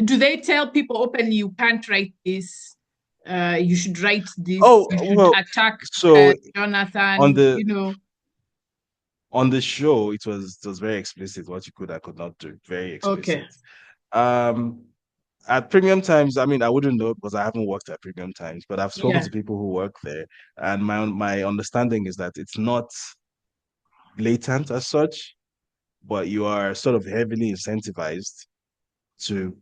Do they tell people openly, you can't write this? You should write this. Oh You should well, attack so on Jonathan. the on the show, it was very explicit what you could and could not do. Very Okay. explicit. Um, at Premium Times, I mean, I wouldn't know because I haven't worked at Premium Times, but I've spoken Yeah. to people who work there, and my understanding is that it's not blatant as such, but you are sort of heavily incentivized to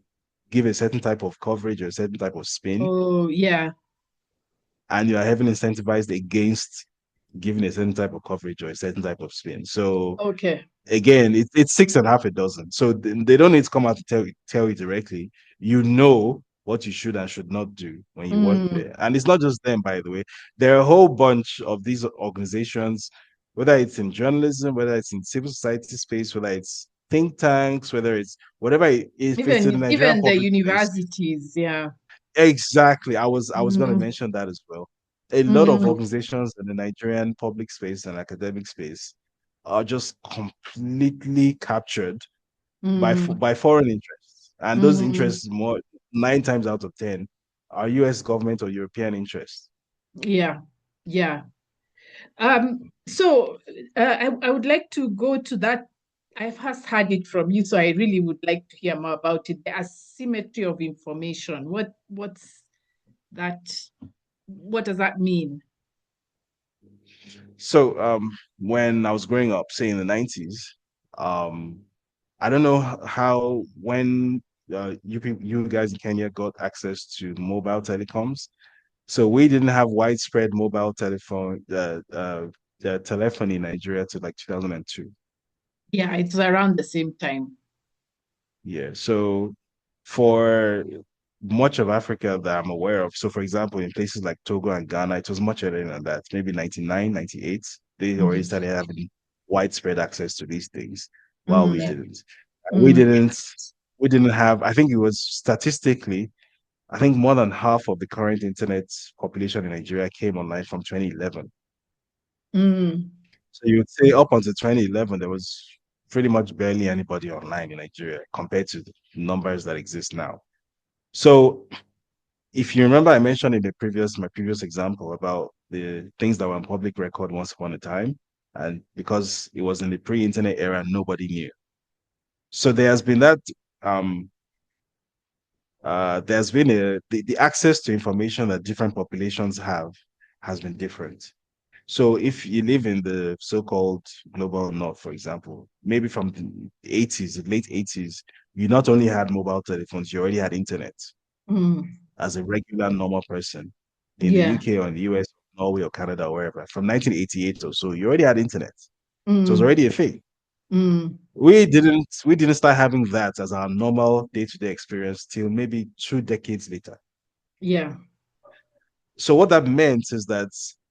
give a certain type of coverage or a certain type of spin, Oh, yeah. and you are heavily incentivized against giving a certain type of coverage or a certain type of spin. So Okay. again, it's six and a half a dozen. So they don't need to come out to tell you directly. You know what you should and should not do when you work Mm. there. And it's not just them, by the way. There are a whole bunch of these organizations, whether it's in journalism, whether it's in civil society space, whether it's think tanks, whether it's whatever, if it's in the Nigerian Even the public space. universities, yeah. Exactly. I was going to Mm. mention that as well. A lot of Mm. organizations in the Nigerian public space and academic space are just completely captured Mm. by foreign interests, and those Mm. interests more nine times out of ten are U.S. government or European interests. Yeah. Yeah. So I would like to go to that. I've first heard it from you, so I really would like to hear more about it. The asymmetry of information. What's that? What does that mean? So when I was growing up, say in the 90s, um, I don't know how when you guys in Kenya got access to mobile telecoms. So we didn't have widespread mobile telephony in Nigeria till like 2002. Yeah, it's around the same time. Yeah. So for much of Africa that I'm aware of, so for example, in places like Togo and Ghana, it was much earlier than that, maybe 99, 98. They already Mm. started having widespread access to these things while we Mm. didn't. We Mm. didn't we didn't have, I think it was statistically, I think more than half of the current internet population in Nigeria came online from 2011. Mm. So you would say up until 2011, there was pretty much barely anybody online in Nigeria compared to the numbers that exist now. So if you remember, I mentioned in my previous example about the things that were on public record once upon a time, and because it was in the pre-internet era, nobody knew. So there has been that um there's been the access to information that different populations have has been different. So if you live in the so-called global north, for example, maybe from the 80s, the late 80s, you not only had mobile telephones, you already had internet Mm. as a regular normal person in the Yeah. UK or in the US, Norway or Canada or wherever. From 1988 or so, you already had internet. So it was Mm. already a thing. Mm. We didn't start having that as our normal day-to-day experience till maybe 2 decades later. Yeah. So what that meant is that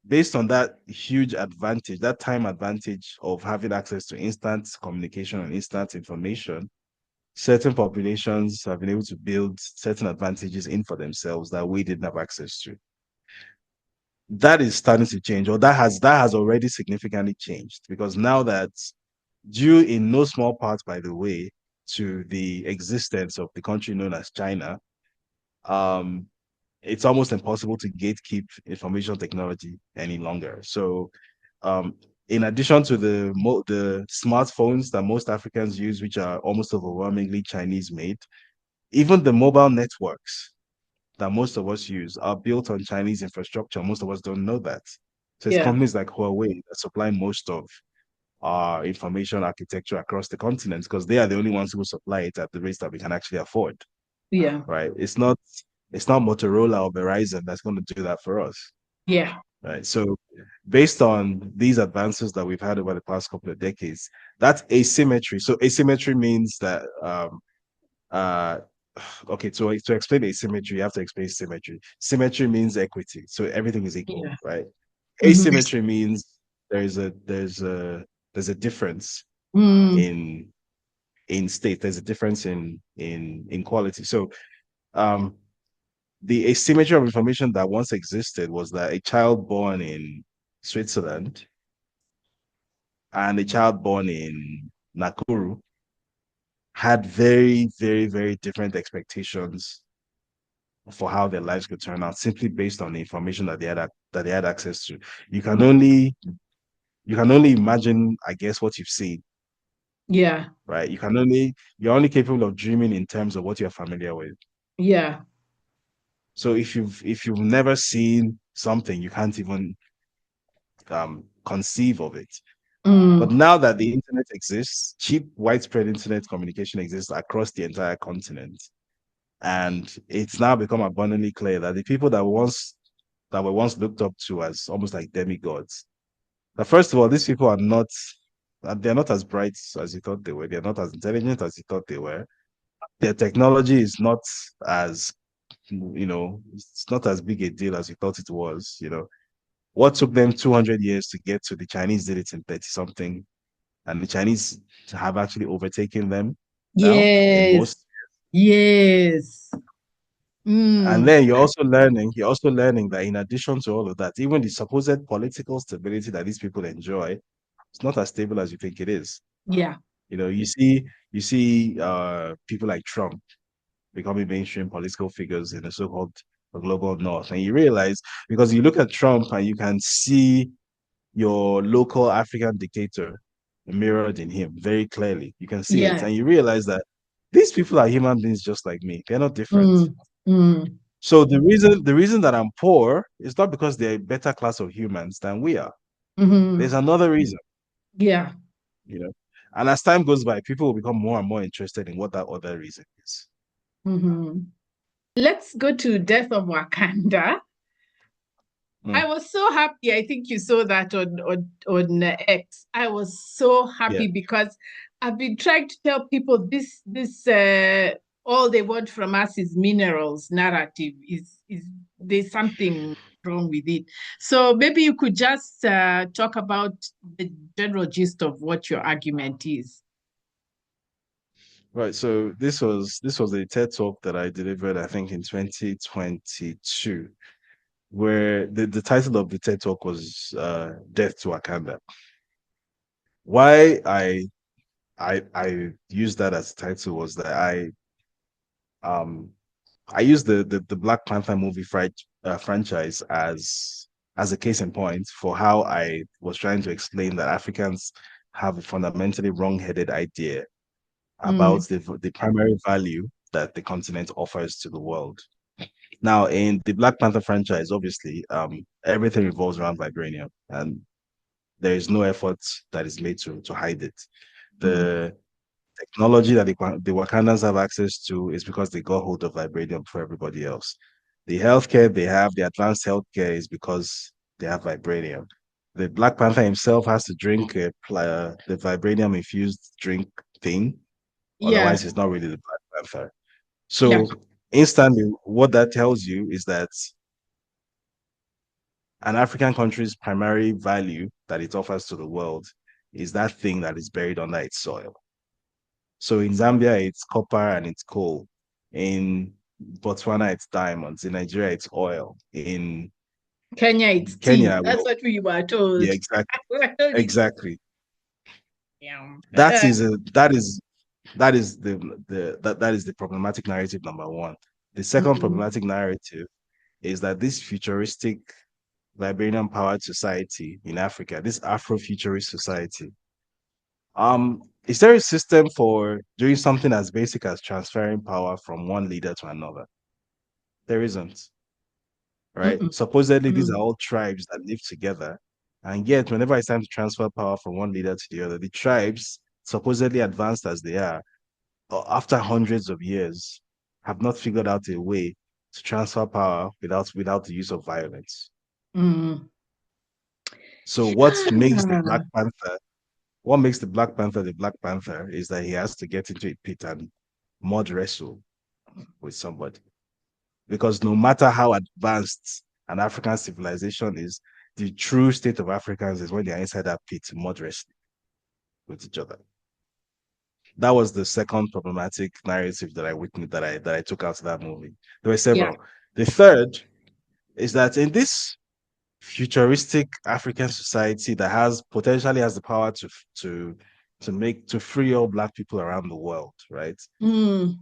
based on that huge advantage, that time advantage of having access to instant communication and instant information, certain populations have been able to build certain advantages in for themselves that we didn't have access to. That is starting to change, or that has already significantly changed because now that due in no small part, by the way, to the existence of the country known as China, um, it's almost impossible to gatekeep information technology any longer. So, in addition to the smartphones that most Africans use, which are almost overwhelmingly Chinese made, even the mobile networks that most of us use are built on Chinese infrastructure. Most of us don't know that. So it's Yeah. companies like Huawei that supply most of our information architecture across the continent because they are the only ones who supply it at the rates that we can actually afford. Yeah. Right? It's not Motorola or Verizon that's going to do that for us. Yeah. Right. So based on these advances that we've had over the past couple of decades, that's asymmetry. So asymmetry means that uh okay, to explain asymmetry, you have to explain symmetry. Symmetry means equity. So everything is equal, Yeah. right? Mhm. Asymmetry means there's a difference Mm. in state. There's a difference in quality. So um the asymmetry of information that once existed was that a child born in Switzerland and a child born in Nakuru had very, very, very different expectations for how their lives could turn out simply based on the information that they had access to. You can Mm. only you can only imagine, I guess, what you've seen, Yeah. right? You're only capable of dreaming in terms of what you're familiar with. Yeah. So if you've never seen something, you can't even conceive of it. But Mm. now that the internet exists, cheap, widespread internet communication exists across the entire continent. And it's now become abundantly clear that the people that were once looked up to as almost like demigods. Now, first of all, these people are not they're not as bright as you thought they were. They're not as intelligent as you thought they were. Their technology is not as it's not as big a deal as you thought it was. What took them 200 years to get to, the Chinese did it in 30 something, and the Chinese have actually overtaken them now in Yes. most. Yes. And Mm. then you're also learning that in addition to all of that, even the supposed political stability that these people enjoy, it's not as stable as you think it is. Yeah. You see people like Trump becoming mainstream political figures in the so-called global north. And you realize, because you look at Trump and you can see your local African dictator mirrored in him very clearly. You can see it. Yeah. And you realize that these people are human beings just like me. They're not different. Mm. Mm. So the reason that I'm poor is not because they're a better class of humans than we are. There's Mm-hmm. another reason, Yeah. you know. And as time goes by, people will become more and more interested in what that other reason is. Mm-hmm. Let's go to Death of Wakanda. I Mm, was so happy. I think you saw that on X. I was so yeah. happy because I've been trying to tell people this all they want from us is minerals narrative is there's something wrong with it. So maybe you could just talk about the general gist of what your argument is. Right. So this was a TED talk that I delivered, I think, in 2022, where the title of the TED talk was Death to Wakanda. Why I used that as a title was that um I used the Black Panther movie franchise as a case in point for how I was trying to explain that Africans have a fundamentally wrong-headed idea about Mm, the primary value that the continent offers to the world. Now, in the Black Panther franchise, obviously, everything revolves around vibranium, and there is no effort that is made to hide it. mm. The technology that the Wakandans have access to is because they got hold of vibranium for everybody else. The healthcare they have, the advanced healthcare, is because they have vibranium. The Black Panther himself has to drink the vibranium infused drink thing. Otherwise, Yeah, he's not really the Black Panther. yeah. So instantly, what that tells you is that an African country's primary value that it offers to the world is that thing that is buried under its soil. So in Zambia, it's copper and it's coal. In Botswana, it's diamonds. In Nigeria, it's oil. In Kenya, it's tea. Kenya, That's what we were told. yeah, exactly, We were told it's exactly. yeah. That is a that is that is the problematic narrative number one. The second Mm, problematic narrative is that this futuristic Liberian powered society in Africa, this Afrofuturist society, is there a system for doing something as basic as transferring power from one leader to another? There isn't, right? mm-mm, Supposedly, these are mm, all tribes that live together. And yet, whenever it's time to transfer power from one leader to the other, the tribes, supposedly advanced as they are, after hundreds of years, have not figured out a way to transfer power without the use of violence. mm. So Yeah. what makes the Black Panther is that he has to get into a pit and mud wrestle with somebody. Because no matter how advanced an African civilization is, the true state of Africans is when they're inside that pit mud wrestling with each other. That was the second problematic narrative that I witnessed that I took out of that movie. There were Yeah. several. The third is that in this futuristic African society that has potentially has the power to free all black people around the world, right? Mm,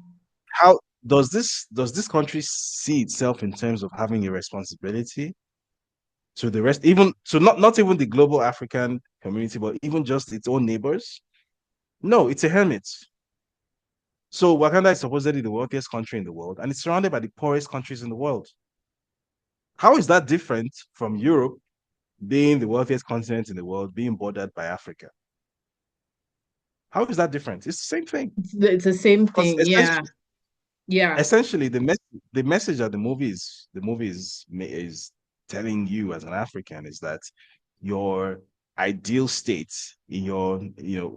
How does this country see itself in terms of having a responsibility? to the rest, even to not even the global African community, but even just its own neighbors? No, it's a hermit. So Wakanda is supposedly the wealthiest country in the world, and it's surrounded by the poorest countries in the world. How is that different from Europe being the wealthiest continent in the world, being bordered by Africa? How is that different? It's the same thing. It's the same Because thing. Yeah. Yeah. essentially the message that the movie is telling you as an African is that your ideal state in your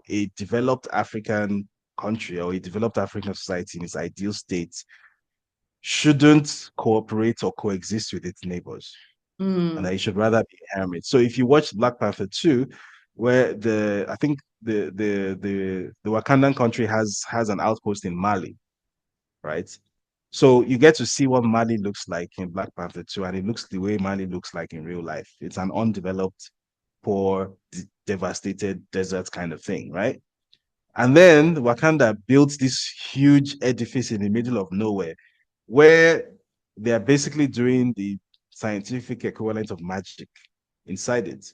a developed African country or a developed African society in its ideal state shouldn't cooperate or coexist with its neighbors, and Mm. that it should rather be a hermit. So if you watch Black Panther 2, where the I think the Wakandan country has an outpost in Mali, right? So you get to see what Mali looks like in Black Panther 2, and it looks the way Mali looks like in real life. It's an undeveloped, poor, devastated desert kind of thing, right? And then Wakanda built this huge edifice in the middle of nowhere where they are basically doing the scientific equivalent of magic inside it.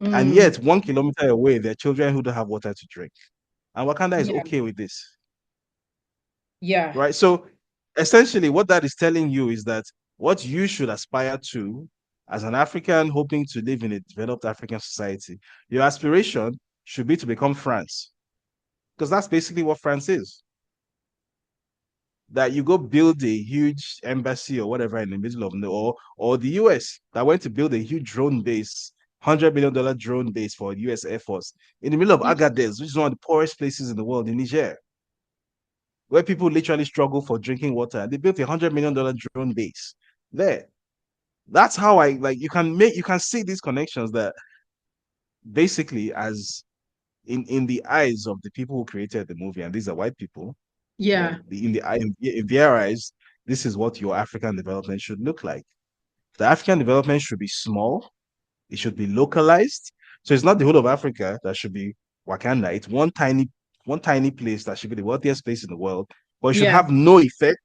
And Mm. yet, 1 kilometer away, there are children who don't have water to drink. And Wakanda is Yeah. okay with this, Yeah. right? So essentially, what that is telling you is that what you should aspire to as an African hoping to live in a developed African society, your aspiration should be to become France, because that's basically what France is. That you go build a huge embassy or whatever in the middle of or the US that went to build a huge drone base, $100 million drone base for the US Air Force in the middle of Y- Agadez, which is one of the poorest places in the world in Niger, where people literally struggle for drinking water. They built $100 million drone base there. That's how I like you can see these connections that basically as in the eyes of the people who created the movie, and these are white people, Yeah. in their eyes, this is what your African development should look like. The African development should be small, it should be localized. So it's not the whole of Africa that should be Wakanda. It's one tiny place that should be the wealthiest place in the world, but it should Yeah. have no effect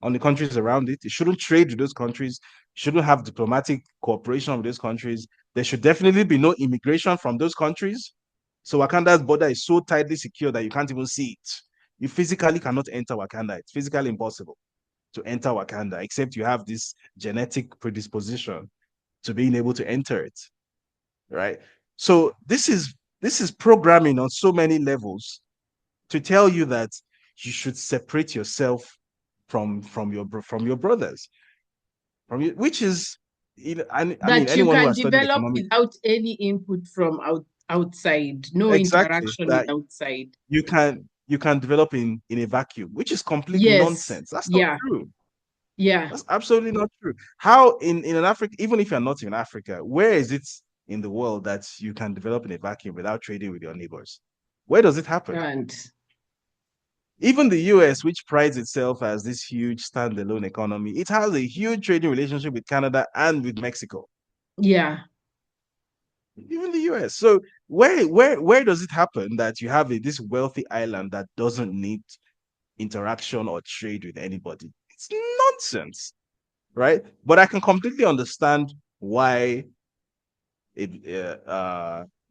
on the countries around it. It shouldn't trade with those countries, shouldn't have diplomatic cooperation with those countries. There should definitely be no immigration from those countries. So Wakanda's border is so tightly secure that you can't even see it. You physically cannot enter Wakanda. It's physically impossible to enter Wakanda, except you have this genetic predisposition to being able to enter it, right? So this is programming on so many levels to tell you that you should separate yourself from your brothers, which is, I mean, That you anyone who can has studied develop economics, without any input from outside, no exactly interaction with that outside. you can develop in a vacuum, which is complete Yes. nonsense. That's not Yeah. true. Yeah. That's absolutely not true. How in an Africa, even if you're not in Africa, where is it in the world that you can develop in a vacuum without trading with your neighbors? Where does it happen? And Even the US, which prides itself as this huge standalone economy, it has a huge trading relationship with Canada and with Mexico. yeah. Even the US. So where does it happen that you have this wealthy island that doesn't need interaction or trade with anybody? It's nonsense, right? But I can completely understand why it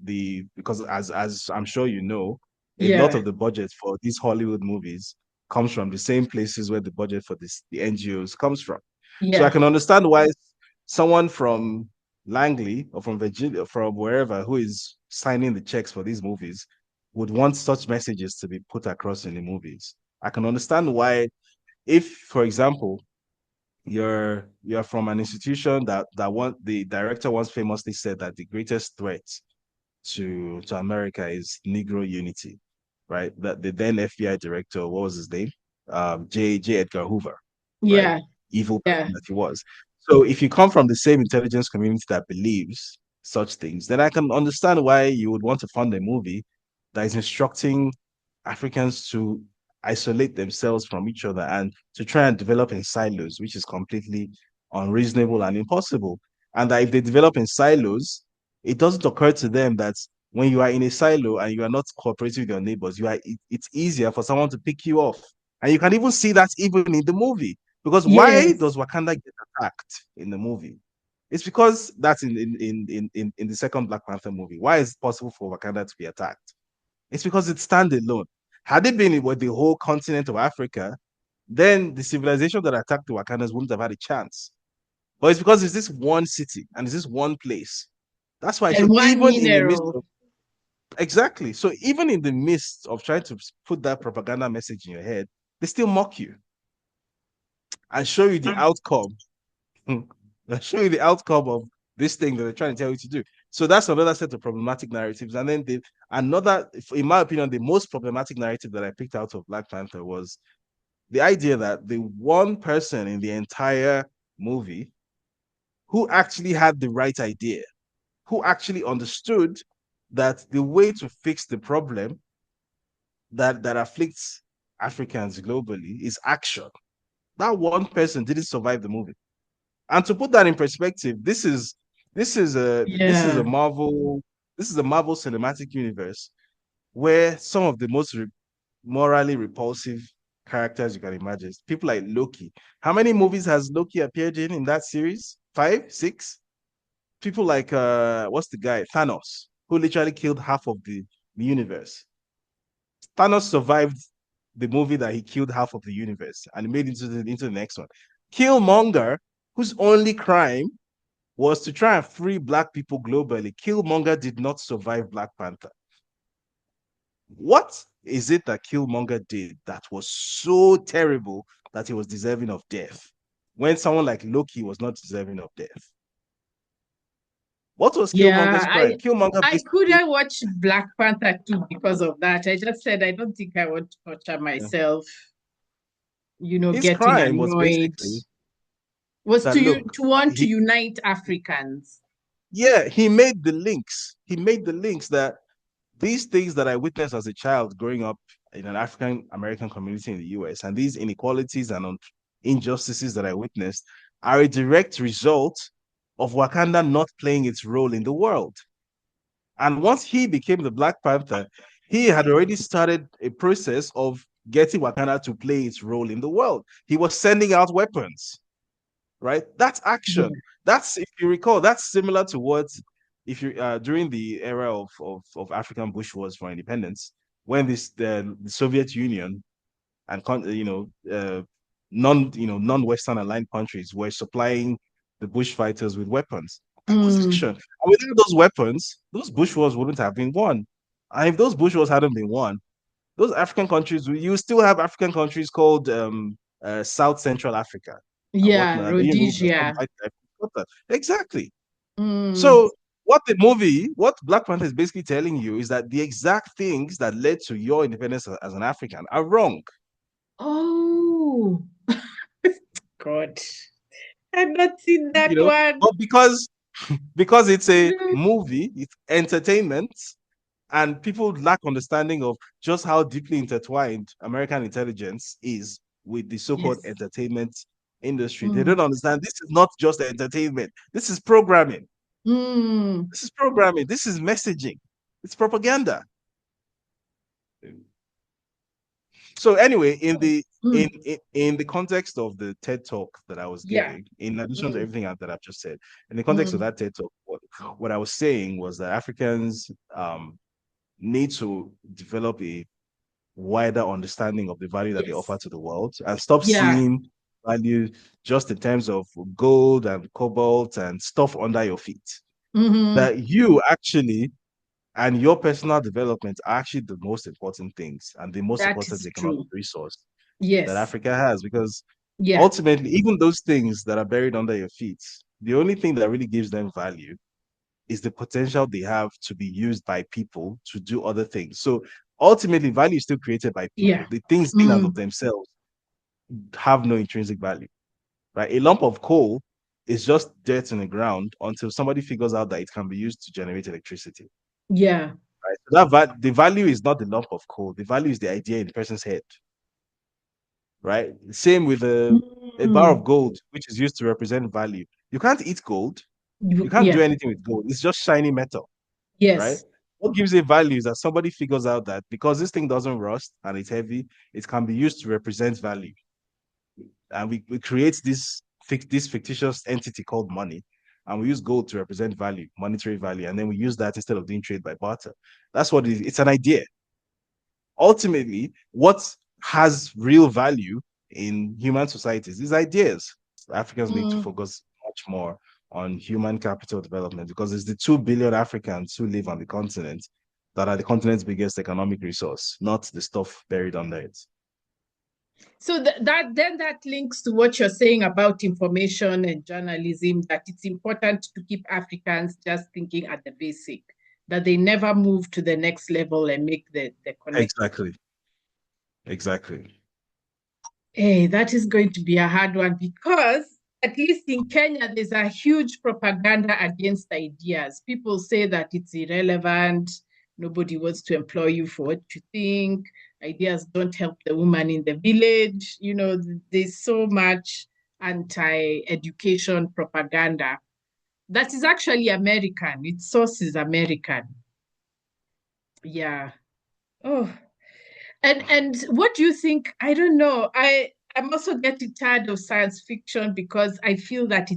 the because as I'm sure you know, a lot Yeah. of the budget for these Hollywood movies comes from the same places where the budget for the NGOs comes from. So I Yeah. can understand why someone from Langley or from Virginia, from wherever, who is signing the checks for these movies would want such messages to be put across in the movies. I can understand why, if, for example, you're from an institution that the director once famously said that the greatest threat to America is Negro unity, right? That the then FBI director, what was his name? J. Edgar Hoover, right? Yeah. Evil Yeah. person that he was. So if you come from the same intelligence community that believes such things, then I can understand why you would want to fund a movie that is instructing Africans to isolate themselves from each other and to try and develop in silos, which is completely unreasonable and impossible. And that if they develop in silos, it doesn't occur to them that when you are in a silo and you are not cooperating with your neighbors, it's easier for someone to pick you off. And you can even see that even in the movie. Because why Yes. does Wakanda get attacked in the movie? It's because that's in the second Black Panther movie. Why is it possible for Wakanda to be attacked? It's because it's standalone. Had it been with the whole continent of Africa, then the civilization that attacked the Wakandas wouldn't have had a chance. But it's because it's this one city and it's this one place. That's why. So And one even in the midst mineral. of exactly, so even in the midst of trying to put that propaganda message in your head, they still mock you and show you the outcome. And show you the outcome of this thing that they're trying to tell you to do. So that's another set of problematic narratives. And then another, in my opinion, the most problematic narrative that I picked out of Black Panther was the idea that the one person in the entire movie who actually had the right idea, who actually understood that the way to fix the problem that afflicts Africans globally is action. That one person didn't survive the movie. And to put that in perspective, this is a Yeah. Marvel cinematic universe where some of the most morally repulsive characters you can imagine, people like Loki. How many movies has Loki appeared in that series? Five, six? People like what's the guy? Thanos, who literally killed half of the universe. Thanos survived the movie that he killed half of the universe and he made into the next one. Killmonger, whose only crime was to try and free Black people globally. Killmonger did not survive Black Panther. What is it that Killmonger did that was so terrible that he was deserving of death when someone like Loki was not deserving of death? What was Yeah. Killmonger's crime? Killmonger I basically, couldn't watch Black Panther 2 because of that. I just said I don't think I want to torture yeah. myself, His getting crime was annoyed. basically Was that look, to want to he unite Africans. yeah, he made the links. He made the links that these things that I witnessed as a child growing up in an African American community in the US and these inequalities and injustices that I witnessed are a direct result of Wakanda not playing its role in the world. And once he became the Black Panther, he had already started a process of getting Wakanda to play its role in the world. He was sending out weapons, right? That's Yeah. action. That's, if you recall, that's similar to what, if you during the era of African Bush Wars for independence, when the Soviet Union and non-Western aligned countries were supplying the bush fighters with weapons. That was Mm, action. And without those weapons, those bush wars wouldn't have been won. And if those bush wars hadn't been won, those African countries, you still have African countries called South Central Africa and yeah, whatnot. You know, Rhodesia. exactly. Mm, So what Black Panther is basically telling you is that the exact things that led to your independence as an African are wrong. oh, God. I've not seen that You know, one. but because it's a No. movie, it's entertainment, and people lack understanding of just how deeply intertwined American intelligence is with the so-called Yes. entertainment industry. They don't Mm, understand this is not just entertainment. This is programming. mm, This is programming. This is messaging. It's propaganda. So anyway, mm, in the context of the TED talk that I was yeah. giving, in addition to Mm, everything that I've just said, in the context of mm, that TED talk, what I was saying was that Africans need to develop a wider understanding of the value that they yes. offer to the world and stop Yeah. seeing value just in terms of gold and cobalt and stuff under your feet. Mm-hmm. That you actually and your personal development are actually the most important things and the most That important is economic true. resource that Yes. Africa has. Because Yeah. ultimately, even those things that are buried under your feet, the only thing that really gives them value is the potential they have to be used by people to do other things. So ultimately, value is still created by Yeah. people. The things in and of Mm, themselves have no intrinsic value, right? A lump of coal is just dirt in the ground until somebody figures out that it can be used to generate electricity. yeah. Right? So the value is not the lump of coal. The value is the idea in the person's head, right? Same with a bar of Mm, gold, which is used to represent value. You can't eat gold. You can't do yeah. anything with gold. It's just shiny metal, right? Yes. What gives it value is that somebody figures out that because this thing doesn't rust and it's heavy, it can be used to represent value. And we create this fictitious entity called money. and we use gold to represent value, monetary value, and then we use that instead of doing trade by barter. That's what it is. It's an idea. Ultimately, what has real value in human societies is ideas. Africans need to Mm. focus much more on human capital development because it's the 2 billion Africans who live on the continent that are the continent's biggest economic resource, not the stuff buried under it. So that links to what you're saying about information and journalism, that it's important to keep Africans just thinking at the basic, that they never move to the next level and make the connect. Exactly. Exactly. Hey, that is going to be a hard one because at least in Kenya, there's a huge propaganda against ideas. People say that it's irrelevant. Nobody wants to employ you for what you think. Ideas don't help the woman in the village. There's so much anti-education propaganda. That is actually American. Its source is American. Yeah. Oh, and what do you think? I don't know. I'm also getting tired of science fiction because I feel that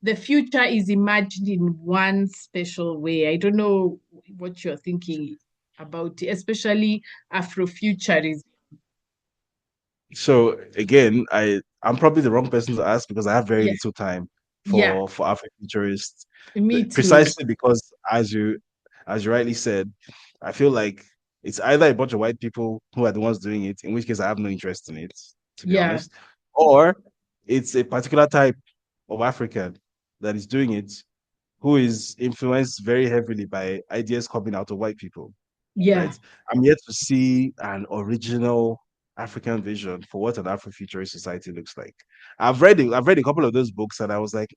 the future is imagined in one special way. I don't know what you're thinking about it, especially Afrofuturism. So again, I'm probably the wrong person to ask because I have very Yeah, little time yeah, for Afrofuturists, me too. precisely because as you rightly said, I feel like it's either a bunch of white people who are the ones doing it, in which case I have no interest in it, to be Yeah, honest, or it's a particular type of African that is doing it who is influenced very heavily by ideas coming out of white people, yeah, right? I'm yet to see an original African vision for what an Afrofuturist society looks like. I've read a couple of those books and I was like,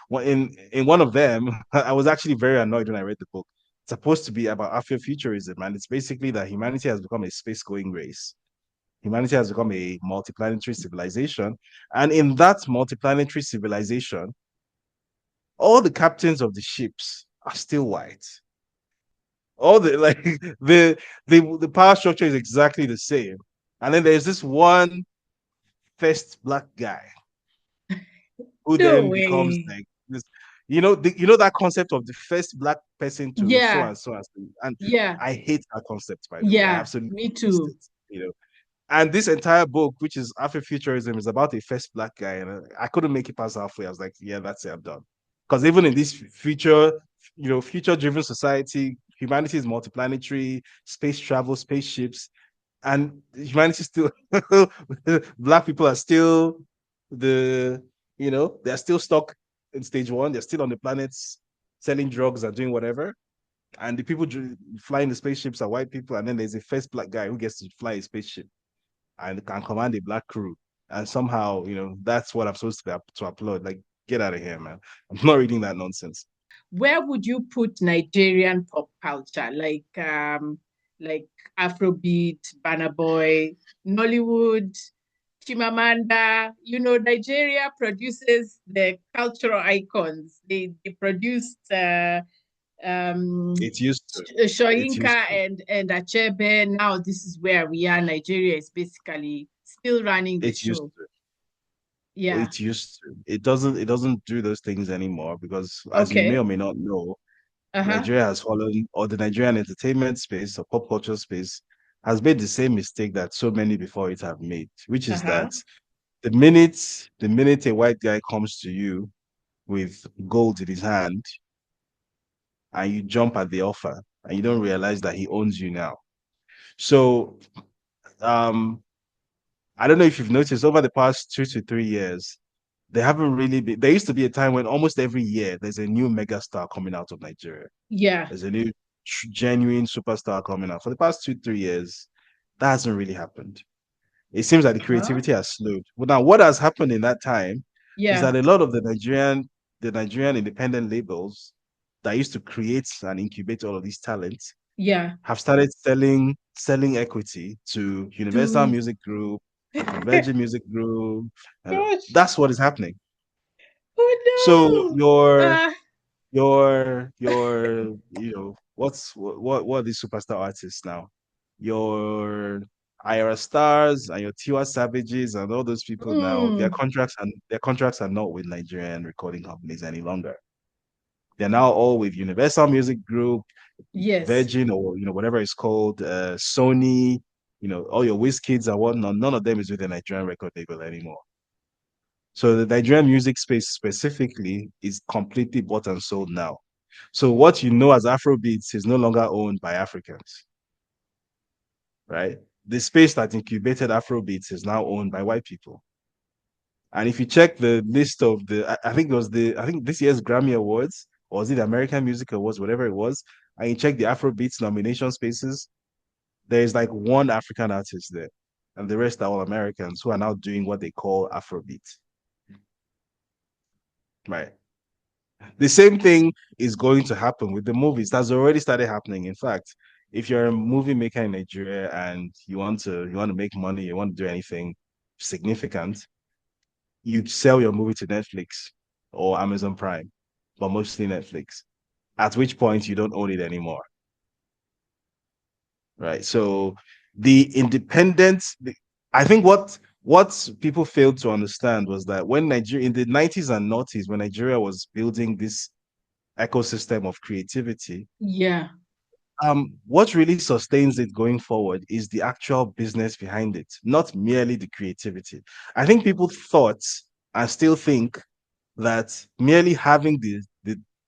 Well, in one of them, I was actually very annoyed when I read the book. It's supposed to be about Afrofuturism, and it's basically that humanity has become a space-going race. Humanity has become a multiplanetary civilization, and in that multiplanetary civilization, all the captains of the ships are still white. All the like the power structure is exactly the same. And then there's this one first black guy who no then becomes way. like this, that concept of the first black person to so Yeah, and so and so. And yeah, I hate that concept, by the way. I yeah, absolutely me hate too. it. And this entire book, which is Afrofuturism, is about a first black guy. And I couldn't make it past halfway. I was like, yeah, that's it, I'm done. Because even in this future driven society, humanity is multiplanetary, space travel, spaceships, and humanity still, black people are still the, they're still stuck in stage one. They're still on the planets selling drugs and doing whatever. And the people flying the spaceships are white people. And then there's a first black guy who gets to fly a spaceship and can command a black crew. And somehow, that's what I'm supposed to applaud. Like, get out of here, man. I'm not reading that nonsense. Where would you put Nigerian pop culture? Like Afrobeat, Burna Boy, Nollywood, Chimamanda. Nigeria produces the cultural icons. They produced um It used to. It used Shoyinka to. and Achebe. Now this is where we are. Nigeria is basically still running the It used show. to. Yeah. It used to. It doesn't do those things anymore because, as you may Okay. or may not know, Uh-huh. Nigeria has fallen, or the Nigerian entertainment space or pop culture space has made the same mistake that so many before it have made, which is Uh-huh. that the minute a white guy comes to you with gold in his hand and you jump at the offer and you don't realize that he owns you now. So um I don't know if you've noticed over the past 2 to 3 years, they haven't really been. There used to be a time when almost every year there's a new megastar coming out of Nigeria. Yeah. There's a new genuine superstar coming out. For the past 2 3 years, that hasn't really happened. It seems that the Uh-huh. creativity has slowed. But now, what has happened in that time is Yeah. that a lot of the Nigerian independent labels that used to create and incubate all of these talents Yeah. have started selling equity to Universal To Music Group, to Virgin Music Group, and gosh. that's what is happening. So Oh no. what are these superstar artists now? Your Ira Stars and your Tiwa Savages and all those people now, their Mm, contracts are not with Nigerian recording companies any longer. They're now all with Universal Music Group, Yes. Virgin, or whatever it's called, Sony, all your Kids and whatnot. None of them is with the Nigerian record label anymore. So the Nigerian music space specifically is completely bought and sold now. So what you know as Afrobeats is no longer owned by Africans, right? The space that incubated Afrobeats is now owned by white people. And if you check the list of I think it was I think this year's Grammy Awards, or was it the American Music Awards, whatever it was, and you check the Afrobeats nomination spaces, there is like one African artist there, and the rest are all Americans who are now doing what they call Afrobeat. Right. The same thing is going to happen with the movies. That's already started happening. In fact, if you're a movie maker in Nigeria and you want to make money, you want to do anything significant, you sell your movie to Netflix or Amazon Prime, but mostly Netflix. At which point you don't own it anymore. Right. So the independence, I think what people failed to understand was that when Nigeria in the 90s and noughties, when Nigeria was building this ecosystem of creativity, Yeah. what really sustains it going forward is the actual business behind it, not merely the creativity. I think people thought and still think that merely having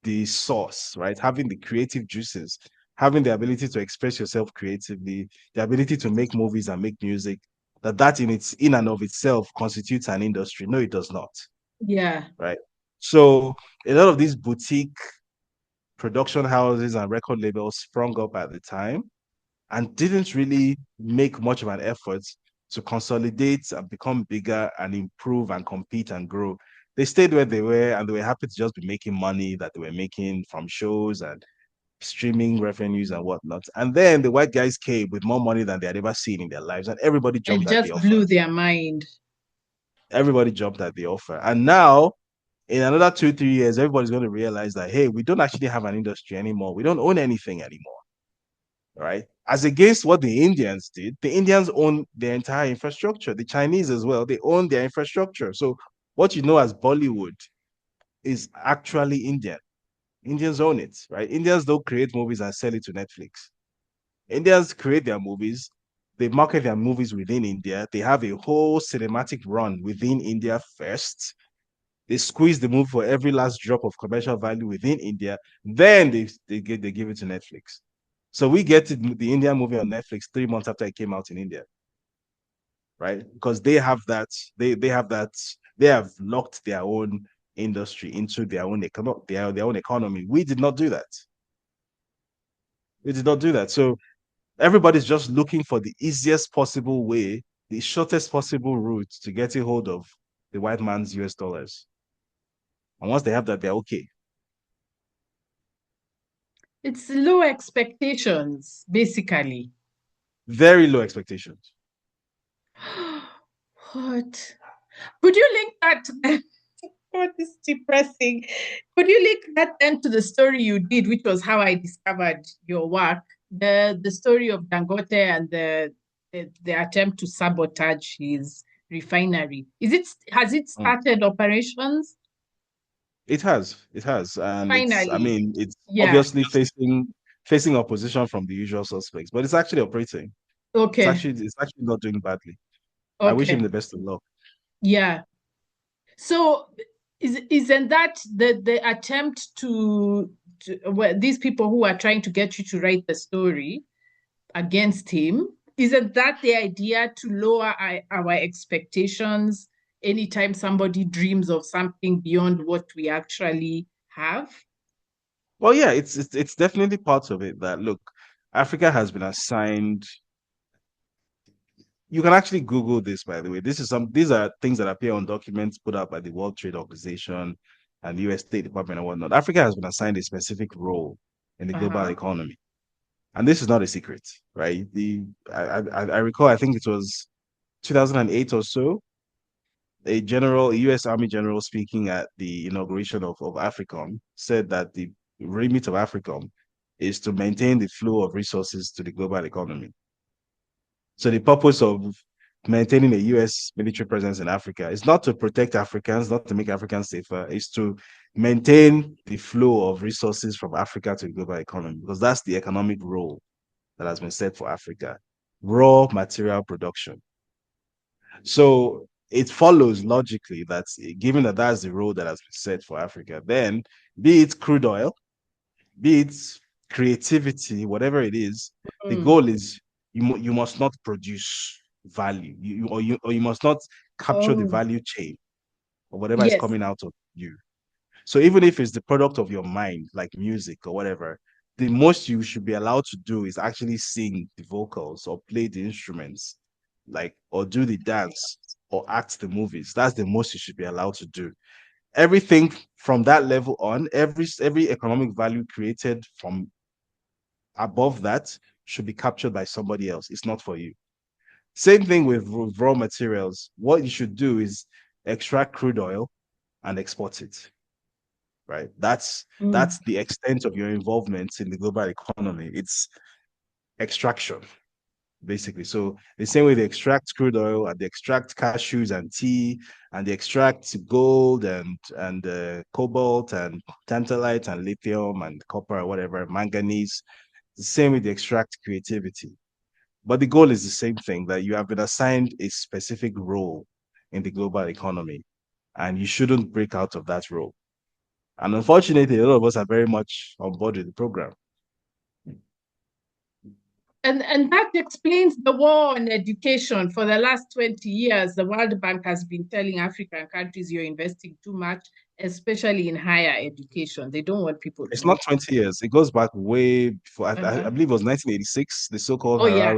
the source, right, having the creative juices, having the ability to express yourself creatively, the ability to make movies and make music, that in and of itself constitutes an industry. No, it does not, Yeah. right? So a lot of these boutique production houses and record labels sprung up at the time and didn't really make much of an effort to consolidate and become bigger and improve and compete and grow. They stayed where they were and they were happy to just be making money that they were making from shows and streaming revenues and whatnot. And then the white guys came with more money than they had ever seen in their lives, and everybody And jumped at the just offer. blew their mind. Everybody jumped at the offer. And now, in another 2, 3 years, everybody's going to realize that, hey, we don't actually have an industry anymore. We don't own anything anymore, right? As against what the Indians did, the Indians own their entire infrastructure. The Chinese as well, they own their infrastructure. So what you know as Bollywood is actually Indian. Indians own it, right? Indians don't create movies and sell it to Netflix. Indians create their movies, they market their movies within India. They have a whole cinematic run within India first. They squeeze the movie for every last drop of commercial value within India. Then they give it to Netflix. So we get the Indian movie on Netflix 3 months after it came out in India, right? Because they have that, they have locked their own industry into their own economy. We did not do that. We did not do that. So everybody's just looking for the easiest possible way, the shortest possible route to get a hold of the white man's US dollars. And once they have that, they're okay. It's low expectations, basically. Very low expectations. What? Could you link that? What is depressing? Could you link that then to the story you did, which was how I discovered your work? The story of Dangote and the attempt to sabotage his refinery. Has it Mm. started operations? It has, and I Finally. mean, it's Yeah. obviously facing opposition from the usual suspects, but it's actually operating. Okay. It's actually not doing badly. I wish him Okay. the best of luck. Yeah. So isn't that the attempt to well, these people who are trying to get you to write the story against him, isn't that the idea to lower our expectations anytime somebody dreams of something beyond what we actually have? Well, yeah, it's definitely part of it that look, Africa has been assigned. You can actually Google this, by the way. These are things that appear on documents put out by the World Trade Organization and the US State Department and whatnot. Africa has been assigned a specific role in the global Uh-huh. economy. And this is not a secret, right? I recall, I think it was 2008 or so, a US Army general speaking at the inauguration of AFRICOM said that the remit of AFRICOM is to maintain the flow of resources to the global economy. So the purpose of maintaining a US military presence in Africa is not to protect Africans, not to make Africans safer, is to maintain the flow of resources from Africa to the global economy, because that's the economic role that has been set for Africa, raw material production. So it follows logically that given that that's the role that has been set for Africa, then be it crude oil, be it creativity, whatever it is, the Mm. goal is you must not produce value, or you must not capture the Oh, value chain or whatever is yes. coming out of you. So even if it's the product of your mind, like music or whatever, the most you should be allowed to do is actually sing the vocals or play the instruments, like, or do the dance or act the movies. That's the most you should be allowed to do. Everything from that level on, every economic value created from above that should be captured by somebody else. It's not for you. Same thing with raw materials. What you should do is extract crude oil and export it, right? That's Mm. the extent of your involvement in the global economy. It's extraction, basically. So the same way they extract crude oil and they extract cashews and tea and they extract gold and cobalt and tantalite and lithium and copper or whatever, manganese. The same way they extract creativity. But the goal is the same thing, that you have been assigned a specific role in the global economy and you shouldn't break out of that role. And unfortunately, a lot of us are very much on board with the program. And that explains the war on education. For the last 20 years, the World Bank has been telling African countries you're investing too much, especially in higher education. They don't want people It's not to. 20 years. It goes back way before. I Uh-huh. believe it was 1986, the so-called Oh, yeah.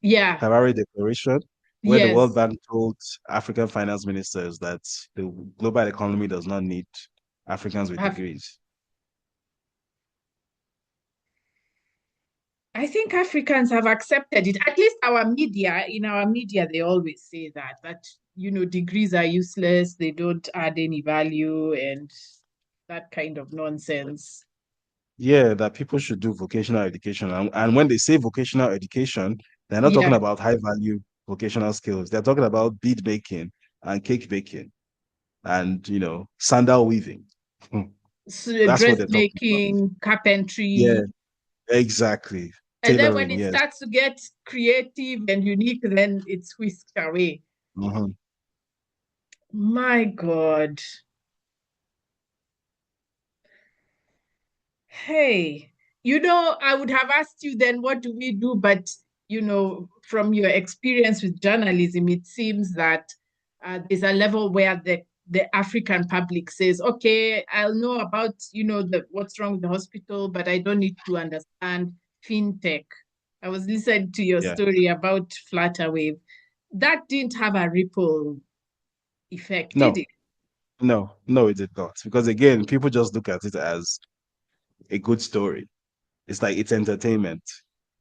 Yeah. Harare Declaration, where the World Yes. Bank told African finance ministers that the global economy does not need Africans with Af- degrees. I think Africans have accepted it. At least in our media, they always say that degrees are useless, they don't add any value, and that kind of nonsense. Yeah, that people should do vocational education. And when they say vocational education, they're not talking Yeah. about high value vocational skills. They're talking about bead baking and cake baking and, sandal weaving. Hmm. That's what they're talking about. Dressmaking, Yeah, carpentry. exactly. And then when Tailoring, it yes. starts to get creative and unique, then it's whisked away. Mhm. My God. Hey, I would have asked you then, what do we do? But, from your experience with journalism, it seems that there's a level where the African public says, okay, I'll know about, what's wrong with the hospital, but I don't need to understand fintech. I was listening to your Yeah. story about Flutterwave. That didn't have a ripple effect, did No, it? no, it did not. Because again, people just look at it as a good story. It's like it's entertainment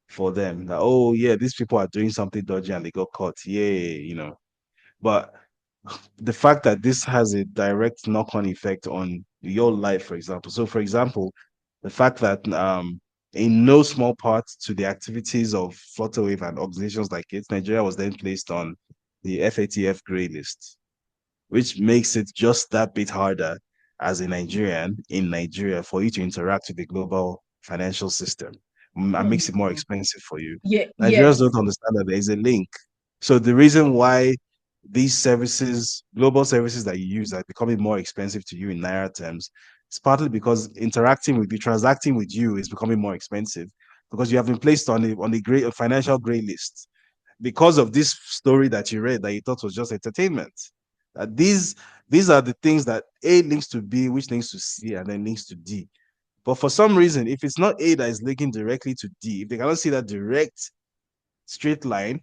for them. That, oh yeah, these people are doing something dodgy and they got caught. Yay. But the fact that this has a direct knock-on effect on your life, for example. So, for example, the fact that in no small part to the activities of Flutterwave and organizations like it, Nigeria was then placed on the FATF grey list, which makes it just that bit harder as a Nigerian in Nigeria for you to interact with the global financial system, and makes it more Mhm. expensive for you. Yeah, Nigerians yes. don't understand that there is a link. So the reason why these services, global services that you use, are becoming more expensive to you in naira terms, it's partly because transacting with you is becoming more expensive because you have been placed on the gray financial gray list because of this story that you read that you thought was just entertainment. These are the things that A links to B, which links to C, and then links to D. But for some reason, if it's not A that is linking directly to D, if they cannot see that direct straight line,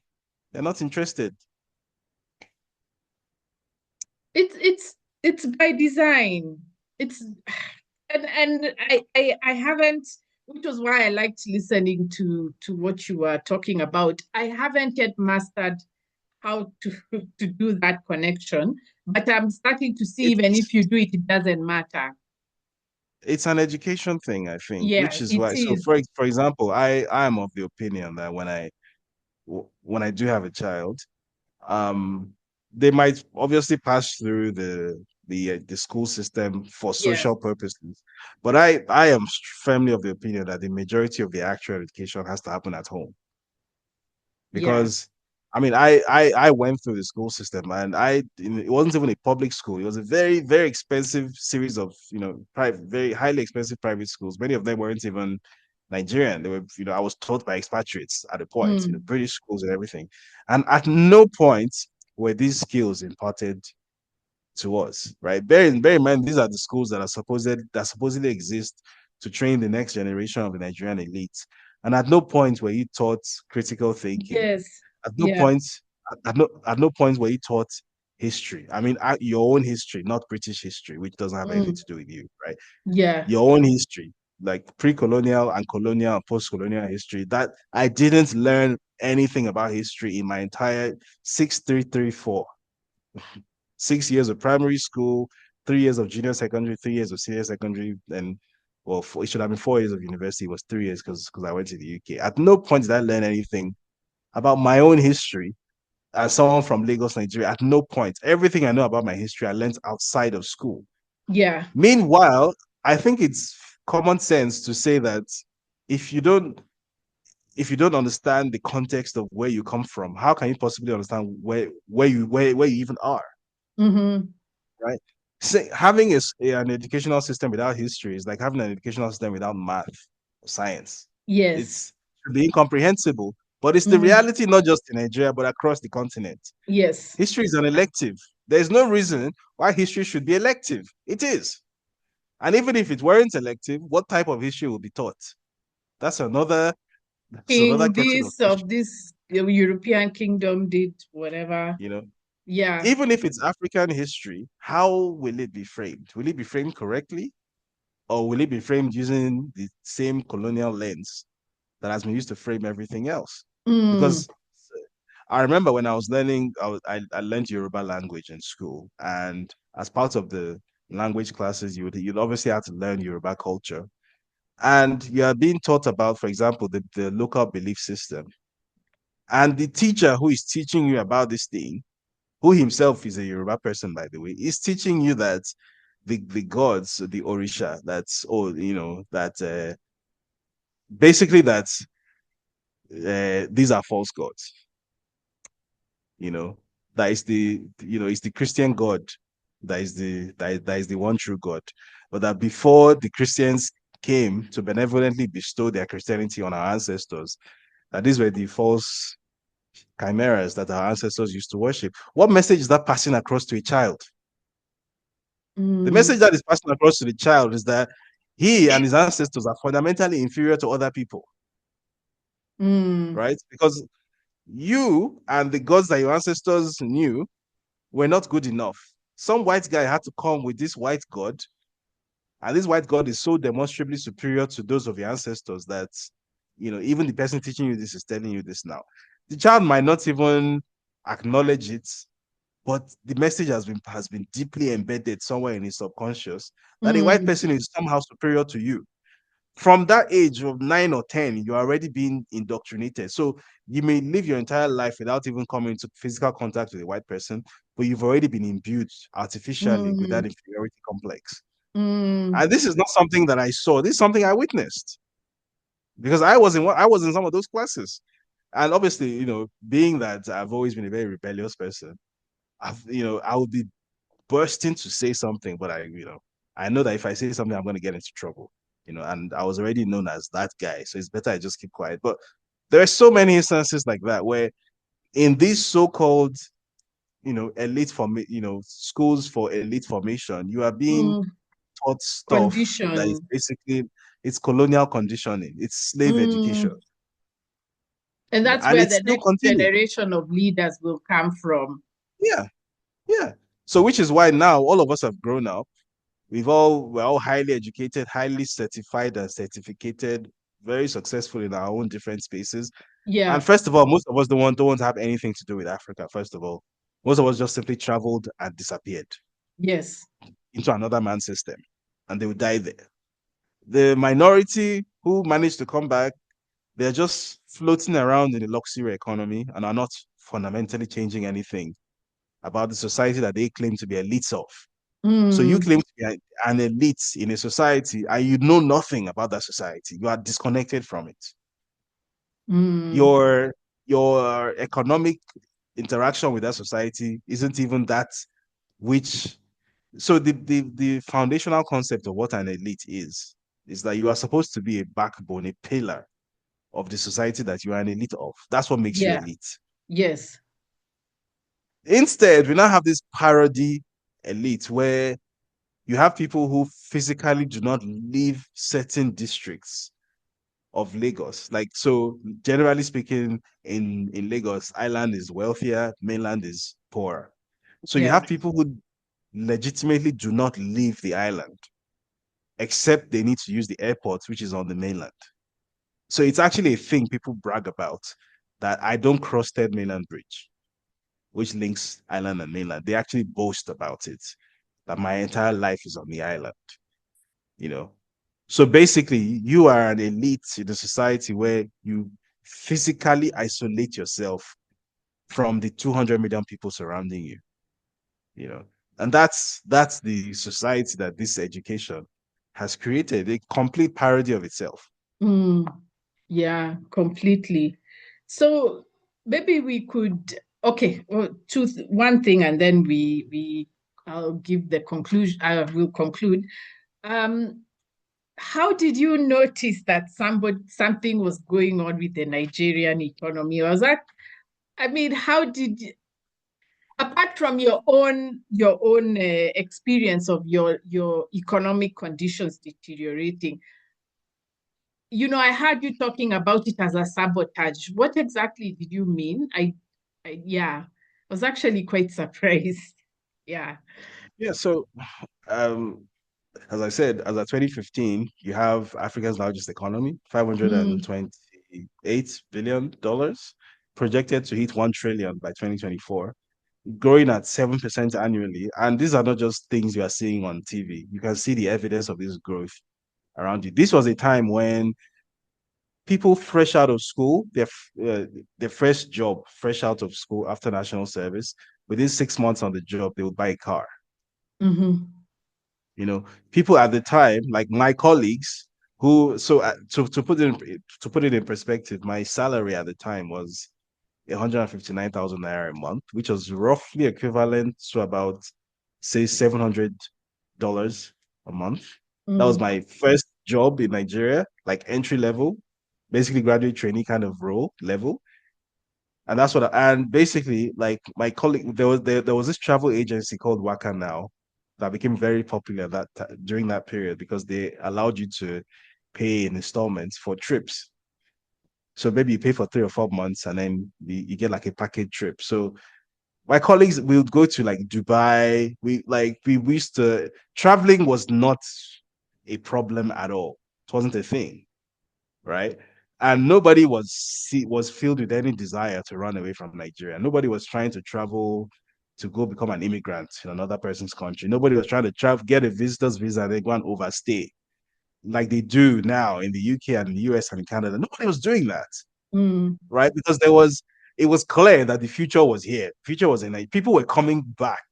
they're not interested. It's by design. It's and I haven't, which was why I liked listening to what you were talking about. I haven't yet mastered how to to do that connection, but I'm starting to see even It's if you do it, it doesn't matter. it's an education thing, I think, Yeah, which is it why. So, is. for example, I am of the opinion that when I do have a child, um, they might obviously pass through the school system for Yes. social purposes. But I am firmly of the opinion that the majority of the actual education has to happen at home, Yeah. because I mean I went through the school system, and it wasn't even a public school. It was a very, very expensive series of, private, very highly expensive private schools. Many of them weren't even Nigerian. They were, I was taught by expatriates at a point, Mm. British schools and everything. And at no point were these skills imparted to us, right? Bear in mind, these are the schools that supposedly exist to train the next generation of the Nigerian elite. And at no point were you taught critical thinking. Yes. At no Yeah. point, at no point were you taught history. I mean, your own history, not British history, which doesn't have anything Mm. to do with you, right? Yeah. Your own history, like pre-colonial and colonial and post-colonial history. That I didn't learn anything about history in my entire 6334 6 years of primary school, 3 years of junior secondary, 3 years of senior secondary, and well, it should have been 4 years of university. It was 3 years because I went to the UK. At no point did I learn anything about my own history as someone from Lagos, Nigeria. At no point. Everything I know about my history, I learned outside of school. Yeah. Meanwhile, I think it's common sense to say that if you don't if you don't understand the context of where you come from, how can you possibly understand where you even are? Mm-hmm. Right? Say, having an educational system without history is like having an educational system without math or science. Yes. It's should be incomprehensible, but it's the Mm. reality not just in Nigeria but across the continent. Yes. History is an elective. There's no reason why history should be elective. It is. And even if it weren't elective, what type of history will be taught? That's another King kettle of this fish, of this European kingdom did whatever. you know. Yeah. Even if it's African history, how will it be framed? Will it be framed correctly? Or will it be framed using the same colonial lens that has been used to frame everything else? Mm. Because I remember when I was learning, I learned Yoruba language in school, and as part of the language classes, you'd obviously have to learn Yoruba culture, and you are being taught about, for example, the local belief system, and the teacher who is teaching you about this thing, who himself is a Yoruba person, by the way, is teaching you that the gods, the Orisha, that's all, that basically that these are false gods, you know, that is it's the Christian God that is the one true God. But that before the Christians came to benevolently bestow their Christianity on our ancestors, that these were the false chimeras that our ancestors used to worship. What message is that passing across to a child? The Mm. message that is passing across to the child is that he and his ancestors are fundamentally inferior to other people, Mm. right? Because you and the gods that your ancestors knew were not good enough. Some white guy had to come with this white god, and this white god is so demonstrably superior to those of your ancestors that, even the person teaching you this is telling you this now. The child might not even acknowledge it, but the message has been deeply embedded somewhere in his subconscious that a white Mm. person is somehow superior to you. From that age of 9 or 10, you're already being indoctrinated. So you may live your entire life without even coming into physical contact with a white person, but you've already been imbued artificially with that Mm. inferiority complex. Mm. And this is not something that I saw. This is something I witnessed because I was in some of those classes. And obviously, being that I've always been a very rebellious person, I would be bursting to say something, but I know that if I say something, I'm going to get into trouble, and I was already known as that guy. So it's better I just keep quiet. But there are so many instances like that where in these so-called, schools for elite formation, you are being Mm. taught stuff that is Condition. basically, it's colonial conditioning, it's slave education, Mm. And that's and where it's the still next continuing. generation of leaders will come from. Yeah, yeah. So which is why now all of us have grown up. We're all highly educated, highly certified and certificated, very successful in our own different spaces. And Yeah. first of all, most of us don't have anything to do with Africa. First of all, most of us just simply traveled and disappeared Yes. into another man's system, and they would die there. The minority who managed to come back, they're just floating around in the luxury economy and are not fundamentally changing anything about the society that they claim to be elites of. So you Mm, claim to be an elite in a society and you know nothing about that society. You are disconnected from it. mm, Your economic interaction with that society isn't even that which so the foundational concept of what an elite is that you are supposed to be a backbone, a pillar of the society that you are an elite of. That's what makes you yeah. elite. Yes. Instead, we now have this parody elite where you have people who physically do not leave certain districts of Lagos. Like, so generally speaking, in Lagos, island is wealthier, mainland is poorer. So you Yeah. have people who legitimately do not leave the island, except they need to use the airport, which is on the mainland. So it's actually a thing people brag about that I don't cross Third Mainland Bridge, which links island and mainland. They actually boast about it, that my entire life is on the island, you know. So basically, you are an elite in a society where you physically isolate yourself from the 200 million people surrounding you, you know. And that's the society that this education has created, a complete parody of itself. Mm, yeah, completely. So maybe we could, okay, well, one thing, and then I'll give the conclusion. I will conclude. Um, how did you notice that something was going on with the Nigerian economy? Was that, I mean, how did, apart from your own experience of your economic conditions deteriorating, I heard you talking about it as a sabotage. What exactly did you mean? Yeah, I was actually quite surprised. Yeah. Yeah, so um, as I said, as of 2015, you have Africa's largest economy, Mm, $528 billion, projected to hit 1 trillion by 2024, growing at 7% annually. And these are not just things you are seeing on TV. You can see the evidence of this growth around you. This was a time when people fresh out of school, their first job, fresh out of school after national service, within 6 months on the job, they would buy a car. hmm You know, people at the time, like my colleagues, who to put it in perspective, my salary at the time was 159,000 naira a month, which was roughly equivalent to about say $700 a month. That was mm, my first job in Nigeria, like entry level, basically graduate trainee kind of role level. And that's and basically, like my colleague, there was this travel agency called Wakanda now that became very popular during that period because they allowed you to pay in installments for trips. So maybe you pay for 3 or 4 months and then you get like a package trip. So my colleagues we would go to like Dubai. We used to traveling was not a problem at all. It wasn't a thing, right? And nobody was filled with any desire to run away from Nigeria. Nobody was trying to travel to go become an immigrant in another person's country. Nobody was trying to travel, get a visitor's visa, and then go and overstay like they do now in the UK and the US and in Canada. Nobody was doing that, mm, right? Because it was clear that the future was here. The future was in it. People were coming back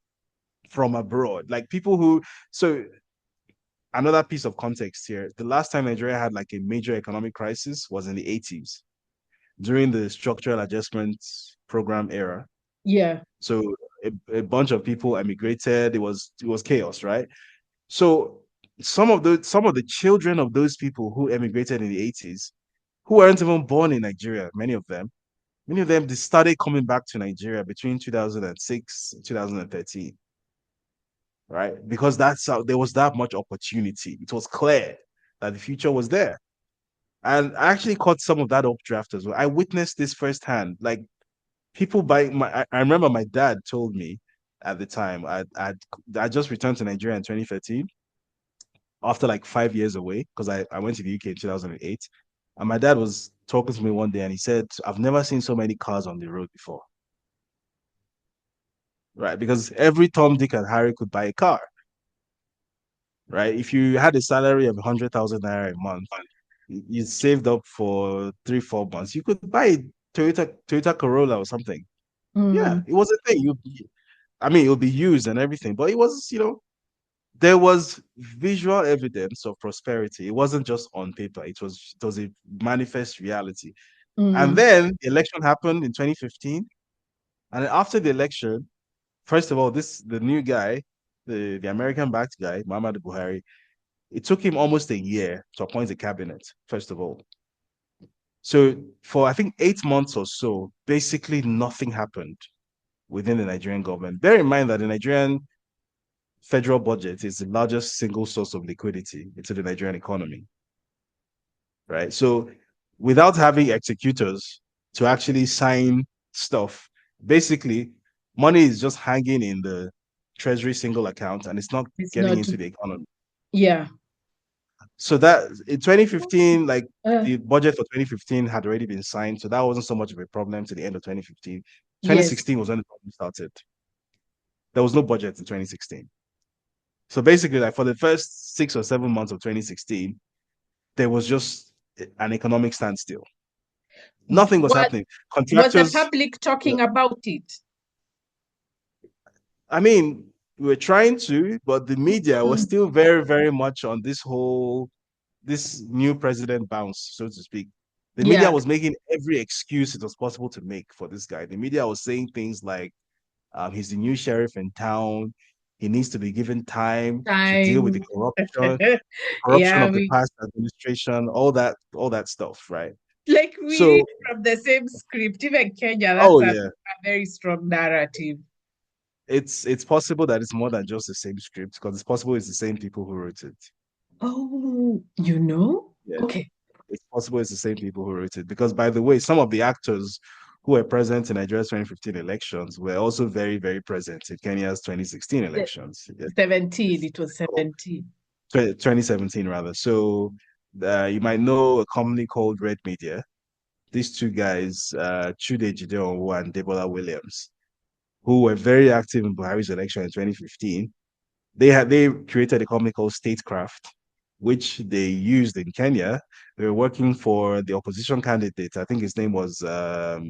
from abroad, like people who. So another piece of context here: the last time Nigeria had like a major economic crisis was in the 80s during the structural adjustment program era. yeah. So a bunch of people emigrated. It was chaos, right? So some of the children of those people who emigrated in the 80s, who weren't even born in Nigeria, many of them they started coming back to Nigeria between 2006 and 2013, right? Because that's how there was that much opportunity. It was clear that the future was there. And I actually caught some of that updraft as well. I witnessed this firsthand. Like people buying I remember my dad told me at the time I just returned to Nigeria in 2013 after like 5 years away because I went to the UK in 2008. And my dad was talking to me one day and he said, I've never seen so many cars on the road before. Right? Because every Tom, Dick, and Harry could buy a car. Right? If you had a salary of 100,000 naira a month, you saved up for 3, 4 months, you could buy a Toyota Corolla or something. Yeah, Mm, it was a thing. I mean, it'll be used and everything, but it was, there was visual evidence of prosperity. It wasn't just on paper. It was a manifest reality. And Mm. then the election happened in 2015. And then after the election, first of all, the new guy, the American backed guy, Muhammadu Buhari, it took him almost a year to appoint a cabinet, first of all. So for I think 8 months or so, basically nothing happened within the Nigerian government. Bear in mind that the Nigerian federal budget is the largest single source of liquidity into the Nigerian economy, right? So without having executors to actually sign stuff, basically money is just hanging in the treasury single account and it's not It's getting not, into the economy. yeah. So that in 2015, like Uh, the budget for 2015 had already been signed. So that wasn't so much of a problem to the end of 2015. yes. 2016 was when the problem started. There was no budget in 2016. So basically, like for the first 6 or 7 months of 2016, there was just an economic standstill. Nothing was What happening. was the Contractors, public uh, talking about it? I mean, we were trying to, but the media was Mm. still very, very much on this new president bounce, so to speak. The media Yeah. was making every excuse it was possible to make for this guy. The media was saying things like, he's the new sheriff in town. He needs to be given time to deal with the Time. corruption Yeah, of the we past administration, all that stuff, right? like we read So, from the same script. Even Kenya, that's oh a yeah, very strong narrative. it's possible that it's more than just the same script because it's possible it's the same people who wrote it. Oh, you know? Yeah. Okay. It's possible it's the same people who wrote it. Because, by the way, some of the actors who were present in Nigeria's 2015 elections were also very, very present in Kenya's 2016 The elections. 17, it was 17. 2017, rather. So, you might know a company called Red Media. These two guys, Chude Gideon and Debola Williams, who were very active in Buhari's election in 2015. They created a company called Statecraft, which they used in Kenya. They were working for the opposition candidate. I think his name was uh,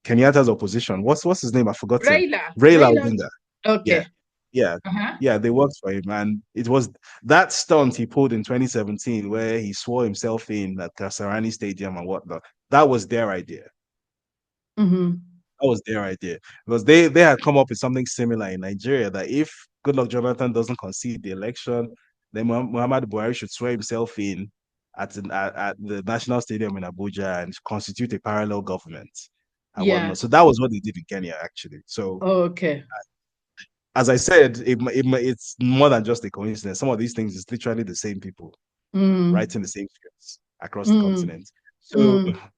Kenyatta's opposition. What's his name? I've forgotten. Raila. Raila Raila. Odinga. Yeah, Okay. yeah, Uh-huh. yeah. They worked for him, and it was that stunt he pulled in 2017 where he swore himself in at Kasarani Stadium and whatnot. That was their idea. Mm-hmm. That was their idea because they had come up with something similar in Nigeria that if Goodluck Jonathan doesn't concede the election, then Muhammad Buhari should swear himself in at the National Stadium in Abuja and constitute a parallel government and Yeah. whatnot. So that was what they did in Kenya actually. So Okay. as I said, it's more than just a coincidence. Some of these things is literally the same people Mm. writing the same scripts across the Mm. continent. So Mm.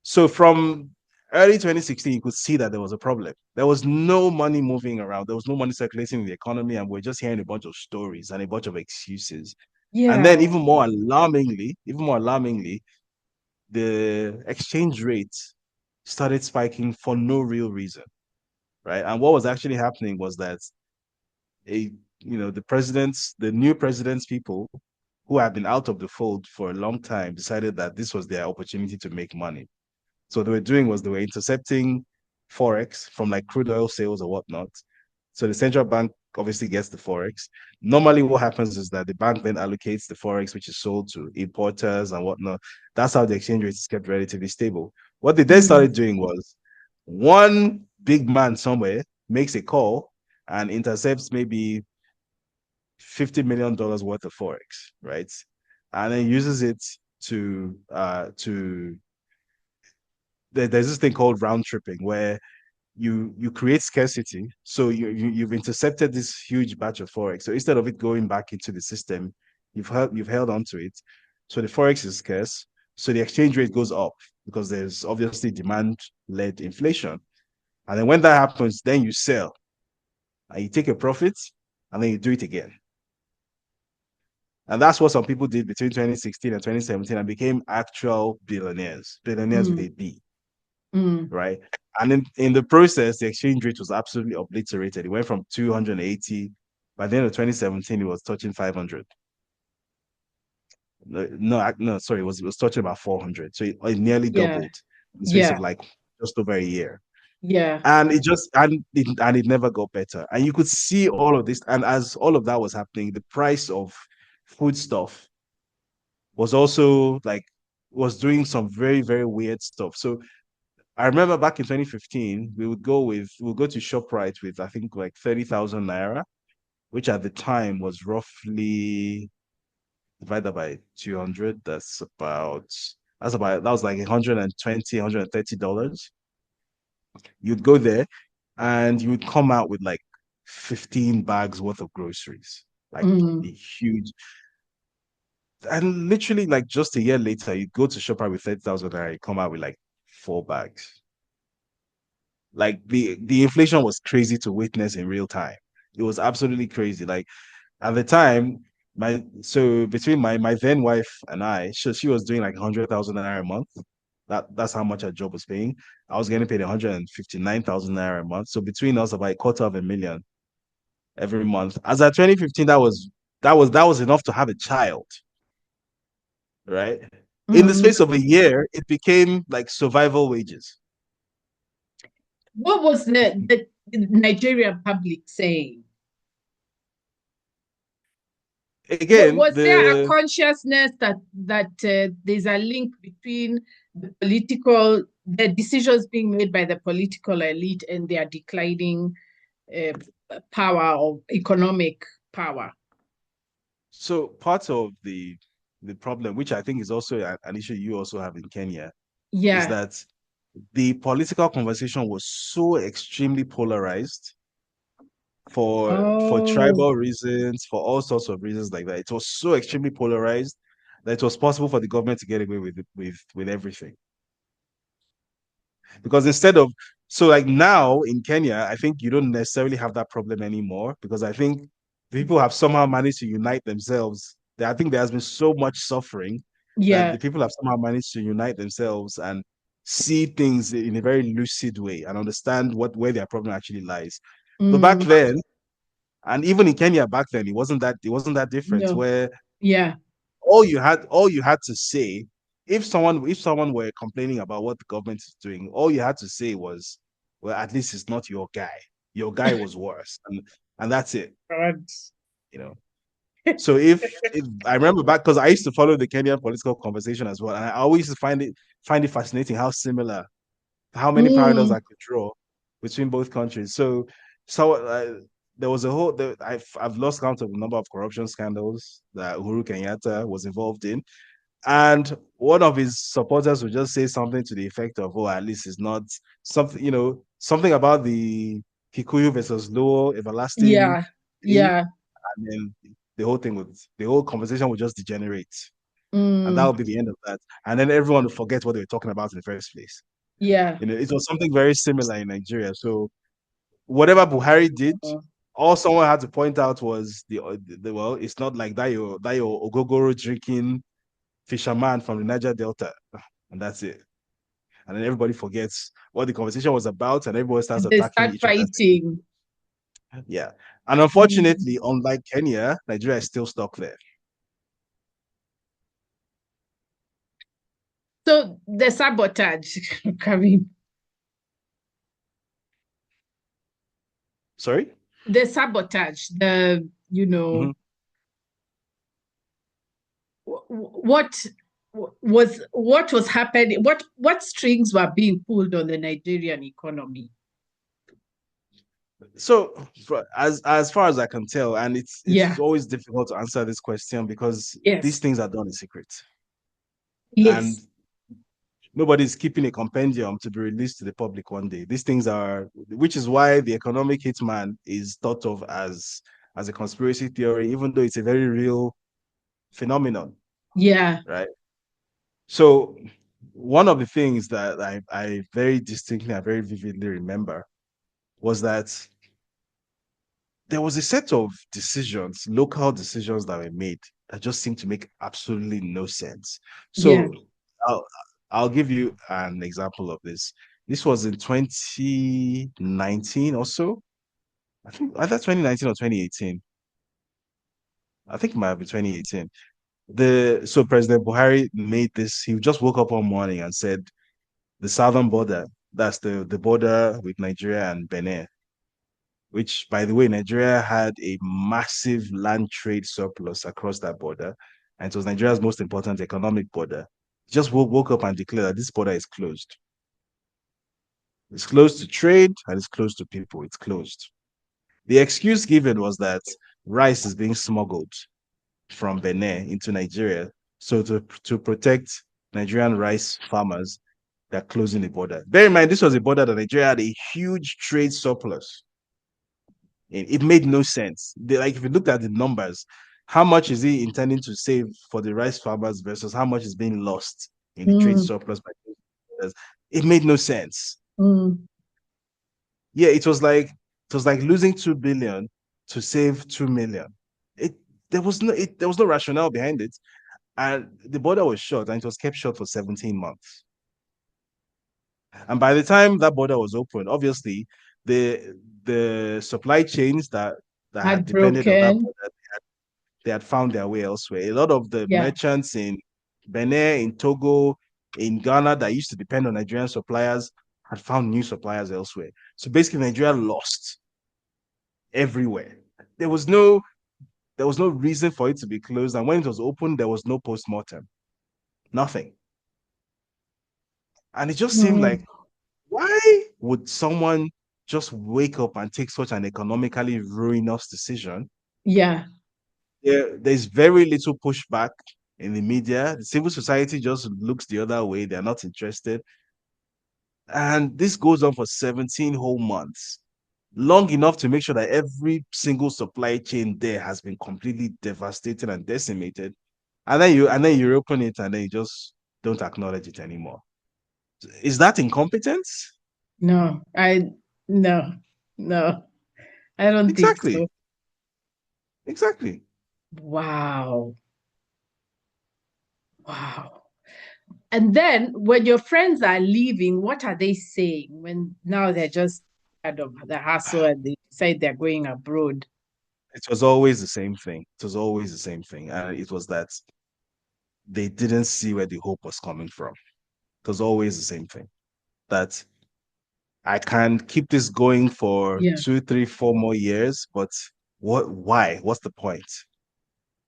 So from early 2016, you could see that there was a problem. There was no money moving around. There was no money circulating in the economy, and we're just hearing a bunch of stories and a bunch of excuses. And then Yeah. even more alarmingly, the exchange rate started spiking for no real reason, right? And what was actually happening was that a the new president's people who had been out of the fold for a long time decided that this was their opportunity to make money. So what they were doing was they were intercepting forex from like crude oil sales or whatnot. So the central bank obviously gets the forex. Normally, what happens is that the bank then allocates the forex, which is sold to importers and whatnot. That's how the exchange rate is kept relatively stable. What they then Mm. started doing was one big man somewhere makes a call and intercepts maybe $50 million worth of forex, right? And then uses it to there's this thing called round tripping where you create scarcity. So you've intercepted this huge batch of forex. So instead of it going back into the system, you've held on to it. So the forex is scarce. So the exchange rate goes up because there's obviously demand-led inflation. And then when that happens, then you sell and you take a profit and then you do it again. And that's what some people did between 2016 and 2017 and became actual billionaires with Mm. a B, Mm. right? And in the process, the exchange rate was absolutely obliterated. It went from 280. By the end of 2017, it was touching 500. No, sorry, it was touching about 400. So it nearly Yeah. doubled in the space of Yeah. like just over a year. Yeah. And it never got better. And you could see all of this. And as all of that was happening, the price of food stuff was also like was doing some very, very weird stuff. So I remember back in 2015, we'll go to ShopRite with I think like 30,000 naira, which at the time was roughly divided by 200. That was like 120, $130. You'd go there and you would come out with like 15 bags worth of groceries, like a Mm. huge. And literally, like just a year later, you go to ShopRite with 30,000 naira, you come out with like 4 bags. Like the inflation was crazy to witness in real time. It was absolutely crazy. Like at the time, between my then wife and I, she was doing like 100,000 naira a month. That's how much her job was paying. I was getting paid 159,000 naira a month. So between us, about a quarter of a million every month. As at 2015, that was enough to have a child, right? In the Mm. space of a year, it became like survival wages. What was the Nigerian public saying? Again, Was there a the consciousness that there's a link between the decisions being made by the political elite and their declining uh, power or economic power? So part of the problem, which I think is also an issue you also have in Kenya, is Yeah. that the political conversation was so extremely polarized for Oh, tribal reasons, for all sorts of reasons like that. It was so extremely polarized that it was possible for the government to get away with everything. Because instead of so like now in Kenya, I think you don't necessarily have that problem anymore because I think people have somehow managed to unite themselves. I think there has been so much suffering that yeah. the people have somehow managed to unite themselves and see things in a very lucid way and understand where their problem actually lies. But back Mm, then, and even in Kenya back then, it wasn't that different no. where Yeah. all you had to say if someone were complaining about what the government is doing, all you had to say was, well, at least it's not your guy. Your guy was worse, and that's it. God. You know. So if I remember back because I used to follow the Kenyan political conversation as well, and I always used to find it fascinating how many parallels I Mm, could draw between both countries. So there was a whole. I've lost count of the number of corruption scandals that Uhuru Kenyatta was involved in, and one of his supporters would just say something to the effect of, "Oh, at least it's not something about the Kikuyu versus Luo everlasting yeah. thing," Yeah. and then the whole conversation would just degenerate, and that Mm, would be the end of that. And then everyone would forget what they were talking about in the first place. yeah. It was something very similar in Nigeria. So whatever Buhari did, all someone had to point out was well, it's not like that your ogogoro drinking fisherman from the Niger Delta, and that's it. And then everybody forgets what the conversation was about, and everybody starts And they attacking start each other. fighting. Yeah, and Mm. unfortunately, unlike Kenya, Nigeria is still stuck there. So the sabotage, Karim, Sorry. the sabotage, Mhm. what what was happening, what strings were being pulled on the Nigerian economy? So, as far as I can tell, and it's Yeah. always difficult to answer this question because these Yes. things are done in secret, and Yes. nobody's keeping a compendium to be released to the public one day. These things are, which is why the economic hitman is thought of as a conspiracy theory, even though it's a very real phenomenon, Yeah. right? So, one of the things that I very distinctly and very vividly remember was that there was a set of decisions, local decisions that were made that just seemed to make absolutely no sense. Yeah. So I'll, I'll give you an example of this. This was in 2019 or so. I think either 2019 or 2018. I think it might have been 2018. So President Buhari made this. He just woke up one morning and said the southern border That's the border with Nigeria and Benin, which, by the way, Nigeria had a massive land trade surplus across that border. And it was Nigeria's most important economic border. Just woke up and declared that this border is closed. It's closed to trade and it's closed to people. It's closed. The excuse given was that rice is being smuggled from Benin into Nigeria. So to protect Nigerian rice farmers, they're closing the border. Bear in mind, this was a border that Nigeria had a huge trade surplus. It made no sense. Like if you looked at the numbers, how much is he intending to save for the rice farmers versus how much is being lost in the trade Mm, surplus by it made no sense. mm, Yeah, it was like losing 2 billion to save 2 million. It there was no rationale behind it. And the border was shut and it was kept shut for 17 months. And by the time that border was open, obviously the supply chains that had depended on that heartbroken. border, they had found their way elsewhere. A lot of the Yeah. merchants in Benin, in Togo, in Ghana that used to depend on Nigerian suppliers had found new suppliers elsewhere. So basically, Nigeria lost everywhere. There was no there was no reason for it to be closed, and when it was open, there was no post-mortem, nothing. And it just seemed Mm, like, why would someone just wake up and take such an economically ruinous decision? yeah. There's very little pushback in the media. The civil society just looks the other way. They're not interested. And this goes on for 17 whole months, long enough to make sure that every single supply chain there has been completely devastated and decimated. And then you open it and then you just don't acknowledge it anymore. Is that incompetence? No, no, no, I don't think Exactly. so. Exactly. Wow. Wow. And then when your friends are leaving, what are they saying when now they're just out of the hassle and they decide they're going abroad? It was always the same thing. It was always the same thing. And it was that they didn't see where the hope was coming from. It was always the same thing. That I can keep this going for Yeah. 2, 3, 4 more years, but why? What's the point?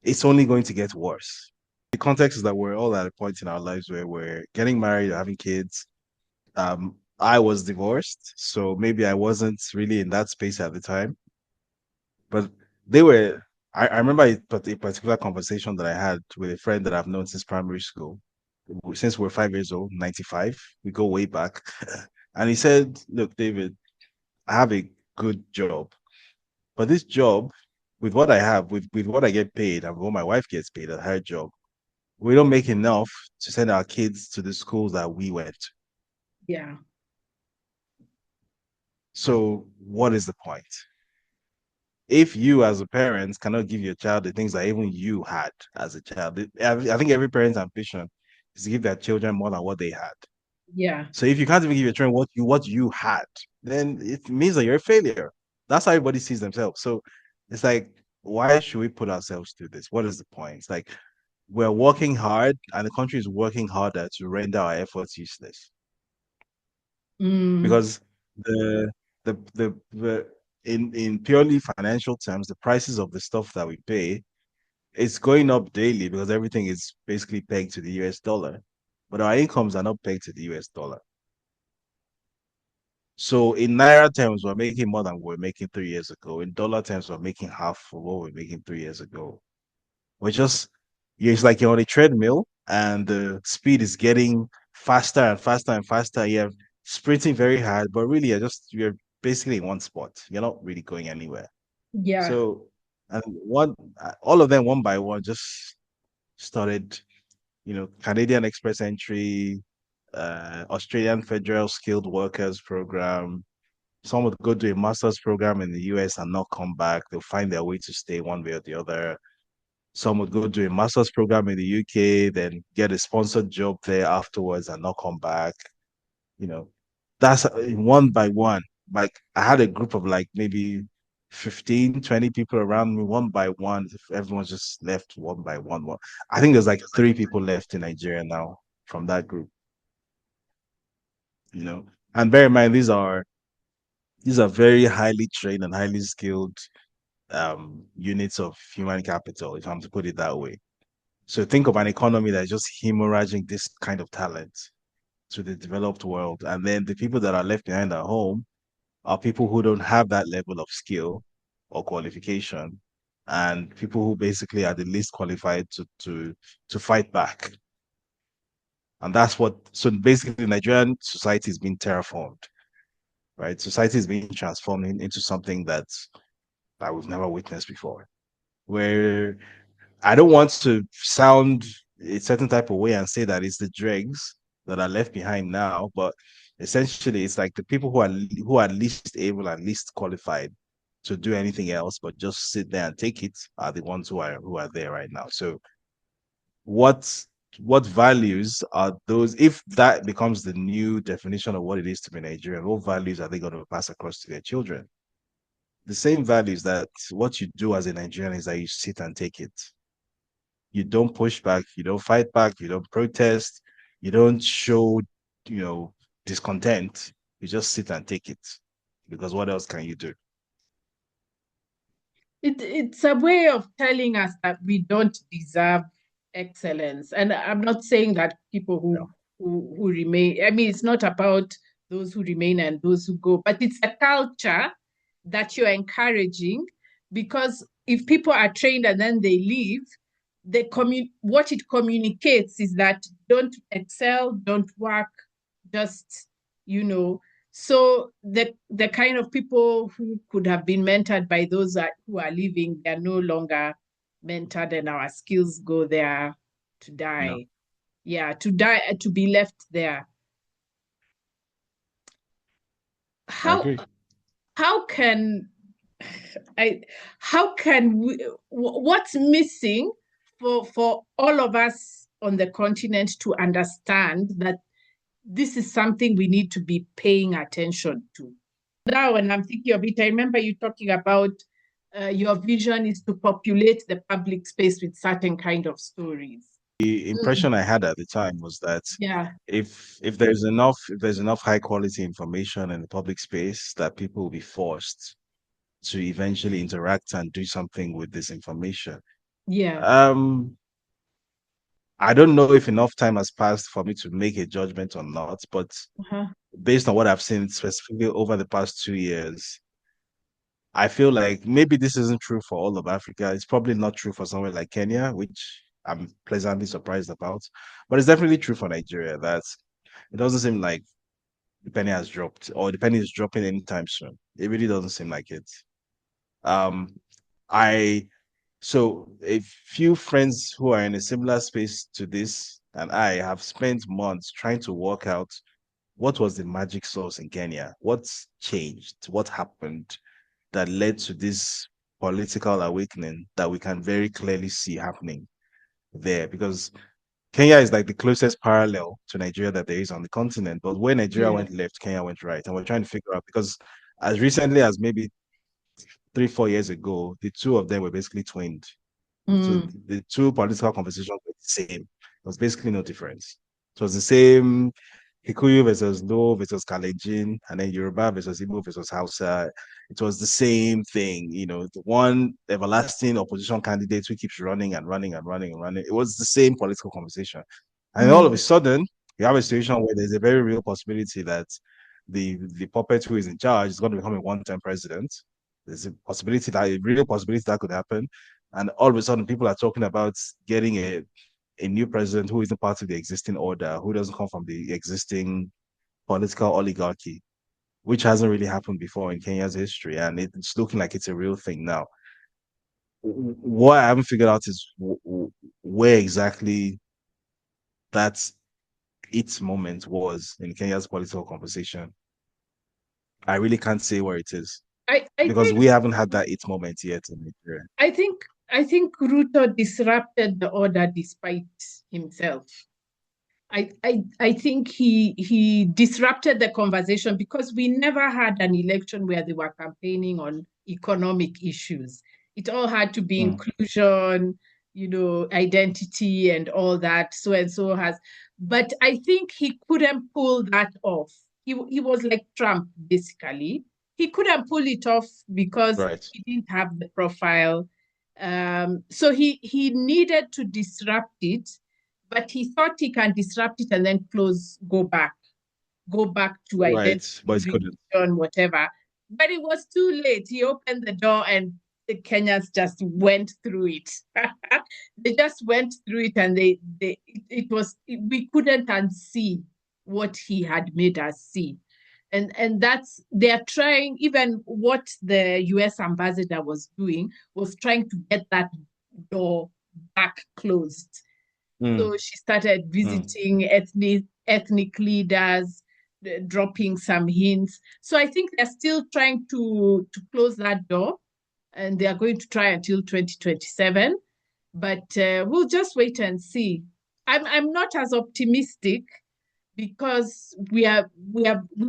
It's only going to get worse. The context is that we're all at a point in our lives where we're getting married, having kids. I was divorced, so maybe I wasn't really in that space at the time. But they were. I remember a particular conversation that I had with a friend that I've known since primary school. Since we're 5 years old, 95, we go way back. And he said, "Look, David, I have a good job, but this job, with what I have, with what I get paid, and what my wife gets paid at her job, we don't make enough to send our kids to the schools that we went. Yeah. So, what is the point? If you, as a parent, cannot give your child the things that even you had as a child, I think every parent's ambition is to give their children more than what they had. Yeah. So, if you can't even give your children what you had, then it means that you're a failure. That's how everybody sees themselves. So, it's like, why should we put ourselves through this? What is the point? It's like we're working hard, and the country is working harder to render our efforts useless Mm, because the the in purely financial terms, the prices of the stuff that we pay, it's going up daily because everything is basically pegged to the US dollar, but our incomes are not pegged to the US dollar. So in naira terms, we're making more than we were making 3 years ago. In dollar terms, we're making half of what we were making 3 years ago. We're just, it's like you're on a treadmill and the speed is getting faster and faster and faster. You're sprinting very hard, but really you're basically in one spot. You're not really going anywhere. yeah. So, and all of them one by one just started, Canadian Express entry, Australian Federal Skilled Workers Program. Some would go to a master's program in the US and not come back. They'll find their way to stay one way or the other. Some would go do a master's program in the UK, then get a sponsored job there afterwards and not come back. You know, that's one by one. Like I had a group of like maybe 15, 20 people around me, one by one. Everyone's just left one by one. I think there's like 3 people left in Nigeria now from that group. you know. And bear in mind, these are very highly trained and highly skilled units of human capital, if I'm to put it that way. So think of an economy that's just hemorrhaging this kind of talent to the developed world. And then the people that are left behind at home are people who don't have that level of skill or qualification, and people who basically are the least qualified to fight back. And that's what so basically Nigerian society is being terraformed, right? Society is being transformed into something that we've never witnessed before. Where I don't want to sound a certain type of way and say that it's the dregs that are left behind now, but essentially it's like the people who are least able and least qualified to do anything else but just sit there and take it are the ones who are there right now. So what what values are those if that becomes the new definition of what it is to be Nigerian, what values are they going to pass across to their children? The same values that what you do as a Nigerian is that you sit and take it. You don't push back, you don't fight back, you don't protest, you don't show, you know, discontent. You just sit and take it. Because what else can you do? It's a way of telling us that we don't deserve excellence. And I'm not saying that people No, who remain, I mean, it's not about those who remain and those who go, but it's a culture that you're encouraging, because if people are trained and then they leave, what it communicates is that don't excel, don't work, just, you know, so the kind of people who could have been mentored by those who are leaving, they're no longer mentored, and our skills go there to no, die. Yeah, to die, to be left there. I How agree. how can I how can we, what's missing for all of us on the continent to understand that this is something we need to be paying attention to? Now, when I'm thinking of it, I remember you talking about your vision is to populate the public space with certain kind of stories. The Mm, impression I had at the time was that yeah, if there's enough high quality information in the public space, that people will be forced to eventually interact and do something with this information. yeah, Um, I don't know if enough time has passed for me to make a judgment or not, but uh-huh, based on what I've seen specifically over the past 2 years, I feel like maybe this isn't true for all of Africa. It's probably not true for somewhere like Kenya, which I'm pleasantly surprised about. But it's definitely true for Nigeria that it doesn't seem like the penny has dropped or the penny is dropping anytime soon. It really doesn't seem like it. Um, I so a few friends who are in a similar space to this and I have spent months trying to work out what was the magic sauce in Kenya? What's changed? What happened that led to this political awakening that we can very clearly see happening there? Because Kenya is like the closest parallel to Nigeria that there is on the continent. But where Nigeria yeah, went left, Kenya went right. And we're trying to figure out because as recently as maybe 3, 4 years ago, the two of them were basically twinned. So mm, the two political conversations were the same. There was basically no difference. It was the same Kikuyu versus Lo versus Kalenjin, and then Yoruba versus Igbo versus Hausa. It was the same thing, the one everlasting opposition candidate who keeps running and running and running and running. It was the same political conversation. And then all of a mm, sudden, you have a situation where there's a very real possibility that the puppet who is in charge is going to become a one-time president. There's a real possibility that could happen. And all of a sudden, people are talking about getting a new president who isn't part of the existing order, who doesn't come from the existing political oligarchy, which hasn't really happened before in Kenya's history. And it's looking like it's a real thing now. What I haven't figured out is where exactly that its moment was in Kenya's political conversation. I really can't say where it is I because think we haven't had that it moment yet in Nigeria. I think I think Ruto disrupted the order despite himself. I think he disrupted the conversation because we never had an election where they were campaigning on economic issues. It all had to be Mm. inclusion, identity and all that. So and so has, but I think he couldn't pull that off. he was like Trump, basically. He couldn't pull it off because Right. he didn't have the profile. So he needed to disrupt it, but he thought he can disrupt it and then go back to identity, Right. But it couldn't. religion, whatever. But it was too late. He opened the door and the Kenyans just went through it. They just went through it, and it was, we couldn't unsee what he had made us see. And that's, they're trying, even what the US ambassador was doing was trying to get that door back closed. Mm, So she started mm. visiting ethnic leaders, dropping some hints. So I think they're still trying to close that door, and they are going to try until 2027. But we'll just wait and see. I'm not as optimistic because we are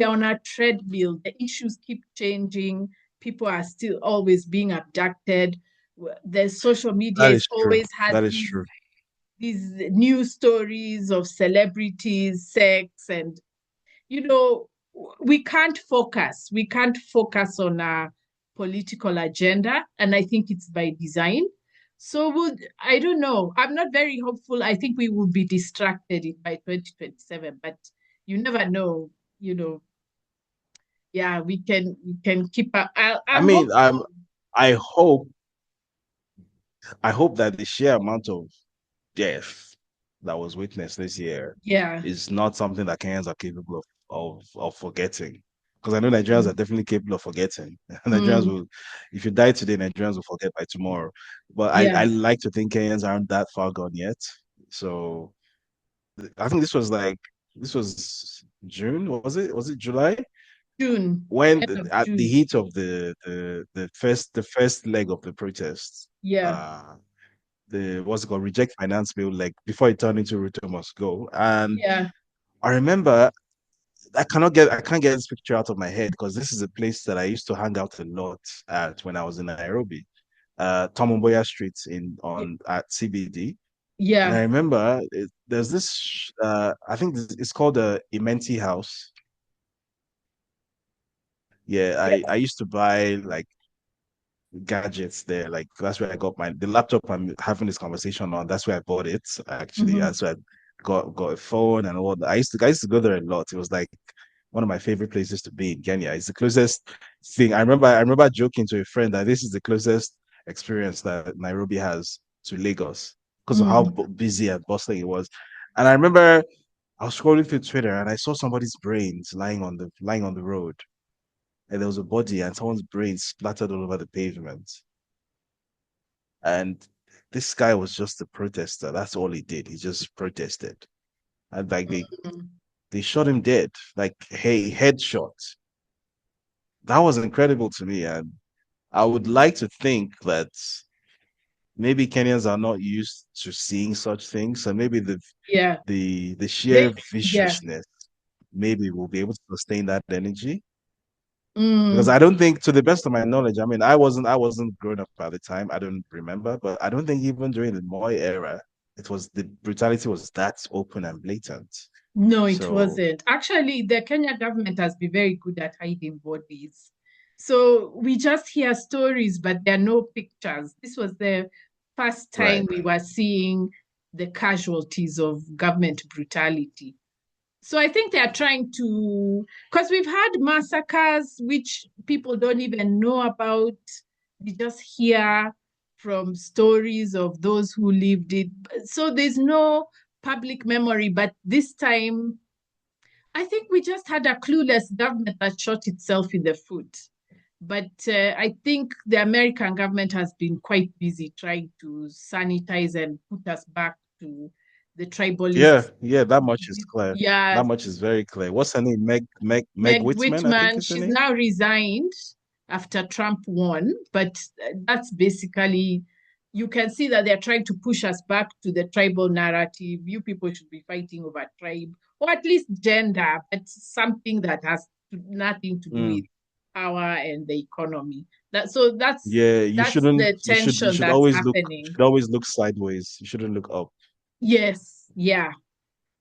on a treadmill. The issues keep changing. People are still always being abducted. The social media That is is true. always has That is these true. these news stories of celebrities, sex, and we can't focus. We can't focus on a political agenda, and I think it's by design. So I don't know. I'm not very hopeful. I think we will be distracted by 2027, but you never know. You know, yeah, we can keep up. I I'm mean, hopeful. I hope I hope that the sheer amount of death that was witnessed this year Yeah. is not something that Kenyans are capable of forgetting. Because I know Nigerians are Mm, definitely capable of forgetting. Nigerians mm, will, if you die today, Nigerians will forget by tomorrow. But I yeah. like to think Kenyans aren't that far gone yet. So I think this was June, was it? Was it July? June, When end of at the June. heat of the first leg of the protests, Yeah. uh the what's it called, reject finance bill, like before it turned into Ruto must go. And Yeah. I remember I can't get this picture out of my head because this is a place that I used to hang out a lot at when I was in Nairobi. Tom Mboya Street in on at CBD. And I Yeah. remember there's this I think it's called the Imenti House. Yeah, I used to buy like gadgets there. Like that's where I got the laptop I'm having this conversation on. That's where I bought it. Actually, Mhm. that's where I got a phone and all that. I used to go there a lot. It was like one of my favorite places to be in Kenya. It's the closest thing. I remember joking to a friend that this is the closest experience that Nairobi has to Lagos because of how Mm. busy and bustling it was. And I remember I was scrolling through Twitter and I saw somebody's brains lying on the road, and there was a body and someone's brain splattered all over the pavement. And this guy was just a protester. That's all he did. He just protested. And like Mm. they shot him dead. Like, hey, headshot. That was incredible to me. And I would like to think that maybe Kenyans are not used to seeing such things. So maybe Yeah. the They, sheer yeah. viciousness, maybe we'll be able to sustain that energy. Because Mm. I don't think, to the best of my knowledge, I mean, I wasn't grown up at the time. I don't remember, but I don't think even during the Moi era, it was the brutality was that open and blatant. No, it So wasn't. Actually, the Kenya government has been very good at hiding bodies. So we just hear stories, but there are no pictures. This was the first time right, we were seeing the casualties of government brutality. So I think they are trying to, because we've had massacres which people don't even know about. We just hear from stories of those who lived it. So there's no public memory. But this time, I think we just had a clueless government that shot itself in the foot. But I think the American government has been quite busy trying to sanitize and put us back to the yeah, tribalist. yeah, that much is clear. Yeah, That much is very clear. What's her name? Meg Meg Whitman, I think Whitman, is her she's name. now resigned after Trump won, but that's basically, you can see that they're trying to push us back to the tribal narrative. You people should be fighting over tribe, or at least gender, but something that has nothing to do with Mm. power and the economy. That's Yeah, the you tension should that's always happening. look sideways. You shouldn't look up. Yes, yeah,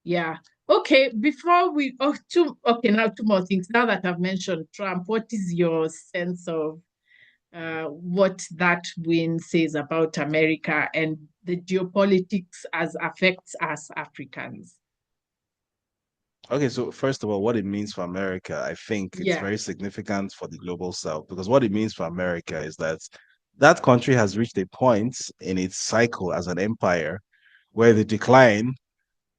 yeah. Okay, before we now two more things. Now that I've mentioned Trump, what is your sense of what that win says about America and the geopolitics as affects us Africans? Okay, so first of all, what it means for America, I think it's Yeah, very significant for the global south because what it means for America is that that country has reached a point in its cycle as an empire where the decline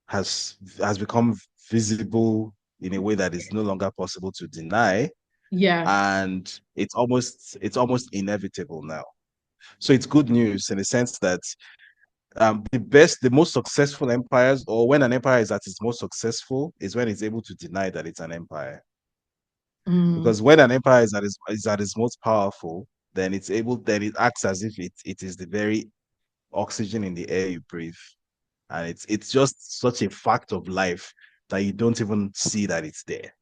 has become visible in a way that is no longer possible to deny, yeah, and it's almost inevitable now. So it's good news in the sense that the most successful empires, or when an empire is at its most successful, is when it's able to deny that it's an empire. mm, Because when an empire is at its most powerful, then it acts as if it is the very oxygen in the air you breathe. And it's just such a fact of life that you don't even see that it's there.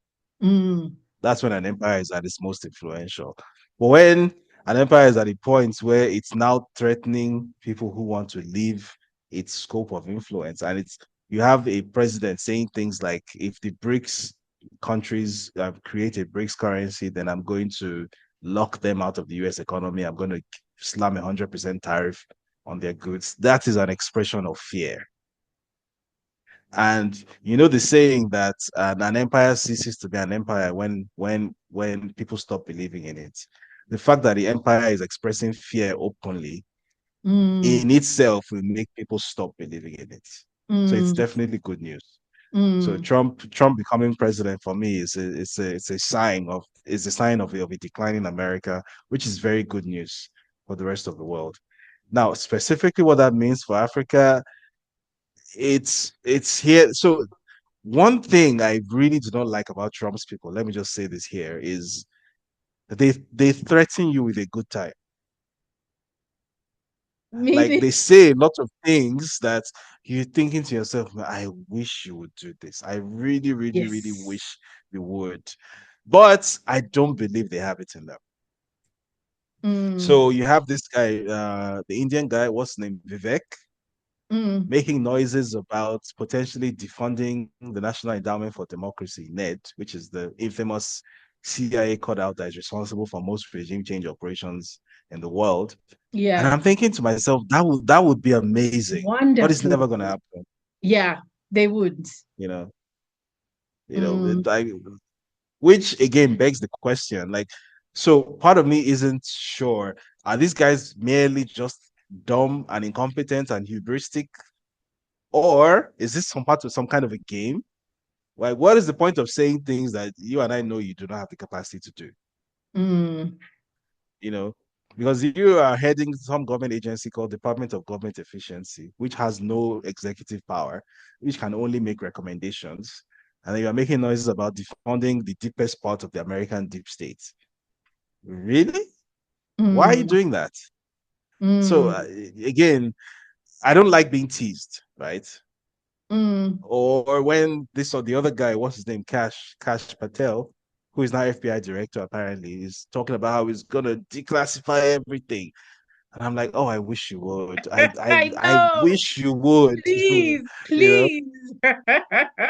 mm, That's when an empire is at its most influential. But when an empire is at a point where it's now threatening people who want to leave its scope of influence, and it's you have a president saying things like, if the BRICS countries create a BRICS currency, then I'm going to lock them out of the US economy. I'm going to slam 100% tariff on their goods. That is an expression of fear. And you know the saying that an empire ceases to be an empire when people stop believing in it. The fact that the empire is expressing fear openly mm, in itself will make people stop believing in it. So it's mm, definitely good news. So mm, Trump becoming president for me is a sign of a declining America, which is very good news for the rest of the world. Now, specifically what that means for Africa, it's here. So one thing I really do not like about Trump's people, let me just say this here, is they threaten you with a good time. Like meaning, they say a lot of things that you're thinking to yourself, "Man, I wish you would do this. I really, really, really yes, wish you would." But I don't believe they have it in them. mm, So you have this guy, the Indian guy, what's his name? Vivek, mm, making noises about potentially defunding the National Endowment for Democracy, NED, which is the infamous CIA cutout that is responsible for most regime change operations in the world. And yeah, I'm thinking to myself, that would be amazing, but it's never wonderful, going to happen. yeah, they would, You know, mm, which again begs the question, like, so part of me isn't sure. Are these guys merely just dumb and incompetent and hubristic, or is this some part of some kind of a game? Like, what is the point of saying things that you and I know you do not have the capacity to do? mm, You know, because you are heading some government agency called Department of Government Efficiency, which has no executive power, which can only make recommendations. And then you are making noises about defunding the deepest part of the American deep state. Really? Why are you mm, doing that? So, mm, again, I don't like being teased, right? mm, Or when this or the other guy, what's his name, Cash Patel, who is now FBI director apparently, is talking about how he's gonna declassify everything, and I'm like, oh, I wish you would. I I know, wish you would, please, you know. please,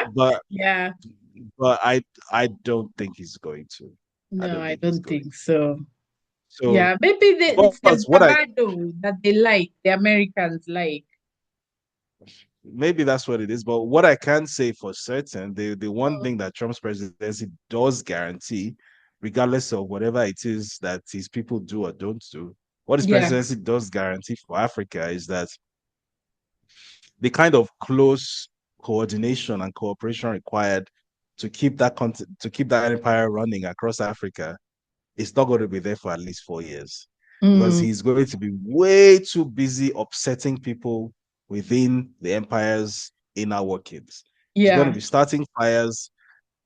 But yeah, but I don't think he's going to. I no, don't I think he's don't going. think so. So, Yeah, maybe but it's the what I bravado that they like, the Americans like. maybe that's what it is. But what I can say for certain, the one thing that Trump's presidency does guarantee, regardless of whatever it is that his people do or don't do, what his Yeah. presidency does guarantee for Africa is that the kind of close coordination and cooperation required to keep that empire running across Africa is not going to be there for at least 4 years, because Mm, he's going to be way too busy upsetting people within the empire's inner workings. He's going to yeah. be starting fires,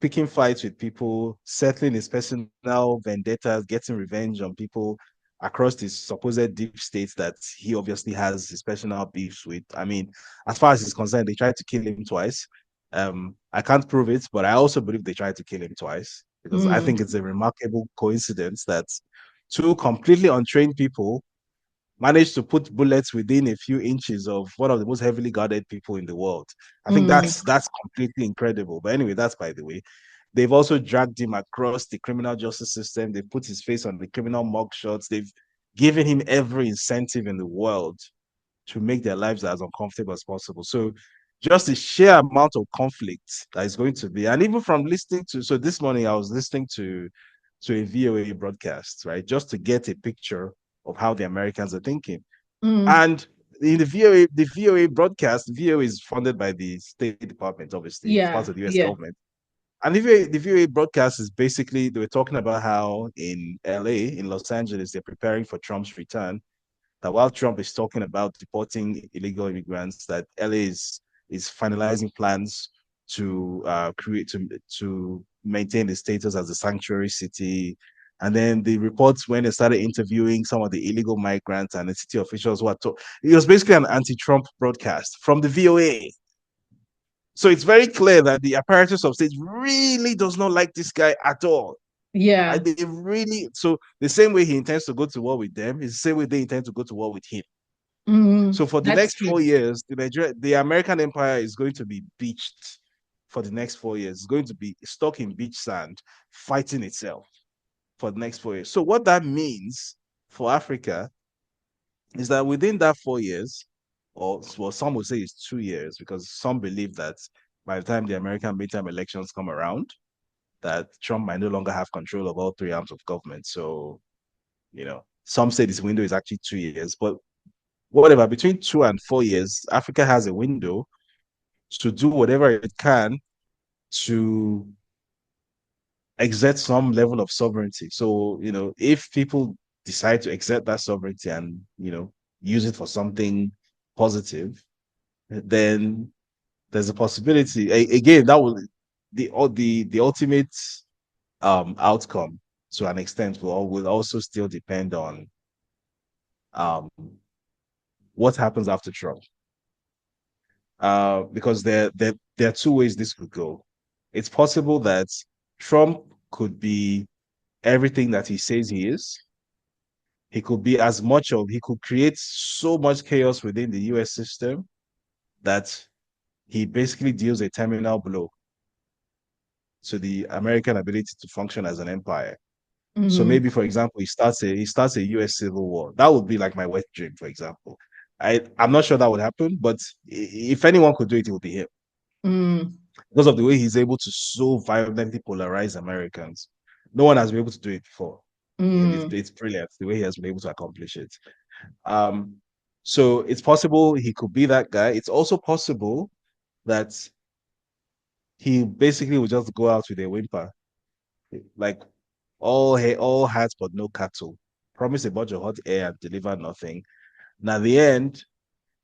picking fights with people, settling his personal vendettas, getting revenge on people across his supposed deep states that he obviously has his personal beefs with. I mean, as far as he's concerned, they tried to kill him twice. I can't prove it, but I also believe they tried to kill him twice, because I Mm, think it's a remarkable coincidence that two completely untrained people managed to put bullets within a few inches of one of the most heavily guarded people in the world. I think Mm. that's completely incredible. But anyway, that's by the way. They've also dragged him across the criminal justice system. They've put his face on the criminal mugshots. They've given him every incentive in the world to make their lives as uncomfortable as possible. So just the sheer amount of conflict that is going to be, and even from listening to, so this morning I was listening to a VOA broadcast, right, just to get a picture of how the Americans are thinking. Mm. And in the VOA broadcast, VOA is funded by the State Department, obviously, it's part Yeah, of the US yeah. government. And the VOA broadcast is basically, they were talking about how in LA, in Los Angeles, they're preparing for Trump's return, that while Trump is talking about deporting illegal immigrants, that LA is finalizing plans to create to maintain the status as a sanctuary city. And then the reports when they started interviewing some of the illegal migrants and the city officials who it was basically an anti-Trump broadcast from the VOA. So it's very clear that the apparatus of state really does not like this guy at all. Yeah. They really, so the same way he intends to go to war with them is the same way they intend to go to war with him. Mm. So for the That's next true. 4 years, the American empire is going to be beached for the next 4 years. It's going to be stuck in beach sand, fighting itself for the next 4 years. So what that means for Africa is that within that 4 years, or well, some would say it's 2 years, because some believe that by the time the American midterm elections come around, that Trump might no longer have control of all three arms of government. So, some say this window is actually 2 years, but whatever, between 2 and 4 years, Africa has a window to do whatever it can to exert some level of sovereignty. So, if people decide to exert that sovereignty and, use it for something positive, then there's a possibility. Again, that will the ultimate outcome to an extent will also still depend on um what happens after Trump. Because there are two ways this could go. It's possible that Trump could be everything that he says he is. He could create so much chaos within the US system that he basically deals a terminal blow to the American ability to function as an empire. So Mm. maybe, for example, he starts a US civil war. That would be like my wet dream, for example. I'm not sure that would happen, but if anyone could do it, it would be him, Mm. because of the way he's able to so violently polarize Americans. No one has been able to do it before. It's, Mm. it's brilliant the way he has been able to accomplish it. Um, so it's possible he could be that guy. It's also possible that he basically would just go out with a whimper, like all hats but no cattle. Promise a bunch of hot air and deliver nothing. And at the end,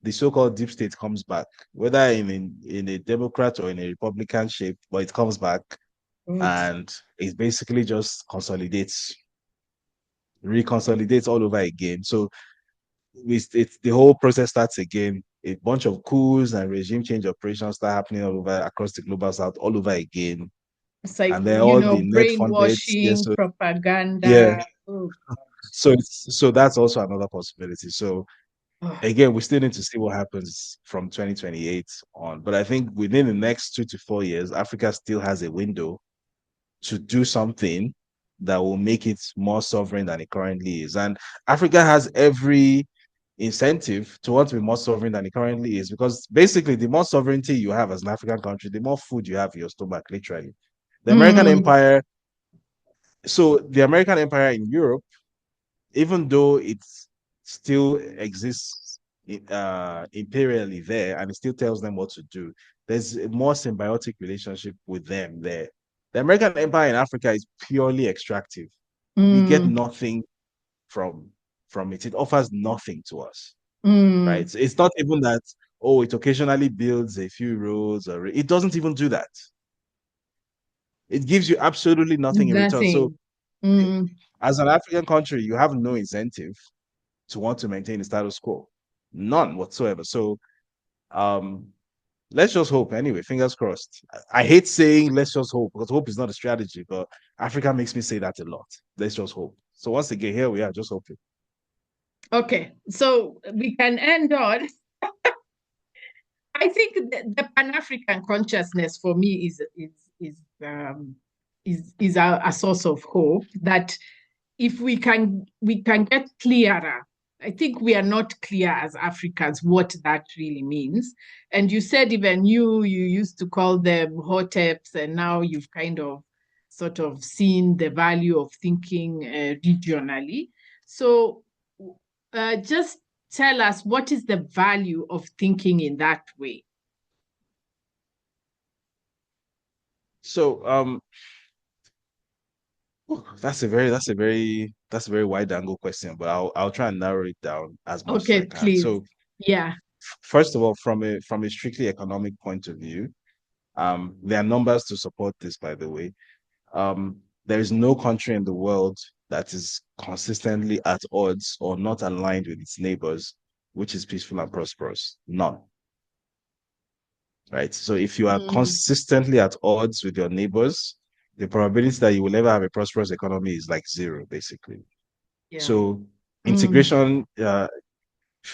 the so-called deep state comes back, whether in a Democrat or in a Republican shape, but it comes back Good. and it basically just reconsolidates all over again. So the whole process starts again. A bunch of coups and regime change operations start happening all over across the global south, all over again. It's like, And then all the net funded, yeah, brainwashing, yeah. propaganda. Oh, So that's also another possibility. So God. again, we still need to see what happens from 2028 on. But I think within the next 2 to 4 years, Africa still has a window to do something that will make it more sovereign than it currently is. And Africa has every incentive to want to be more sovereign than it currently is, because basically, the more sovereignty you have as an African country, the more food you have in your stomach, literally. The American Mm. Empire, so the American Empire in Europe, even though it still exists imperially there and it still tells them what to do, there's a more symbiotic relationship with them there. The American empire in Africa is purely extractive. We get Mm. nothing from from it. It offers nothing to us, right? Mm. So it's not even that, oh, it occasionally builds a few roads, or it doesn't even do that. It gives you absolutely nothing in return. So Nothing. Mm. as an African country, you have no incentive to want to maintain the status quo. None whatsoever. So um let's just hope anyway, fingers crossed. I hate saying let's just hope, because hope is not a strategy, but Africa makes me say that a lot. Let's just hope. So once again, here we are, just hoping. Okay, so we can end on. I think the Pan-African consciousness for me is a source of hope that if we can get clearer. I think we are not clear as Africans what that really means. And you said even you used to call them hoteps, and now you've kind of sort of seen the value of thinking regionally. So just tell us, what is the value of thinking in that way? So that's a very wide angle question, but I'll try and narrow it down as much as I Okay, can. please. So Yeah. first of all, from a strictly economic point of view, there are numbers to support this, by the way. There is no country in the world that is consistently at odds or not aligned with its neighbors, which is peaceful and prosperous. None. Right. So if you are Mm, consistently at odds with your neighbors, the probability that you will ever have a prosperous economy is like zero, basically. yeah. So Mm, integration,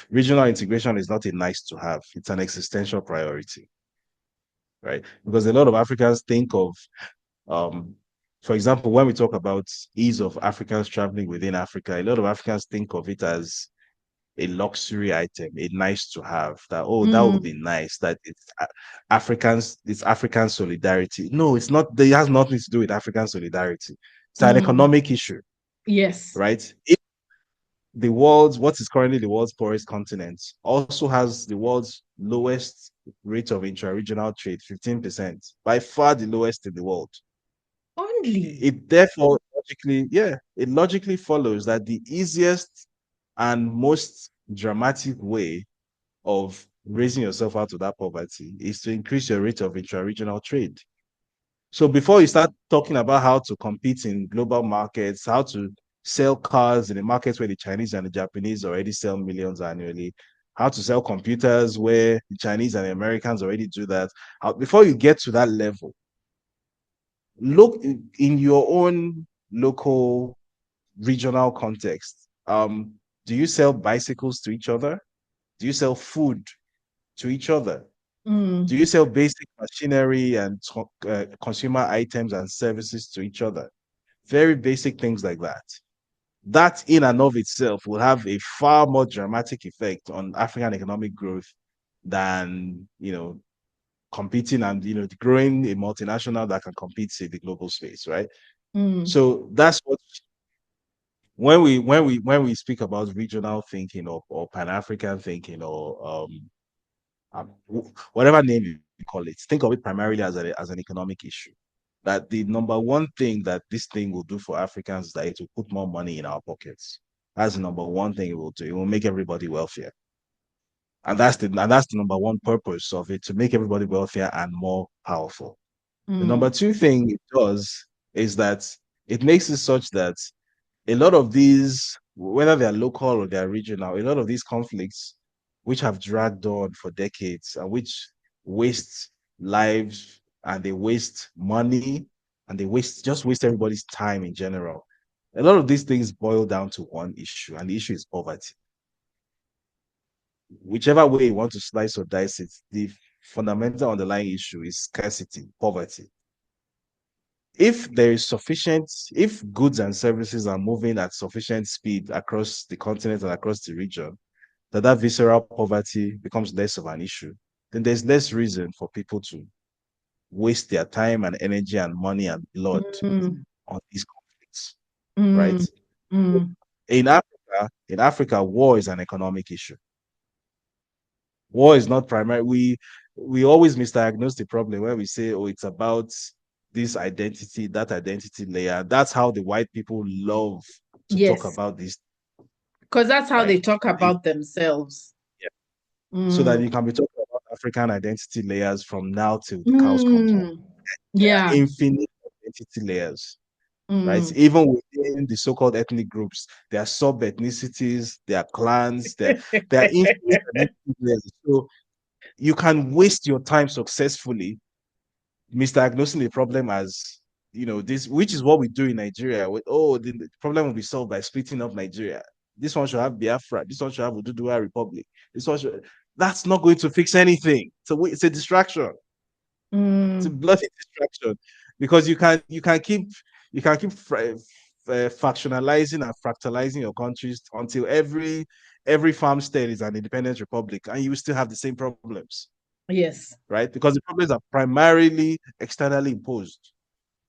regional integration is not a nice to have. It's an existential priority, right? Because a lot of Africans think of, um, for example, when we talk about ease of Africans traveling within Africa, a lot of Africans think of it as a luxury item, a nice to have. That, oh, that would be mm, nice. That it's African solidarity. No, it's not. It has nothing to do with African solidarity. It's an mm. economic issue, Yes. right? What is currently the world's poorest continent, also has the world's lowest rate of intra-regional trade, 15%, by far the lowest in the world. Only. It therefore logically follows that the easiest and most dramatic way of raising yourself out of that poverty is to increase your rate of intra-regional trade. So before you start talking about how to compete in global markets, how to sell cars in the markets where the Chinese and the Japanese already sell millions annually, how to sell computers where the Chinese and the Americans already do that, before you get to that level, look in your own local regional context. Do you sell bicycles to each other? Do you sell food to each other? Do Mm, you sell basic machinery and consumer items and services to each other? Very basic things like that. That in and of itself will have a far more dramatic effect on African economic growth than, competing and, growing a multinational that can compete in the global space, right? mm, So that's what when we speak about regional thinking or Pan-African thinking or whatever name you call it, think of it primarily as an economic issue. That the number one thing that this thing will do for Africans is that it will put more money in our pockets. That's the number one thing it will do. It will make everybody wealthier. And that's the number one purpose of it, to make everybody wealthier and more powerful. The number mm, two thing it does is that it makes it such that a lot of these, whether they're local or they're regional, a lot of these conflicts, which have dragged on for decades and which waste lives and they waste money and they waste everybody's time in general. A lot of these things boil down to one issue, and the issue is poverty. Whichever way you want to slice or dice it, the fundamental underlying issue is scarcity, poverty. If goods and services are moving at sufficient speed across the continent and across the region, that visceral poverty becomes less of an issue, then there's less reason for people to waste their time and energy and money and blood mm, on these conflicts, mm, right? mm. In Africa, war is an economic issue. War is not primary. We always misdiagnose the problem where we say, oh, it's about this identity, that identity layer. That's how the white people love to talk Yes, about this, because that's how right? they talk about themselves. Yeah. So that Mm, you can be talking about African identity layers from now till the cows come home. mm, yeah. Infinite identity layers, right? Mm. Even within the so-called ethnic groups, there are sub-ethnicities, there are clans, there are infinite identity layers. So you can waste your time successfully misdiagnosing the problem as, this, which is what we do in Nigeria. The problem will be solved by splitting up Nigeria. This one should have Biafra. This one should have Ududua Republic. This one should. That's not going to fix anything. So it's a distraction. It's a Mm. bloody distraction because you can keep factionalizing and fractalizing your countries until every farm state is an independent republic, and you will still have the same problems, Yes. right? Because the problems are primarily externally imposed.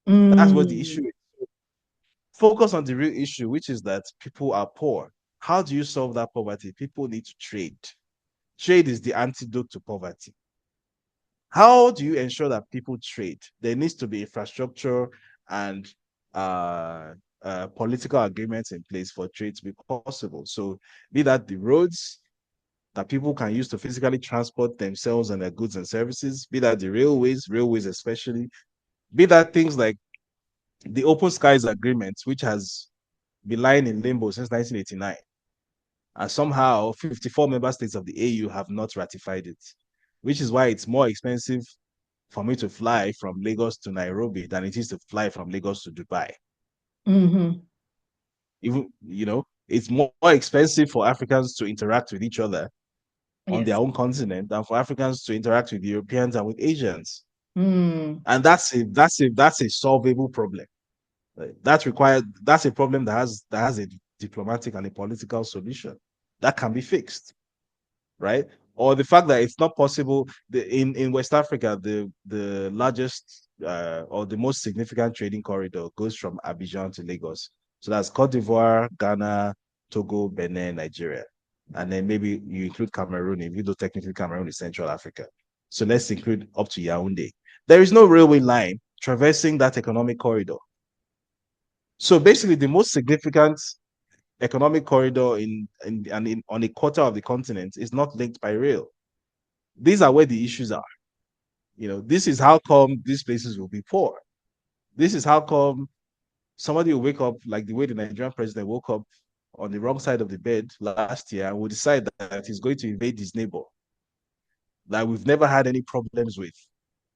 That's what the issue Mm. is. Focus on the real issue, which is that people are poor. How do you solve that poverty? People need to trade. Trade is the antidote to poverty. How do you ensure that people trade? There needs to be infrastructure and uh, political agreements in place for trade to be possible. So, be that the roads that people can use to physically transport themselves and their goods and services, be that the railways especially, be that things like the Open Skies Agreement, which has been lying in limbo since 1989. And somehow 54 member states of the AU have not ratified it, which is why it's more expensive for me to fly from Lagos to Nairobi than it is to fly from Lagos to Dubai. Mm-hmm. Even, it's more expensive for Africans to interact with each other on their Yes. own continent than for Africans to interact with Europeans and with Asians. Mm. And that's a solvable problem. That's a problem that has a diplomatic and a political solution that can be fixed, right? Or the fact that it's not possible in West Africa, the largest or the most significant trading corridor goes from Abidjan to Lagos. So that's Cote d'Ivoire, Ghana, Togo, Benin, Nigeria. And then maybe you include Cameroon, even though technically Cameroon is Central Africa. So let's include up to Yaoundé. There is no railway line traversing that economic corridor. So basically, the most significant economic corridor on a quarter of the continent is not linked by rail. These are where the issues are. This is how come these places will be poor. This is how come somebody will wake up like the way the Nigerian president woke up on the wrong side of the bed last year and will decide that he's going to invade his neighbor that we've never had any problems with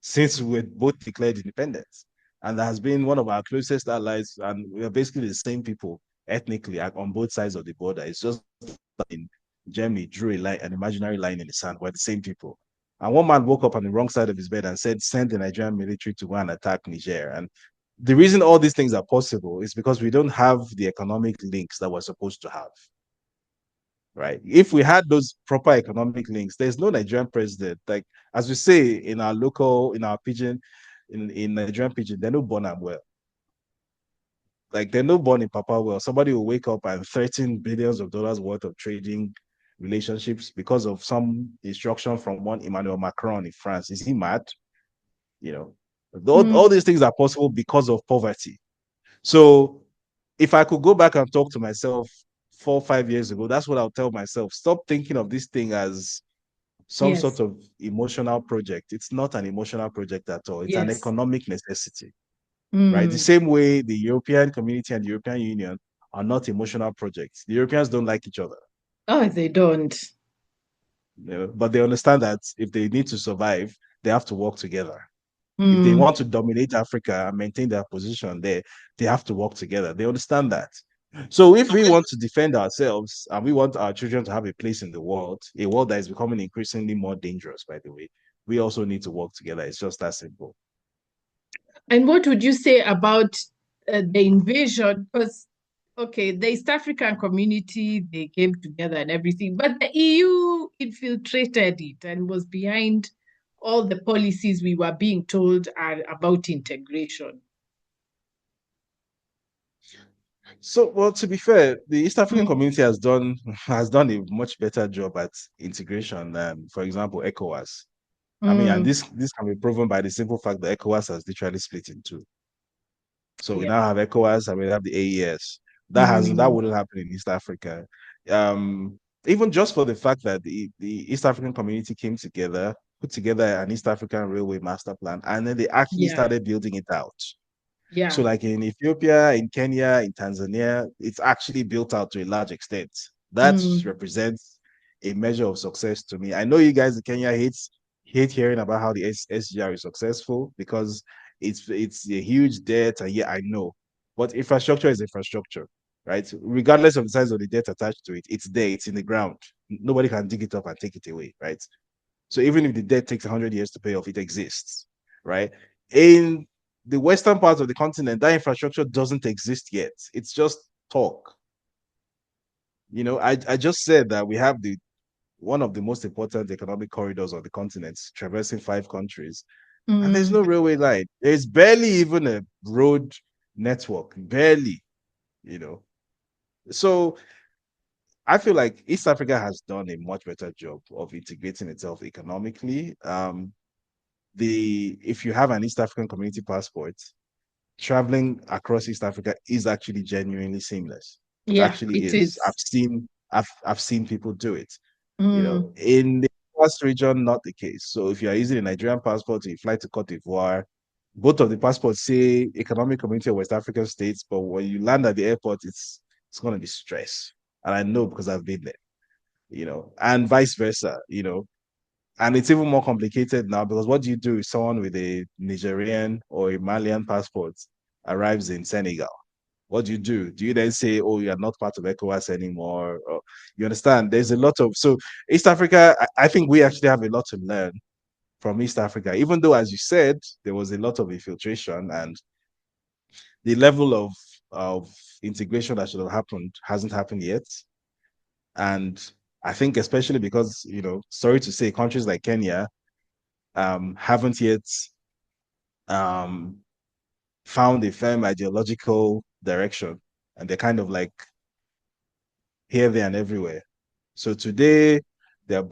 since we both declared independence. And that has been one of our closest allies, and we're basically the same people ethnically on both sides of the border. It's just that in Germany drew an imaginary line in the sand. We're the same people. And one man woke up on the wrong side of his bed and said, send the Nigerian military to go and attack Niger. And the reason all these things are possible is because we don't have the economic links that we're supposed to have, right? If we had those proper economic links, there's no Nigerian president. Like, as we say in our pidgin, in Nigerian pidgin, they're no born and well. Like, they're no born in Papa well. Somebody will wake up and threaten billions of dollars worth of trading relationships because of some instruction from one Emmanuel Macron in France. Is he mad? You know, all Mm. these things are possible because of poverty. So if I could go back and talk to myself 4 or 5 years ago, that's what I'll tell myself. Stop thinking of this thing as some Yes. sort of emotional project. It's not an emotional project at all. It's an Yes. economic necessity, right? The Mm. same way the European community and the European Union are not emotional projects. The Europeans don't like each other, Oh, they don't. but they understand that if they need to survive, they have to work together. If they Mm. want to dominate Africa and maintain their position there, they have to work together. They understand that. So if we want to defend ourselves and we want our children to have a place in the world, a world that is becoming increasingly more dangerous, by the way, we also need to work together. It's just that simple. And what would you say about the invasion? Because, okay, the East African community, they came together and everything, but the EU infiltrated it and was behind all the policies we were being told are about integration. So, well, to be fair, the East African Mm. community has done a much better job at integration than, for example, ECOWAS. I mean, and Mm. this can be proven by the simple fact that ECOWAS has literally split in two. So we Yeah. now have ECOWAS and we have the AES. That Mm. wouldn't happen in East Africa. Um, Even just for the fact that the East African community came together, put together an East African railway master plan, and then they actually Yeah. started building it out. So, Yeah. like in Ethiopia, in Kenya, in Tanzania, it's actually built out to a large extent. That Mm. represents a measure of success to me. I know you guys in Kenya hate hearing about how the SGR is successful because it's a huge debt, and yeah, I know. But infrastructure is infrastructure. right? Regardless of the size of the debt attached to it, it's there, it's in the ground. Nobody can dig it up and take it away, right? So even if the debt takes 100 years to pay off, it exists, right? In the western part of the continent, that infrastructure doesn't exist yet. It's just talk. I just said that we have the one of the most important economic corridors on the continent, traversing 5 countries, and there's Mm. no railway line. There's barely even a road network, barely, you know. So I feel like East Africa has done a much better job of integrating itself economically. The If you have an East African community passport, traveling across East Africa is actually genuinely seamless. It Yeah, actually it is. is. I've seen people do it. Mm. In the first region, not the case. So if you are using a Nigerian passport, you fly to Cote d'Ivoire, both of the passports say economic community of West African states, but when you land at the airport, it's gonna be stress. And I know because I've been there, and vice versa. And it's even more complicated now because what do you do if someone with a Nigerian or a Malian passport arrives in Senegal? What do you do? Do you then say, "Oh, you are not part of ECOWAS anymore"? Or, you understand? There's a lot of East Africa. I think we actually have a lot to learn from East Africa, even though, as you said, there was a lot of infiltration and the level of integration that should have happened hasn't happened yet. And I think especially because sorry to say, countries like Kenya haven't yet um, found a firm ideological direction, and they're kind of like here, there, and everywhere. So today they're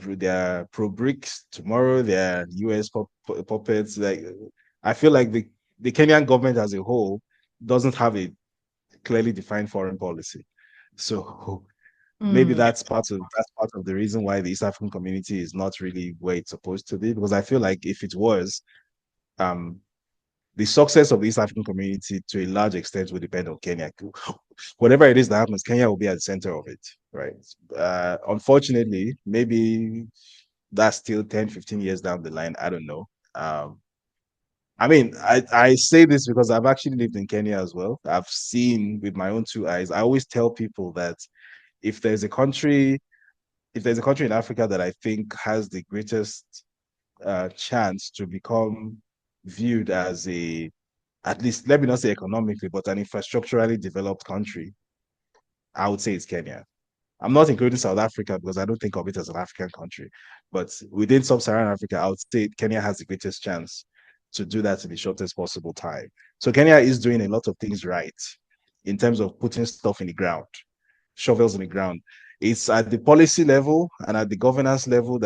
pro BRICS, tomorrow they're US puppets. Like I feel like the Kenyan government as a whole doesn't have a clearly defined foreign policy. So maybe Mm. that's part of the reason why the East African community is not really where it's supposed to be. Because I feel like if it was, um, the success of the East African community to a large extent will depend on Kenya. Whatever it is that happens, Kenya will be at the center of it, right? Unfortunately, maybe that's still 10, 15 years down the line. I don't know. I mean, I say this because I've actually lived in Kenya as well. I've seen with my own 2 eyes. I always tell people that if there's a country, if there's a country in Africa that I think has the greatest chance to become viewed as at least, let me not say economically, but an infrastructurally developed country, I would say it's Kenya. I'm not including South Africa because I don't think of it as an African country. But within sub-Saharan Africa, I would say Kenya has the greatest chance to do that in the shortest possible time. So Kenya is doing a lot of things right in terms of putting stuff in the ground, shovels in the ground. It's at the policy level and at the governance level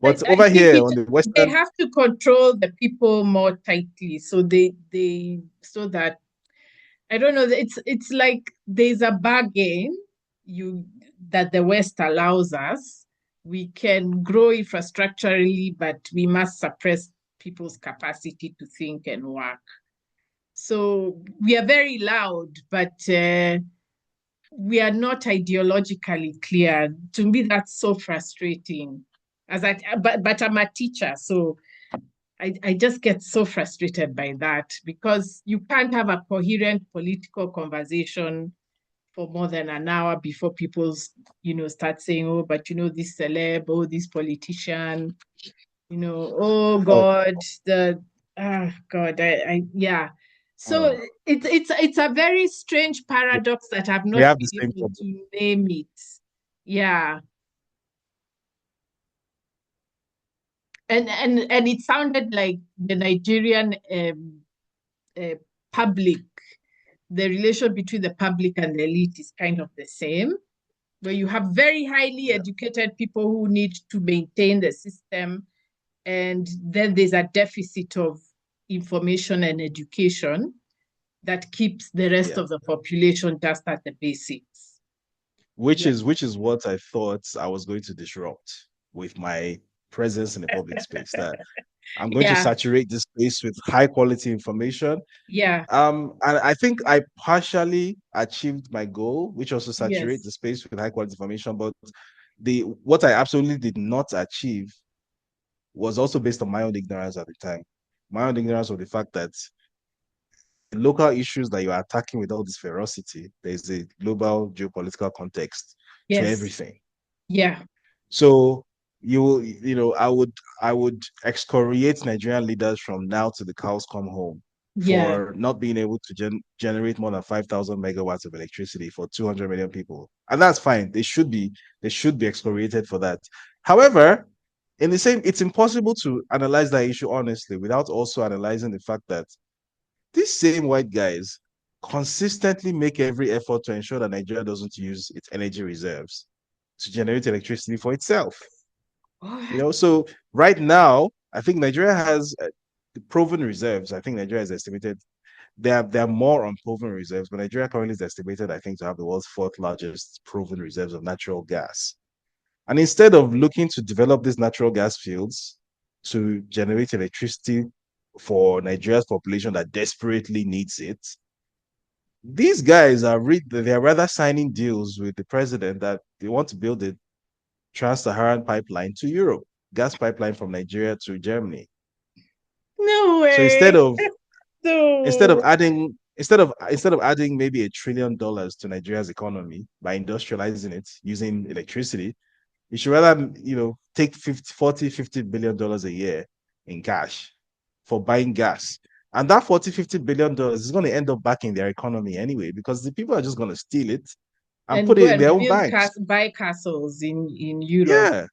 but I over think here on the they Western, have to control the people more tightly, so so that I don't know. It's like there's a bargain you that the West allows us. We can grow infrastructurally, but we must suppress people's capacity to think and work. So we are very loud, but we are not ideologically clear. To me, that's so frustrating. But I'm a teacher, so I just get so frustrated by that because you can't have a coherent political conversation for more than an hour before people, start saying, oh, but this celeb, oh, this politician, oh oh, God, God, yeah. So um, it's a very strange paradox that I've we not have the been same able problem. to name it. Yeah. And it sounded like the Nigerian uh, public, the relation between the public and the elite is kind of the same, where you have very highly Yeah, educated people who need to maintain the system, and then there's a deficit of information and education that keeps the rest yeah. of the population just at the basics. which Yeah. is which is what I thought I was going to disrupt with my presence in the public space. That I'm going to Yeah. saturate this space with high quality information. Yeah. And I think I partially achieved my goal, which was to saturate the Yes. space with high quality information. But the what I absolutely did not achieve was also based on my own ignorance at the time. My own ignorance of the fact that local issues that you are attacking with all this ferocity, there's a global geopolitical context to Yes. everything. Yeah. So I would excoriate Nigerian leaders from now to the cows come home Yeah. for not being able to generate more than 5,000 megawatts of electricity for 200 million people. And that's fine. They should be excoriated for that. However, it's impossible to analyze that issue honestly without also analyzing the fact that these same white guys consistently make every effort to ensure that Nigeria doesn't use its energy reserves to generate electricity for itself. What? So right now, I think Nigeria has proven reserves. I think Nigeria is estimated there are more unproven reserves, but Nigeria currently is estimated, I think, to have the world's fourth largest proven reserves of natural gas. And instead of looking to develop these natural gas fields to generate electricity for Nigeria's population that desperately needs it, these guys they're rather signing deals with the president that they want to build a trans-Saharan pipeline to Europe, gas pipeline from Nigeria to Germany. No So instead way. of instead of No. adding instead of adding maybe $1 trillion to Nigeria's economy by industrializing it using electricity, you should rather take 50, 40, $50 billion a year in cash for buying gas. And that 40, $50 billion is going to end up back in their economy anyway, because the people are just going to steal it and And put go it in their and own banks. buy castles in Europe. Yeah.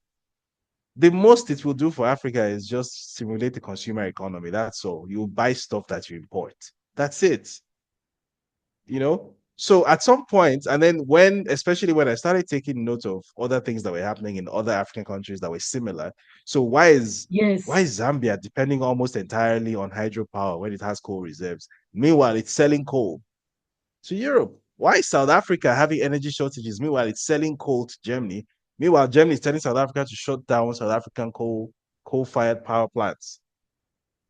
The most it will do for Africa is just stimulate the consumer economy. That's all. You buy stuff that you import. That's it. So at some point, and then especially when I started taking note of other things that were happening in other African countries that were similar. So why is Yes. Zambia depending almost entirely on hydropower when it has coal reserves? Meanwhile, it's selling coal to Europe. Why is South Africa having energy shortages? Meanwhile, it's selling coal to Germany. Meanwhile, Germany is telling South Africa to shut down South African coal-fired power plants.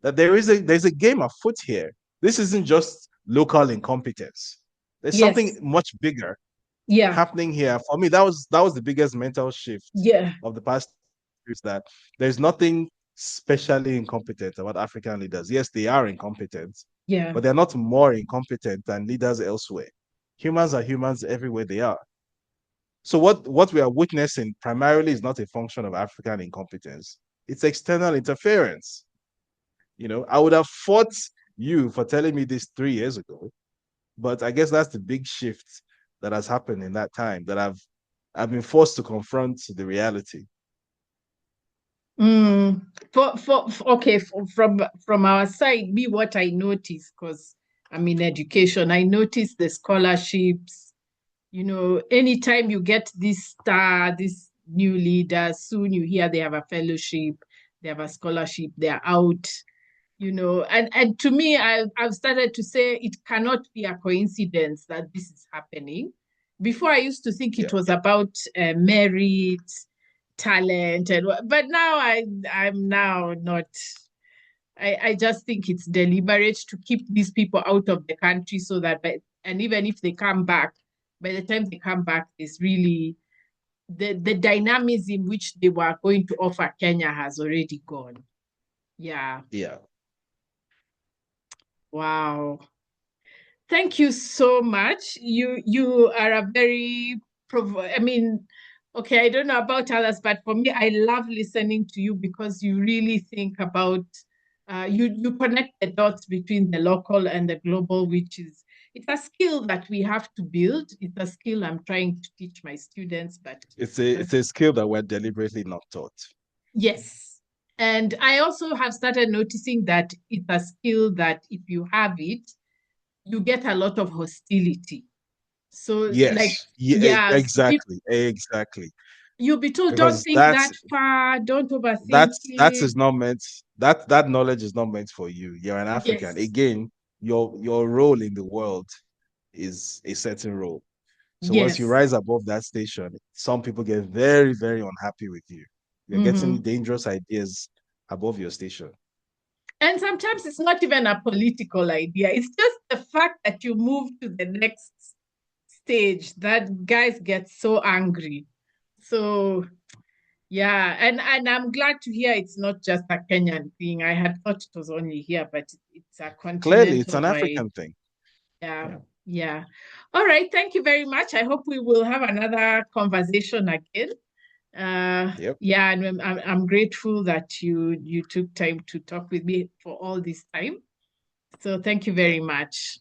That there's a game afoot here. This isn't just local incompetence. There's something Yes. much bigger Yeah. happening here. For me, that was the biggest mental shift Yeah. of the past years, that there's nothing specially incompetent about African leaders. Yes, they are incompetent, Yeah. but they're not more incompetent than leaders elsewhere. Humans are humans everywhere they are. So what we are witnessing primarily is not a function of African incompetence. It's external interference. I would have fought you for telling me this 3 years ago, but I guess that's the big shift that has happened in that time, that I've been forced to confront the reality. Mm. Okay, from our side, me, what I noticed, because I'm in education, I noticed the scholarships. Anytime you get this new leader, soon you hear they have a fellowship, they have a scholarship, they're out. And to me, I've started to say it cannot be a coincidence that this is happening. Before, I used to think it Yeah. was about merit, talent, but now I'm now not. I just think it's deliberate to keep these people out of the country, so that and even if they come back, by the time they come back, there's really the dynamism which they were going to offer Kenya has already gone. Yeah. Yeah. Wow. Thank you so much. You are a very I mean, okay, I don't know about others, but for me, I love listening to you because you really think about you connect the dots between the local and the global, which is it's a skill that we have to build. It's a skill I'm trying to teach my students, but It's a that's it's a skill that we're deliberately not taught. yes. And I also have started noticing that it's a skill that if you have it, you get a lot of hostility. So, like, Yes. Yeah, yes, exactly. Exactly. you'll be told, don't Because think that far, don't overthink that it. is not meant that knowledge is not meant for you. You're an African. Yes, Again, your role in the world is a certain role. So once you yes. rise above that station, some people get very, very unhappy with you. You're getting Hmm. dangerous ideas above your station. And sometimes it's not even a political idea. It's just the fact that you move to the next stage that guys get so angry. So yeah, and I'm glad to hear it's not just a Kenyan thing. I had thought it was only here, but it's a Clearly, it's continental an vibe. African thing. Yeah, Yeah. yeah. All right, thank you very much. I hope we will have another conversation again. Yep. Yeah, and I'm grateful that you took time to talk with me for all this time. So thank you Yeah. very much.